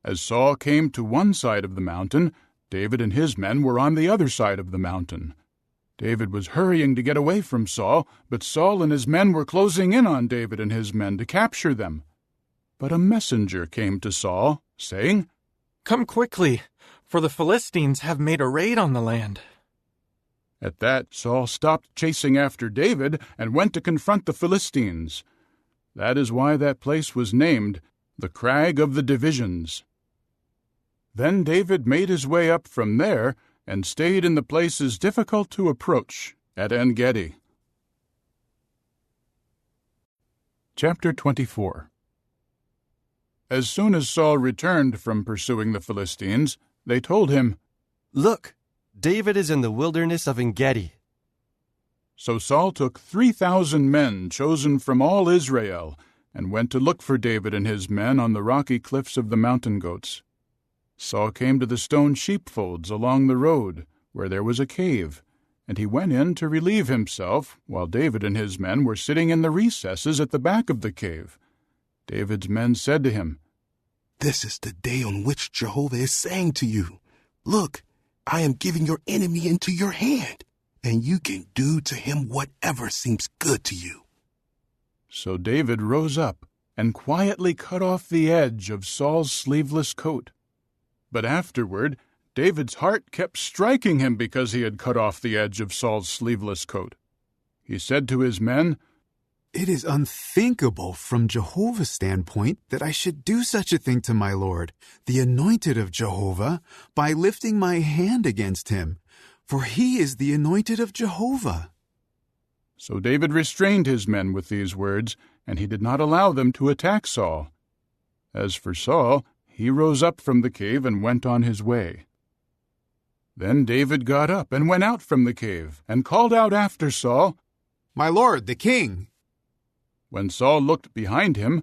As Saul came to one side of the mountain, David and his men were on the other side of the mountain. David was hurrying to get away from Saul, but Saul and his men were closing in on David and his men to capture them. But a messenger came to Saul, saying, "Come quickly, for the Philistines have made a raid on the land." At that, Saul stopped chasing after David and went to confront the Philistines. That is why that place was named the crag of the divisions. Then David made his way up from there and stayed in the places difficult to approach at En-gedi. Chapter 24. As soon as Saul returned from pursuing the Philistines, they told him, "Look, David is in the wilderness of En-gedi." So Saul took 3,000 men chosen from all Israel and went to look for David and his men on the rocky cliffs of the mountain goats. Saul came to the stone sheepfolds along the road, where there was a cave, and he went in to relieve himself, while David and his men were sitting in the recesses at the back of the cave. David's men said to him, "This is the day on which Jehovah is saying to you, 'Look, I am giving your enemy into your hand, and you can do to him whatever seems good to you.'" So David rose up and quietly cut off the edge of Saul's sleeveless coat. But afterward, David's heart kept striking him because he had cut off the edge of Saul's sleeveless coat. He said to his men, "It is unthinkable from Jehovah's standpoint that I should do such a thing to my Lord, the anointed of Jehovah, by lifting my hand against him, for he is the anointed of Jehovah." So David restrained his men with these words, and he did not allow them to attack Saul. As for Saul, he rose up from the cave and went on his way. Then David got up and went out from the cave, and called out after Saul, "My lord, the king!" When Saul looked behind him,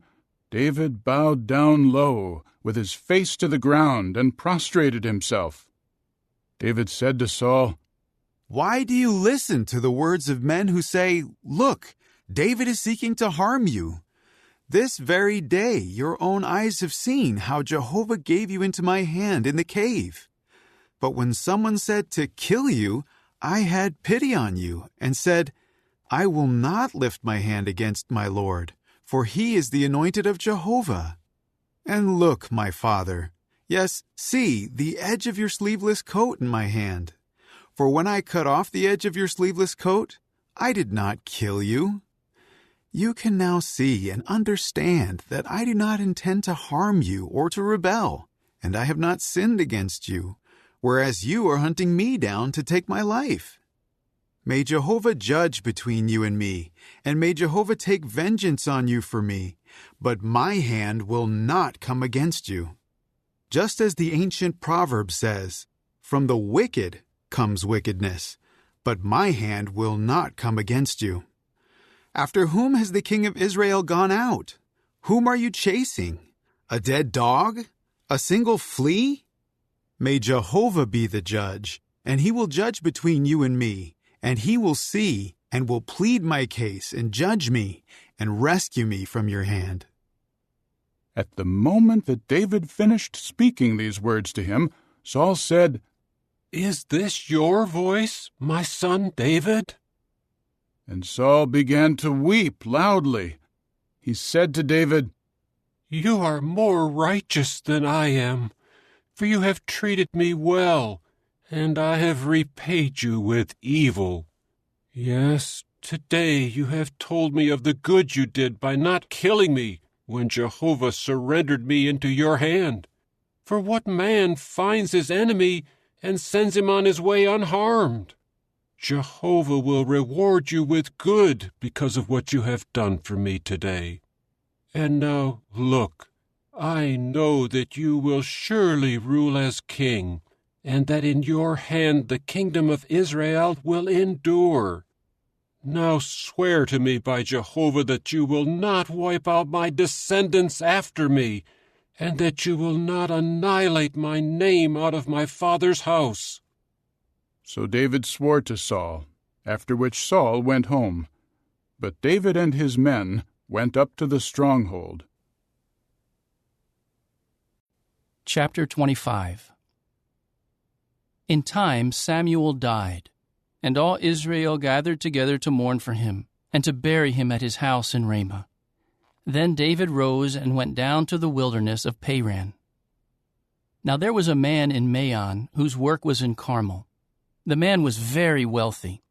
David bowed down low, with his face to the ground, and prostrated himself. David said to Saul, "Why do you listen to the words of men who say, 'Look, David is seeking to harm you'? This very day your own eyes have seen how Jehovah gave you into my hand in the cave. But when someone said to kill you, I had pity on you, and said, 'I will not lift my hand against my Lord, for he is the anointed of Jehovah.' And look, my father, yes, see the edge of your sleeveless coat in my hand. For when I cut off the edge of your sleeveless coat, I did not kill you. You can now see and understand that I do not intend to harm you or to rebel, and I have not sinned against you, whereas you are hunting me down to take my life. May Jehovah judge between you and me, and may Jehovah take vengeance on you for me, but my hand will not come against you. Just as the ancient proverb says, 'From the wicked comes wickedness, but my hand will not come against you.' After whom has the king of Israel gone out? Whom are you chasing? A dead dog? A single flea? May Jehovah be the judge, and he will judge between you and me, and he will see and will plead my case and judge me and rescue me from your hand." At the moment that David finished speaking these words to him, Saul said, "Is this your voice, my son David?" And Saul began to weep loudly. He said to David, "You are more righteous than I am, for you have treated me well, and I have repaid you with evil. Yes, today you have told me of the good you did by not killing me when Jehovah surrendered me into your hand. For what man finds his enemy and sends him on his way unharmed? Jehovah will reward you with good because of what you have done for me today. And now, look, I know that you will surely rule as king, and that in your hand the kingdom of Israel will endure. Now swear to me by Jehovah that you will not wipe out my descendants after me, and that you will not annihilate my name out of my father's house." So David swore to Saul, after which Saul went home. But David and his men went up to the stronghold. Chapter 25. In time Samuel died, and all Israel gathered together to mourn for him, and to bury him at his house in Ramah. Then David rose and went down to the wilderness of Paran. Now there was a man in Maon whose work was in Carmel. The man was very wealthy.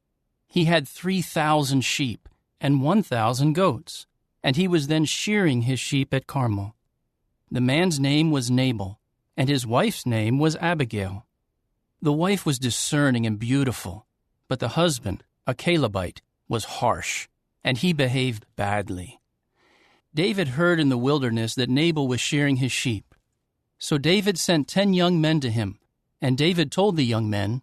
He had 3,000 sheep and 1,000 goats, and he was then shearing his sheep at Carmel. The man's name was Nabal, and his wife's name was Abigail. The wife was discerning and beautiful, but the husband, a Calebite, was harsh, and he behaved badly. David heard in the wilderness that Nabal was shearing his sheep. So David sent 10 young men to him, and David told the young men,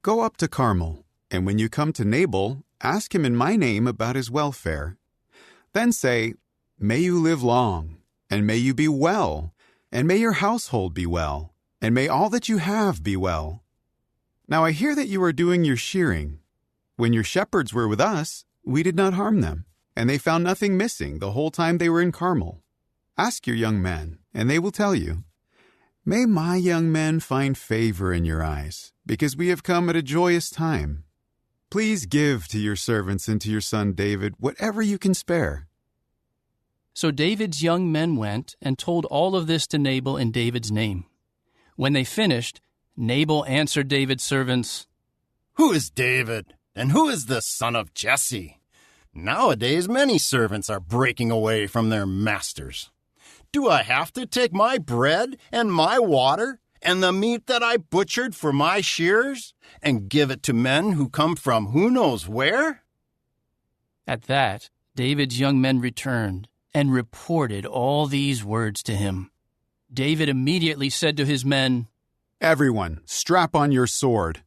"Go up to Carmel, and when you come to Nabal, ask him in my name about his welfare. Then say, 'May you live long, and may you be well, and may your household be well, and may all that you have be well. Now I hear that you are doing your shearing. When your shepherds were with us, we did not harm them, and they found nothing missing the whole time they were in Carmel. Ask your young men, and they will tell you. May my young men find favor in your eyes, because we have come at a joyous time. Please give to your servants and to your son David whatever you can spare.'" So David's young men went and told all of this to Nabal in David's name. When they finished, Nabal answered David's servants, "Who is David, and who is the son of Jesse? Nowadays many servants are breaking away from their masters. Do I have to take my bread and my water and the meat that I butchered for my shearers and give it to men who come from who knows where?" At that, David's young men returned and reported all these words to him. David immediately said to his men, "Everyone, strap on your sword."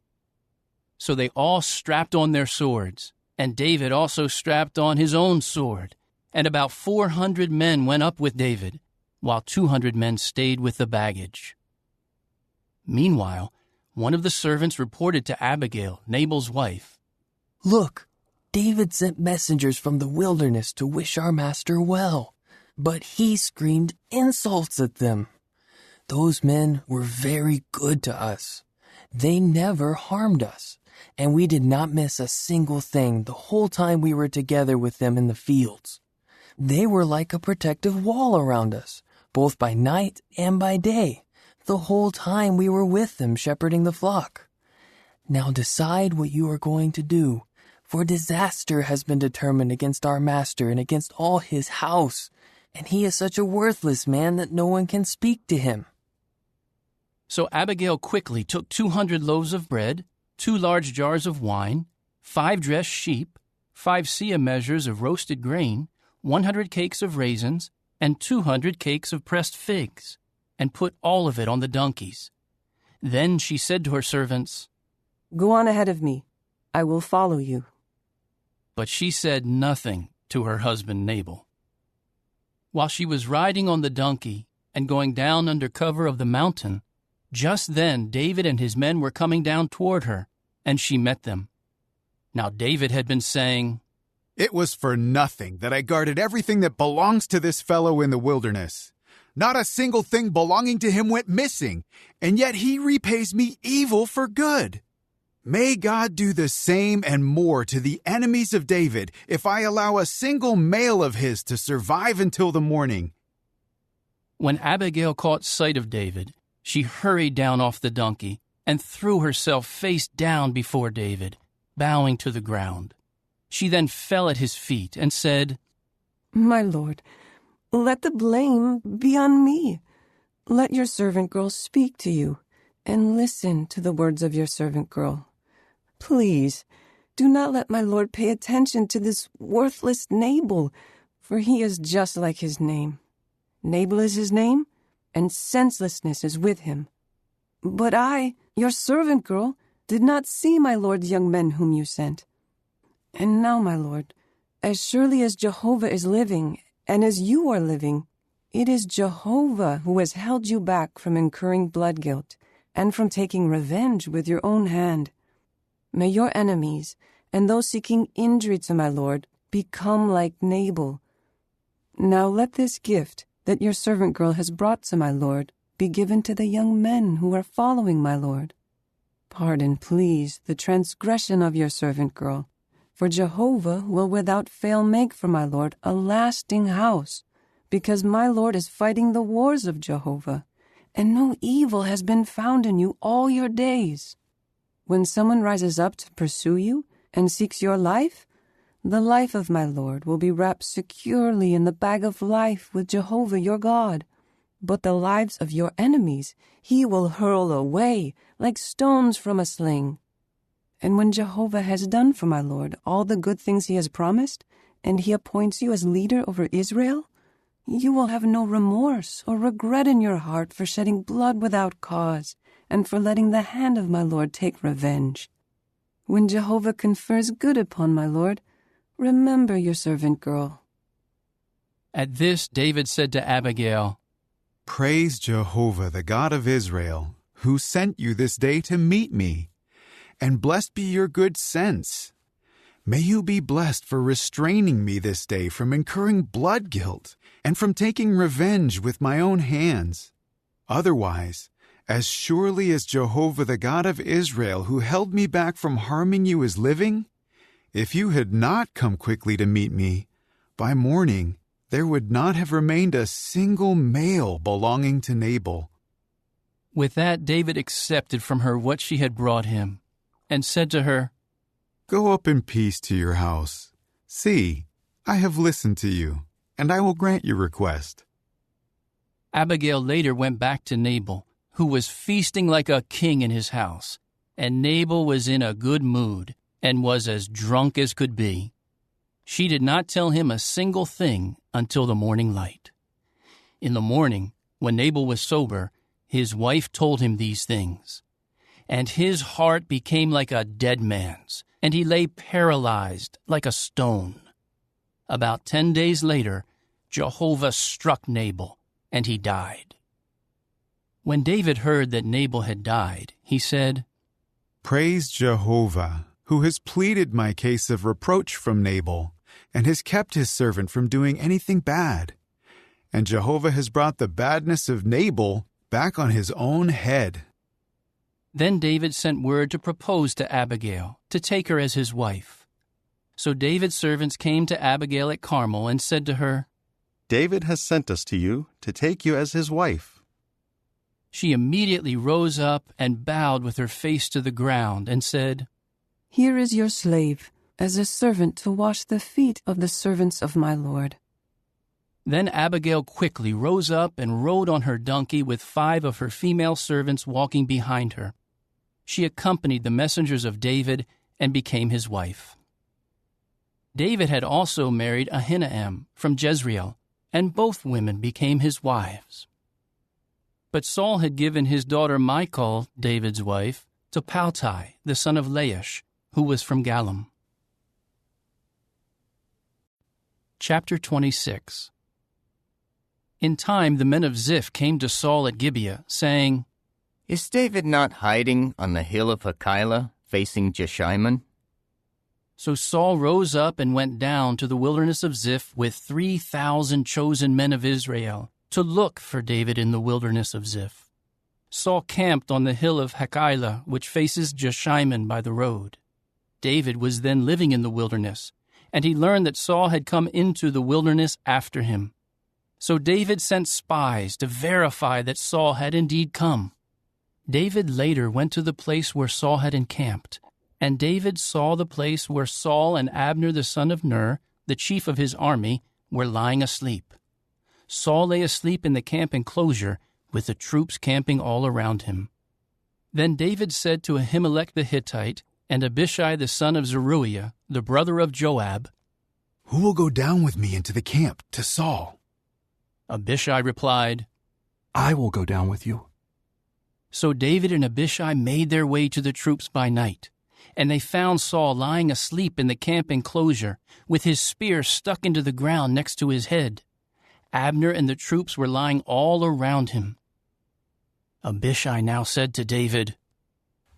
So they all strapped on their swords, and David also strapped on his own sword. And about 400 men went up with David, while 200 men stayed with the baggage. Meanwhile, one of the servants reported to Abigail, Nabal's wife, "Look, David sent messengers from the wilderness to wish our master well, but he screamed insults at them. Those men were very good to us. They never harmed us, and we did not miss a single thing the whole time we were together with them in the fields. They were like a protective wall around us, both by night and by day, the whole time we were with them shepherding the flock. Now decide what you are going to do, for disaster has been determined against our master and against all his house, and he is such a worthless man that no one can speak to him." So Abigail quickly took 200 loaves of bread, 2 large jars of wine, 5 dressed sheep, 5 seah measures of roasted grain, 100 cakes of raisins, and 200 cakes of pressed figs, and put all of it on the donkeys. Then she said to her servants, "Go on ahead of me. I will follow you." But she said nothing to her husband Nabal. While she was riding on the donkey and going down under cover of the mountain, just then David and his men were coming down toward her, and she met them. Now David had been saying, "It was for nothing that I guarded everything that belongs to this fellow in the wilderness. Not a single thing belonging to him went missing, and yet he repays me evil for good. May God do the same and more to the enemies of David if I allow a single male of his to survive until the morning." When Abigail caught sight of David, she hurried down off the donkey and threw herself face down before David, bowing to the ground. She then fell at his feet and said, "My lord, let the blame be on me. Let your servant girl speak to you, and listen to the words of your servant girl. Please, do not let my lord pay attention to this worthless Nabal, for he is just like his name. Nabal is his name, and senselessness is with him. But I, your servant girl, did not see my lord's young men whom you sent. And now, my lord, as surely as Jehovah is living, and as you are living, it is Jehovah who has held you back from incurring blood guilt and from taking revenge with your own hand. May your enemies and those seeking injury to my lord become like Nabal. Now let this gift that your servant girl has brought to my lord be given to the young men who are following my lord. Pardon, please, the transgression of your servant girl, for Jehovah will without fail make for my lord a lasting house, because my lord is fighting the wars of Jehovah, and no evil has been found in you all your days. When someone rises up to pursue you and seeks your life, the life of my lord will be wrapped securely in the bag of life with Jehovah your God. but the lives of your enemies he will hurl away like stones from a sling. And when Jehovah has done for my lord all the good things he has promised, and he appoints you as leader over Israel, you will have no remorse or regret in your heart for shedding blood without cause, and for letting the hand of my lord take revenge. When Jehovah confers good upon my lord, remember your servant girl." At this, David said to Abigail, "Praise Jehovah, the God of Israel, who sent you this day to meet me. And blessed be your good sense. May you be blessed for restraining me this day from incurring blood guilt and from taking revenge with my own hands. Otherwise, as surely as Jehovah, the God of Israel, who held me back from harming you, is living, if you had not come quickly to meet me, by morning there would not have remained a single male belonging to Nabal." With that, David accepted from her what she had brought him, and said to her, "Go up in peace to your house. See, I have listened to you, and I will grant your request." Abigail later went back to Nabal, who was feasting like a king in his house, and Nabal was in a good mood and was as drunk as could be. She did not tell him a single thing until the morning light. In the morning, when Nabal was sober, his wife told him these things. And his heart became like a dead man's, and he lay paralyzed like a stone. About 10 days later, Jehovah struck Nabal, and he died. When David heard that Nabal had died, he said, "Praise Jehovah, who has pleaded my case of reproach from Nabal, and has kept his servant from doing anything bad. And Jehovah has brought the badness of Nabal back on his own head." Then David sent word to propose to Abigail, to take her as his wife. So David's servants came to Abigail at Carmel and said to her, "David has sent us to you to take you as his wife." She immediately rose up and bowed with her face to the ground and said, "Here is your slave, as a servant to wash the feet of the servants of my lord." Then Abigail quickly rose up and rode on her donkey with 5 of her female servants walking behind her. She accompanied the messengers of David and became his wife. David had also married Ahinoam from Jezreel, and both women became his wives. But Saul had given his daughter Michal, David's wife, to Paltai, the son of Laish, who was from Galim. Chapter 26. In time the men of Ziph came to Saul at Gibeah, saying, "Is David not hiding on the hill of Hachilah, facing Jeshimon?" So Saul rose up and went down to the wilderness of Ziph with 3,000 chosen men of Israel to look for David in the wilderness of Ziph. Saul camped on the hill of Hachilah, which faces Jeshimon by the road. David was then living in the wilderness, and he learned that Saul had come into the wilderness after him. So David sent spies to verify that Saul had indeed come. David later went to the place where Saul had encamped, and David saw the place where Saul and Abner the son of Ner, the chief of his army, were lying asleep. Saul lay asleep in the camp enclosure, with the troops camping all around him. Then David said to Ahimelech the Hittite and Abishai the son of Zeruiah, the brother of Joab, "Who will go down with me into the camp to Saul?" Abishai replied, "I will go down with you." So David and Abishai made their way to the troops by night, and they found Saul lying asleep in the camp enclosure, with his spear stuck into the ground next to his head. Abner and the troops were lying all around him. Abishai now said to David,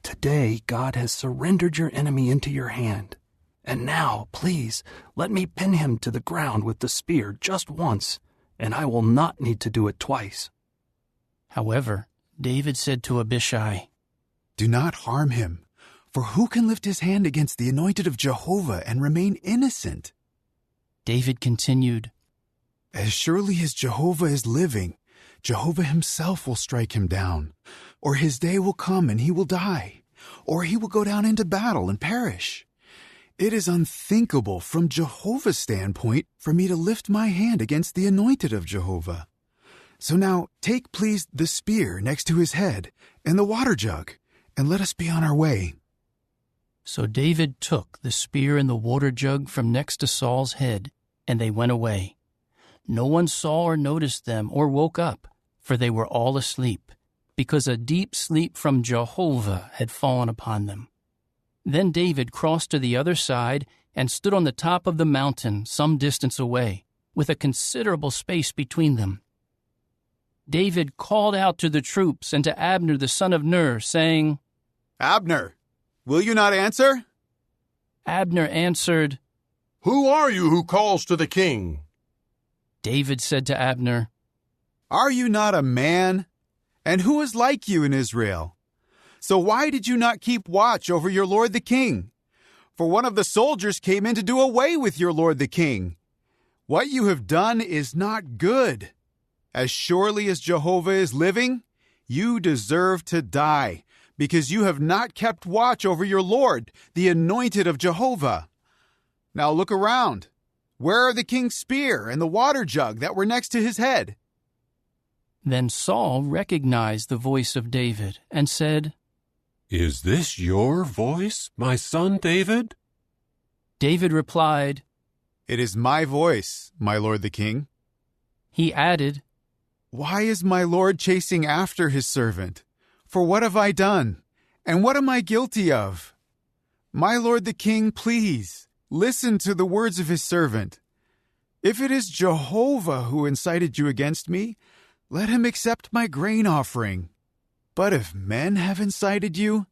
"Today God has surrendered your enemy into your hand. And now, please, let me pin him to the ground with the spear just once, and I will not need to do it twice." However, David said to Abishai, "Do not harm him, for who can lift his hand against the anointed of Jehovah and remain innocent?" David continued, "As surely as Jehovah is living, Jehovah himself will strike him down, or his day will come and he will die, or he will go down into battle and perish. It is unthinkable from Jehovah's standpoint for me to lift my hand against the anointed of Jehovah. So now take, please, the spear next to his head and the water jug, and let us be on our way." So David took the spear and the water jug from next to Saul's head, and they went away. No one saw or noticed them or woke up, for they were all asleep, because a deep sleep from Jehovah had fallen upon them. Then David crossed to the other side and stood on the top of the mountain some distance away, with a considerable space between them. David called out to the troops and to Abner the son of Ner, saying, "Abner, will you not answer?" Abner answered, "Who are you who calls to the king?" David said to Abner, "Are you not a man? And who is like you in Israel? So why did you not keep watch over your lord the king? For one of the soldiers came in to do away with your lord the king. What you have done is not good. As surely as Jehovah is living, you deserve to die, because you have not kept watch over your Lord, the anointed of Jehovah. Now look around. Where are the king's spear and the water jug that were next to his head?" Then Saul recognized the voice of David and said, "Is this your voice, my son David?" David replied, "It is my voice, my lord the king." He added, "Why is my lord chasing after his servant? For what have I done? And what am I guilty of? My lord the king, please, listen to the words of his servant. If it is Jehovah who incited you against me, let him accept my grain offering. But if men have incited you,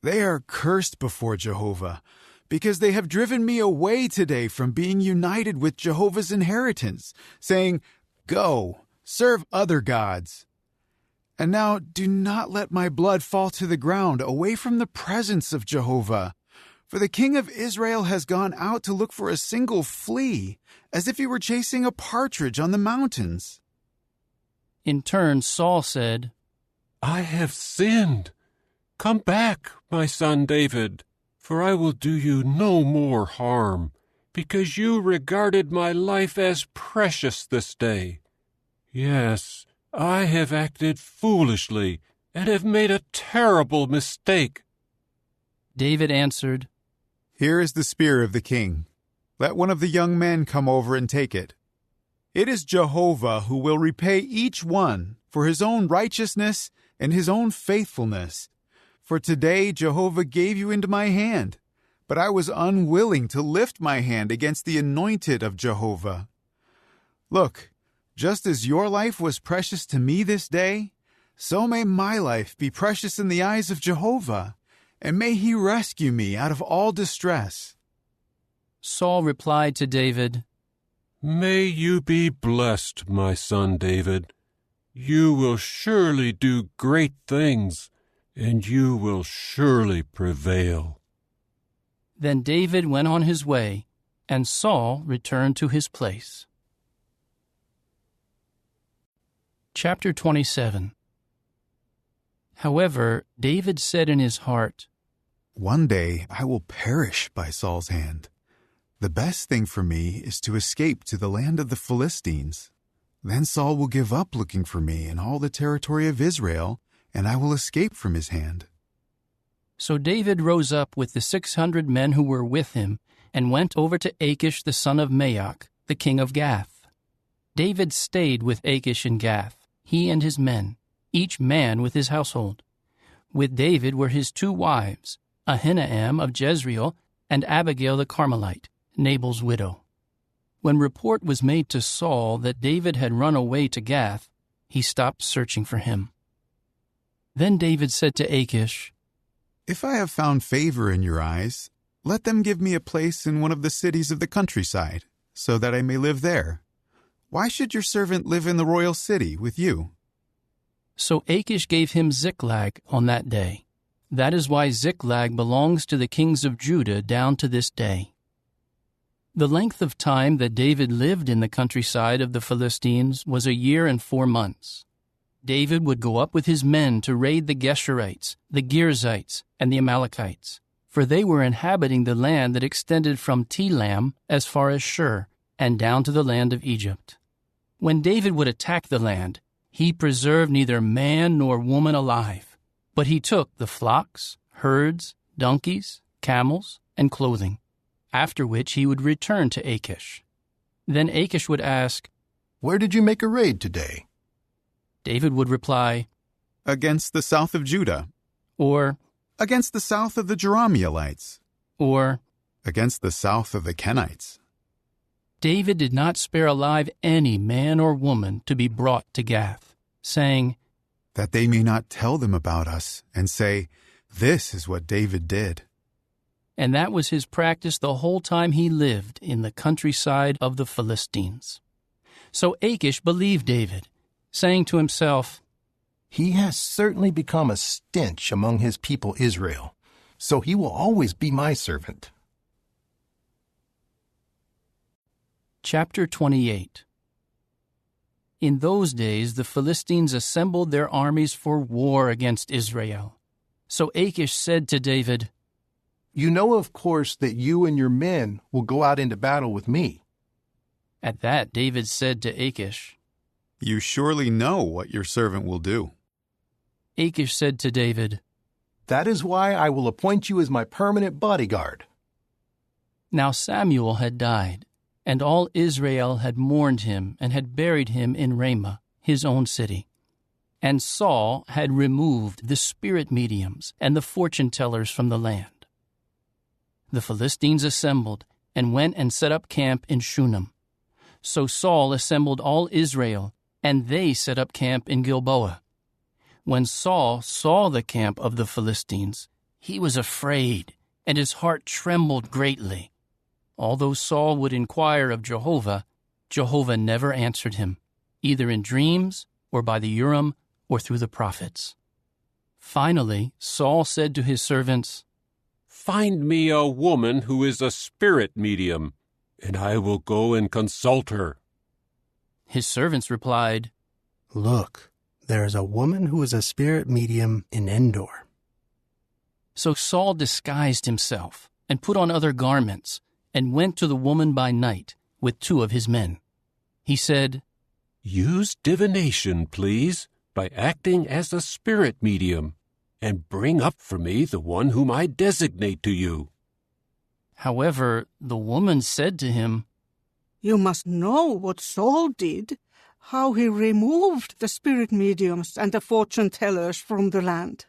they are cursed before Jehovah, because they have driven me away today from being united with Jehovah's inheritance, saying, 'Go, serve other gods.' And now do not let my blood fall to the ground away from the presence of Jehovah. For the king of Israel has gone out to look for a single flea, as if he were chasing a partridge on the mountains." In turn, Saul said, "I have sinned. Come back, my son David, for I will do you no more harm, because you regarded my life as precious this day. Yes, I have acted foolishly and have made a terrible mistake." David answered, "Here is the spear of the king. Let one of the young men come over and take it. It is Jehovah who will repay each one for his own righteousness and his own faithfulness. For today Jehovah gave you into my hand, but I was unwilling to lift my hand against the anointed of Jehovah. Look, just as your life was precious to me this day, so may my life be precious in the eyes of Jehovah, and may he rescue me out of all distress." Saul replied to David, "May you be blessed, my son David. You will surely do great things, and you will surely prevail." Then David went on his way, and Saul returned to his place. Chapter 27. However, David said in his heart, "One day I will perish by Saul's hand. The best thing for me is to escape to the land of the Philistines. Then Saul will give up looking for me in all the territory of Israel, and I will escape from his hand." So David rose up with the 600 men who were with him, and went over to Achish the son of Maoch, the king of Gath. David stayed with Achish in Gath, he and his men, each man with his household. With David were his 2 wives, Ahinoam of Jezreel and Abigail the Carmelite, Nabal's widow. When report was made to Saul that David had run away to Gath, he stopped searching for him. Then David said to Achish, "If I have found favor in your eyes, let them give me a place in one of the cities of the countryside, so that I may live there. Why should your servant live in the royal city with you?" So Achish gave him Ziklag on that day. That is why Ziklag belongs to the kings of Judah down to this day. The length of time that David lived in the countryside of the Philistines was 1 year and 4 months. David would go up with his men to raid the Geshurites, the Girzites, and the Amalekites, for they were inhabiting the land that extended from Telam as far as Shur, and down to the land of Egypt. When David would attack the land, He preserved neither man nor woman alive, but he took the flocks, herds, donkeys, camels, and clothing, after which he would return to Achish. Then Achish would ask, "Where did you make a raid today?" David would reply, "Against the south of Judah," or "Against the south of the Jerahmeelites," or "Against the south of the Kenites." David did not spare alive any man or woman to be brought to Gath, saying, "That they may not tell them about us and say, 'This is what David did.'" And that was his practice the whole time he lived in the countryside of the Philistines. So Achish believed David, saying to himself, "He has certainly become a stench among his people Israel, so he will always be my servant." Chapter 28. In those days the Philistines assembled their armies for war against Israel. So Achish said to David, "You know, of course, that you and your men will go out into battle with me." At that David said to Achish, "You surely know what your servant will do." Achish said to David, "That is why I will appoint you as my permanent bodyguard." Now Samuel had died, and all Israel had mourned him and had buried him in Ramah, his own city. And Saul had removed the spirit mediums and the fortune-tellers from the land. The Philistines assembled and went and set up camp in Shunem. So Saul assembled all Israel, and they set up camp in Gilboa. When Saul saw the camp of the Philistines, he was afraid, and his heart trembled greatly. Although Saul would inquire of Jehovah, Jehovah never answered him, either in dreams or by the Urim or through the prophets. Finally, Saul said to his servants, "Find me a woman who is a spirit medium, and I will go and consult her." His servants replied, "Look, there is a woman who is a spirit medium in Endor." So Saul disguised himself and put on other garments and went to the woman by night with 2 of his men. He said, "Use divination, please, by acting as a spirit medium, and bring up for me the one whom I designate to you." However, the woman said to him, "You must know what Saul did, how he removed the spirit mediums and the fortune-tellers from the land.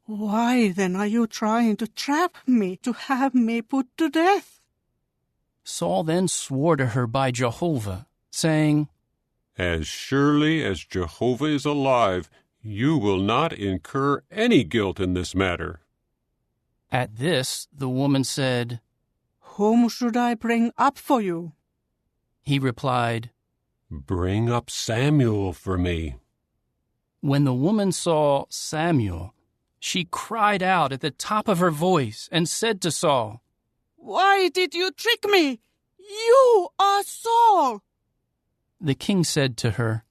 Why then are you trying to trap me to have me put to death?" Saul then swore to her by Jehovah, saying, "As surely as Jehovah is alive, you will not incur any guilt in this matter." At this, the woman said, "Whom should I bring up for you?" He replied, "Bring up Samuel for me." When the woman saw Samuel, she cried out at the top of her voice and said to Saul, "Why did you trick me? You are Saul." The king said to her,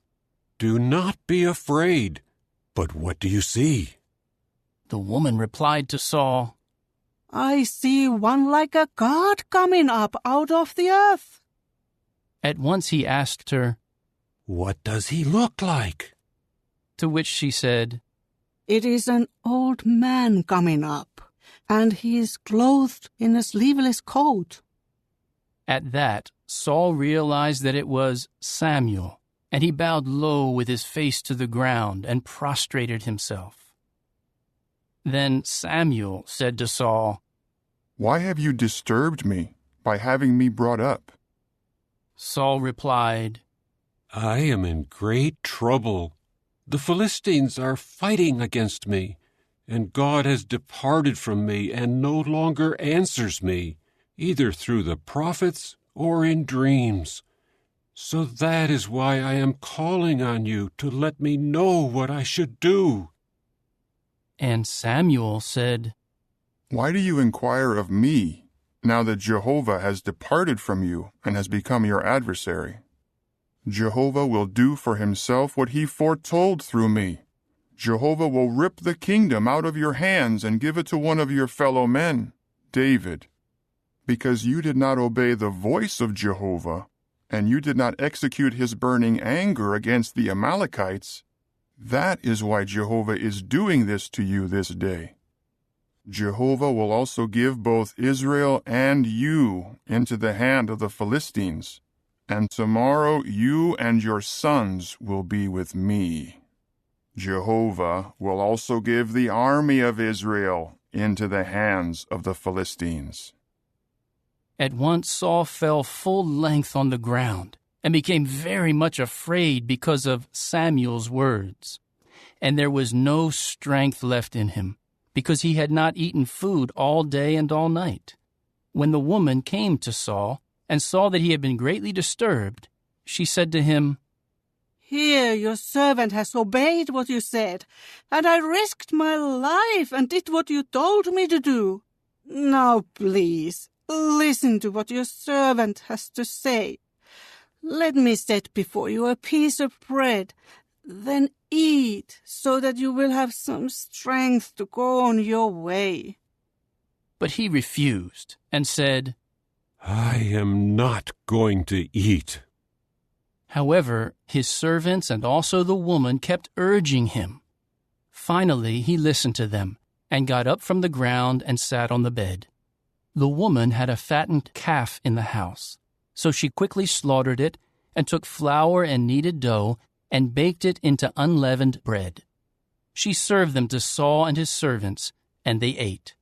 "Do not be afraid. But what do you see?" The woman replied to Saul, "I see one like a god coming up out of the earth." At once he asked her, "What does he look like?" To which she said, "It is an old man coming up, and he is clothed in a sleeveless coat." At that, Saul realized that it was Samuel, and he bowed low with his face to the ground and prostrated himself. Then Samuel said to Saul, "Why have you disturbed me by having me brought up?" Saul replied, "I am in great trouble. The Philistines are fighting against me, and God has departed from me and no longer answers me, either through the prophets or in dreams. So that is why I am calling on you to let me know what I should do." And Samuel said, "Why do you inquire of me, now that Jehovah has departed from you and has become your adversary? Jehovah will do for himself what he foretold through me. Jehovah will rip the kingdom out of your hands and give it to one of your fellow men, David. Because you did not obey the voice of Jehovah, and you did not execute his burning anger against the Amalekites, that is why Jehovah is doing this to you this day. Jehovah will also give both Israel and you into the hand of the Philistines, and tomorrow you and your sons will be with me. Jehovah will also give the army of Israel into the hands of the Philistines." At once Saul fell full length on the ground and became very much afraid because of Samuel's words. And there was no strength left in him, because he had not eaten food all day and all night. When the woman came to Saul and saw that he had been greatly disturbed, she said to him, "Here your servant has obeyed what you said, and I risked my life and did what you told me to do. Now please, listen to what your servant has to say. Let me set before you a piece of bread, then eat, so that you will have some strength to go on your way." But he refused and said, "I am not going to eat." However, his servants and also the woman kept urging him. Finally, he listened to them and got up from the ground and sat on the bed. The woman had a fattened calf in the house, so she quickly slaughtered it and took flour and kneaded dough and baked it into unleavened bread. She served them to Saul and his servants, and they ate.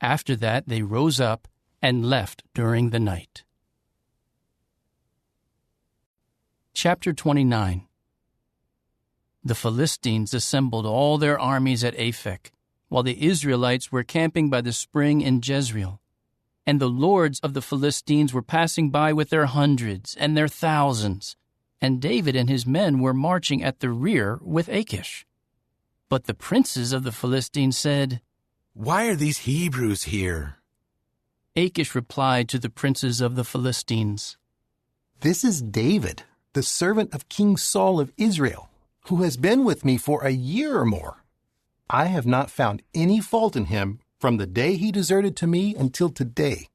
After that, they rose up and left during the night. Chapter 29. The Philistines assembled all their armies at Aphek, while the Israelites were camping by the spring in Jezreel. And the lords of the Philistines were passing by with their hundreds and their thousands, and David and his men were marching at the rear with Achish. But the princes of the Philistines said, "Why are these Hebrews here?" Achish replied to the princes of the Philistines, "This is David, the servant of King Saul of Israel, who has been with me for a year or more. I have not found any fault in him from the day he deserted to me until today."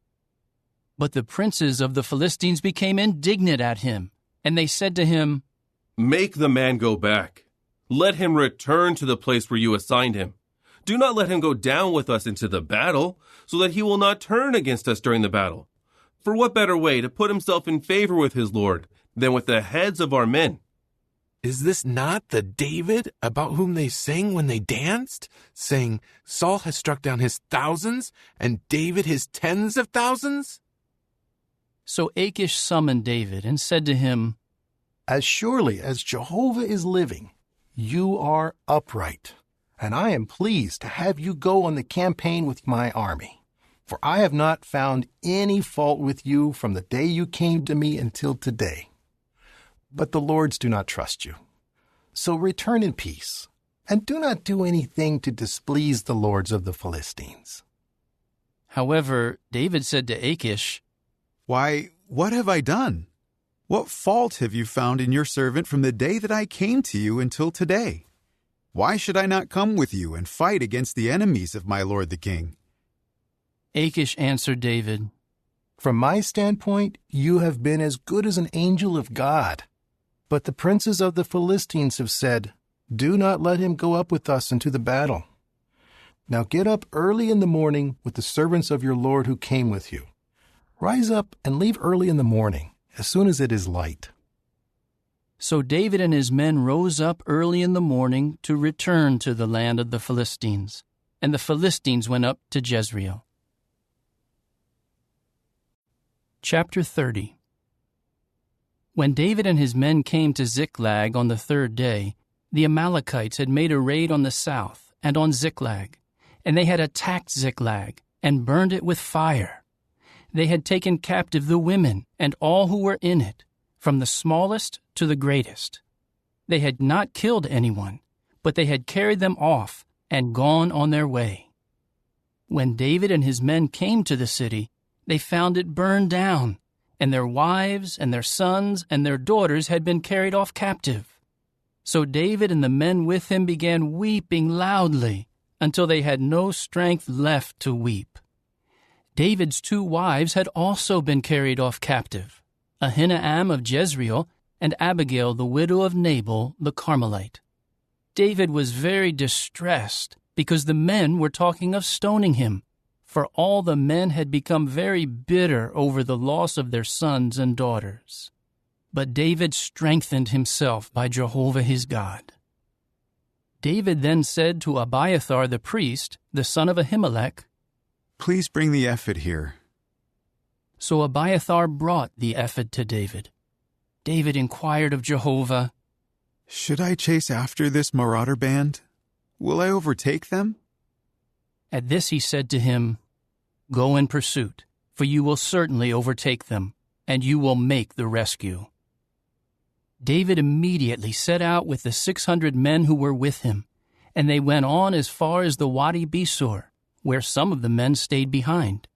But the princes of the Philistines became indignant at him, and they said to him, "Make the man go back. Let him return to the place where you assigned him. Do not let him go down with us into the battle, so that he will not turn against us during the battle. For what better way to put himself in favor with his Lord than with the heads of our men?" Is this not the David about whom they sang when they danced, saying, "Saul has struck down his thousands, and David his tens of thousands"? So Achish summoned David and said to him, "As surely as Jehovah is living, you are upright, and I am pleased to have you go on the campaign with my army. For I have not found any fault with you from the day you came to me until today. But the lords do not trust you. So return in peace, and do not do anything to displease the lords of the Philistines." However, David said to Achish, "Why, what have I done? What fault have you found in your servant from the day that I came to you until today? Why should I not come with you and fight against the enemies of my lord the king?" Achish answered David, "From my standpoint, you have been as good as an angel of God. But the princes of the Philistines have said, 'Do not let him go up with us into the battle.' Now get up early in the morning with the servants of your Lord who came with you. Rise up and leave early in the morning, as soon as it is light." So David and his men rose up early in the morning to return to the land of the Philistines, and the Philistines went up to Jezreel. Chapter 30. When David and his men came to Ziklag on the third day, the Amalekites had made a raid on the south and on Ziklag, and they had attacked Ziklag and burned it with fire. They had taken captive the women and all who were in it, from the smallest to the greatest. They had not killed anyone, but they had carried them off and gone on their way. When David and his men came to the city, they found it burned down, and their wives and their sons and their daughters had been carried off captive. So David and the men with him began weeping loudly until they had no strength left to weep. David's 2 wives had also been carried off captive, Ahinoam of Jezreel, and Abigail the widow of Nabal the Carmelite. David was very distressed because the men were talking of stoning him, for all the men had become very bitter over the loss of their sons and daughters. But David strengthened himself by Jehovah his God. David then said to Abiathar the priest, the son of Ahimelech, "Please bring the ephod here." So Abiathar brought the ephod to David. David inquired of Jehovah, "Should I chase after this marauder band? Will I overtake them?" At this he said to him, "Go in pursuit, for you will certainly overtake them, and you will make the rescue." David immediately set out with the 600 men who were with him, and they went on as far as the Wadi Besor, where some of the men stayed behind.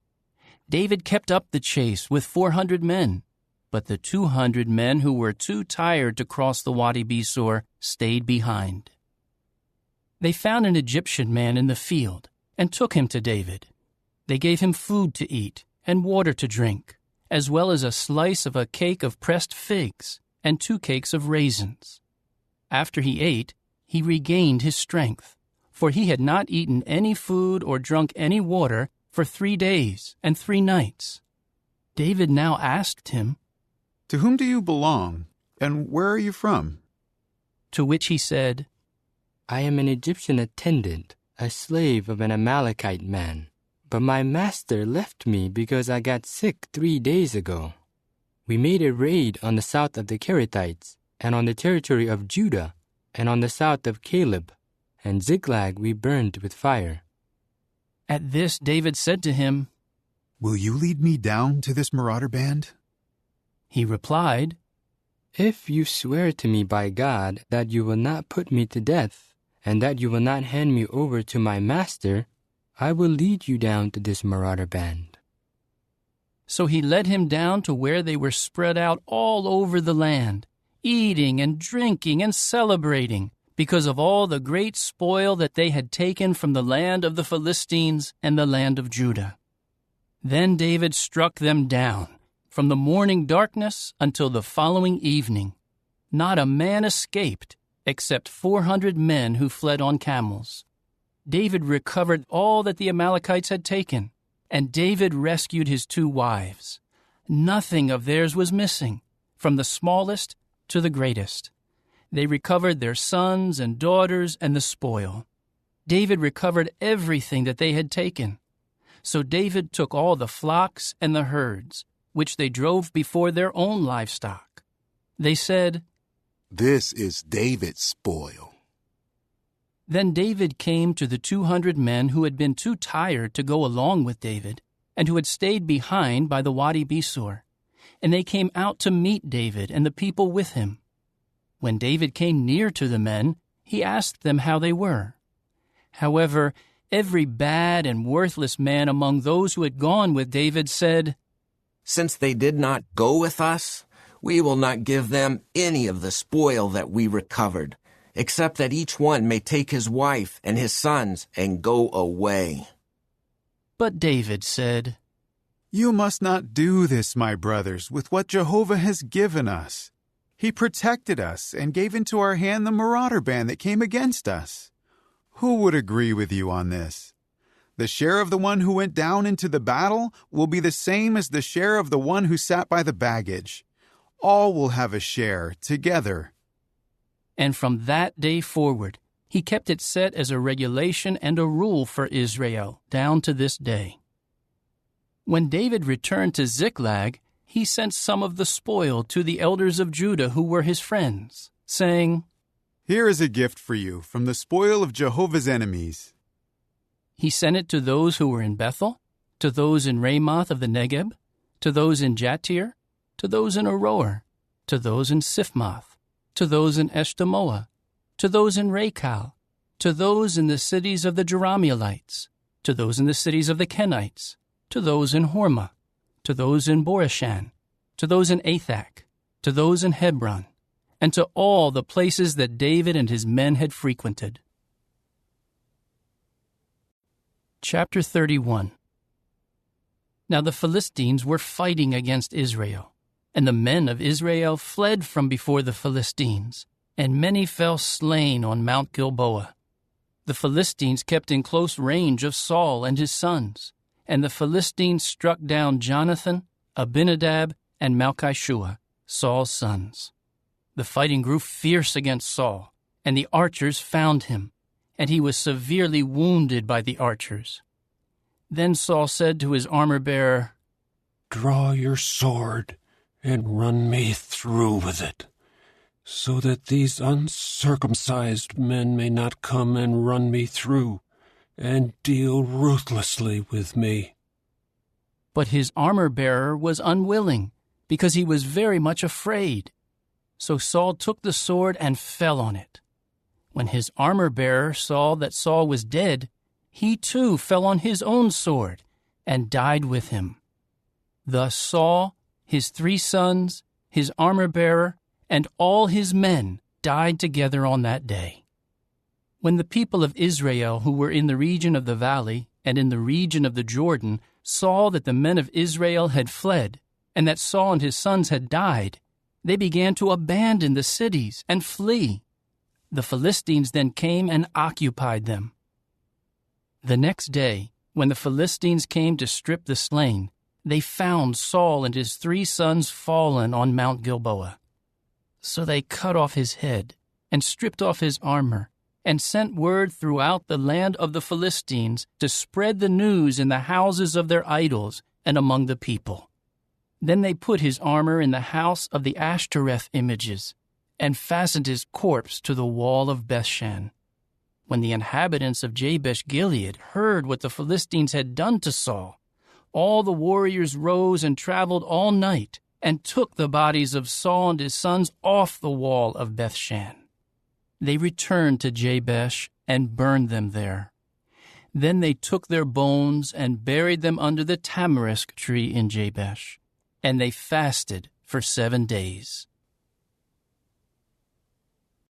David kept up the chase with 400 men, but the 200 men who were too tired to cross the Wadi Besor stayed behind. They found an Egyptian man in the field and took him to David. They gave him food to eat and water to drink, as well as a slice of a cake of pressed figs and 2 cakes of raisins. After he ate, he regained his strength, for he had not eaten any food or drunk any water for 3 days and 3 nights. David now asked him, "To whom do you belong, and where are you from?" To which he said, "I am an Egyptian attendant, a slave of an Amalekite man. But my master left me because I got sick 3 days ago. We made a raid on the south of the Kerethites, and on the territory of Judah, and on the south of Caleb, and Ziklag we burned with fire." At this David said to him, "Will you lead me down to this marauder band?" He replied, "If you swear to me by God that you will not put me to death, and that you will not hand me over to my master, I will lead you down to this marauder band." So he led him down to where they were spread out all over the land, eating and drinking and celebrating, because of all the great spoil that they had taken from the land of the Philistines and the land of Judah. Then David struck them down, from the morning darkness until the following evening. Not a man escaped, except 400 men who fled on camels. David recovered all that the Amalekites had taken, and David rescued his 2 wives. Nothing of theirs was missing, from the smallest to the greatest. They recovered their sons and daughters and the spoil. David recovered everything that they had taken. So David took all the flocks and the herds, which they drove before their own livestock. They said, "This is David's spoil." Then David came to the 200 men who had been too tired to go along with David, and who had stayed behind by the Wadi Besor, and they came out to meet David and the people with him. When David came near to the men, he asked them how they were. However, every bad and worthless man among those who had gone with David said, "Since they did not go with us, we will not give them any of the spoil that we recovered, except that each one may take his wife and his sons and go away." But David said, "You must not do this, my brothers, with what Jehovah has given us. He protected us and gave into our hand the marauder band that came against us. Who would agree with you on this? The share of the one who went down into the battle will be the same as the share of the one who sat by the baggage. All will have a share together." And from that day forward, he kept it set as a regulation and a rule for Israel down to this day. When David returned to Ziklag, he sent some of the spoil to the elders of Judah who were his friends, saying, "Here is a gift for you from the spoil of Jehovah's enemies." He sent it to those who were in Bethel, to those in Ramoth of the Negeb, to those in Jattir, to those in Aroer, to those in Siphmoth, to those in Eshtemoa, to those in Rachal, to those in the cities of the Jerahmeelites, to those in the cities of the Kenites, to those in Hormah, to those in Boreshan, to those in Athak, to those in Hebron, and to all the places that David and his men had frequented. Chapter 31. Now the Philistines were fighting against Israel. And the men of Israel fled from before the Philistines, and many fell slain on Mount Gilboa. The Philistines kept in close range of Saul and his sons, and the Philistines struck down Jonathan, Abinadab, and Malchishua, Saul's sons. The fighting grew fierce against Saul, and the archers found him, and he was severely wounded by the archers. Then Saul said to his armor-bearer, "Draw your sword and run me through with it, so that these uncircumcised men may not come and run me through and deal ruthlessly with me." But his armor-bearer was unwilling, because he was very much afraid. So Saul took the sword and fell on it. When his armor-bearer saw that Saul was dead, he too fell on his own sword and died with him. Thus Saul, his 3 sons, his armor-bearer, and all his men died together on that day. When the people of Israel who were in the region of the valley and in the region of the Jordan saw that the men of Israel had fled, and that Saul and his sons had died, they began to abandon the cities and flee. The Philistines then came and occupied them. The next day, when the Philistines came to strip the slain, they found Saul and his 3 sons fallen on Mount Gilboa. So they cut off his head and stripped off his armor, and sent word throughout the land of the Philistines to spread the news in the houses of their idols and among the people. Then they put his armor in the house of the Ashtoreth images, and fastened his corpse to the wall of Bethshan. When the inhabitants of Jabesh-Gilead heard what the Philistines had done to Saul, all the warriors rose and traveled all night, and took the bodies of Saul and his sons off the wall of Bethshan. They returned to Jabesh and burned them there. Then they took their bones and buried them under the tamarisk tree in Jabesh, and they fasted for 7 days.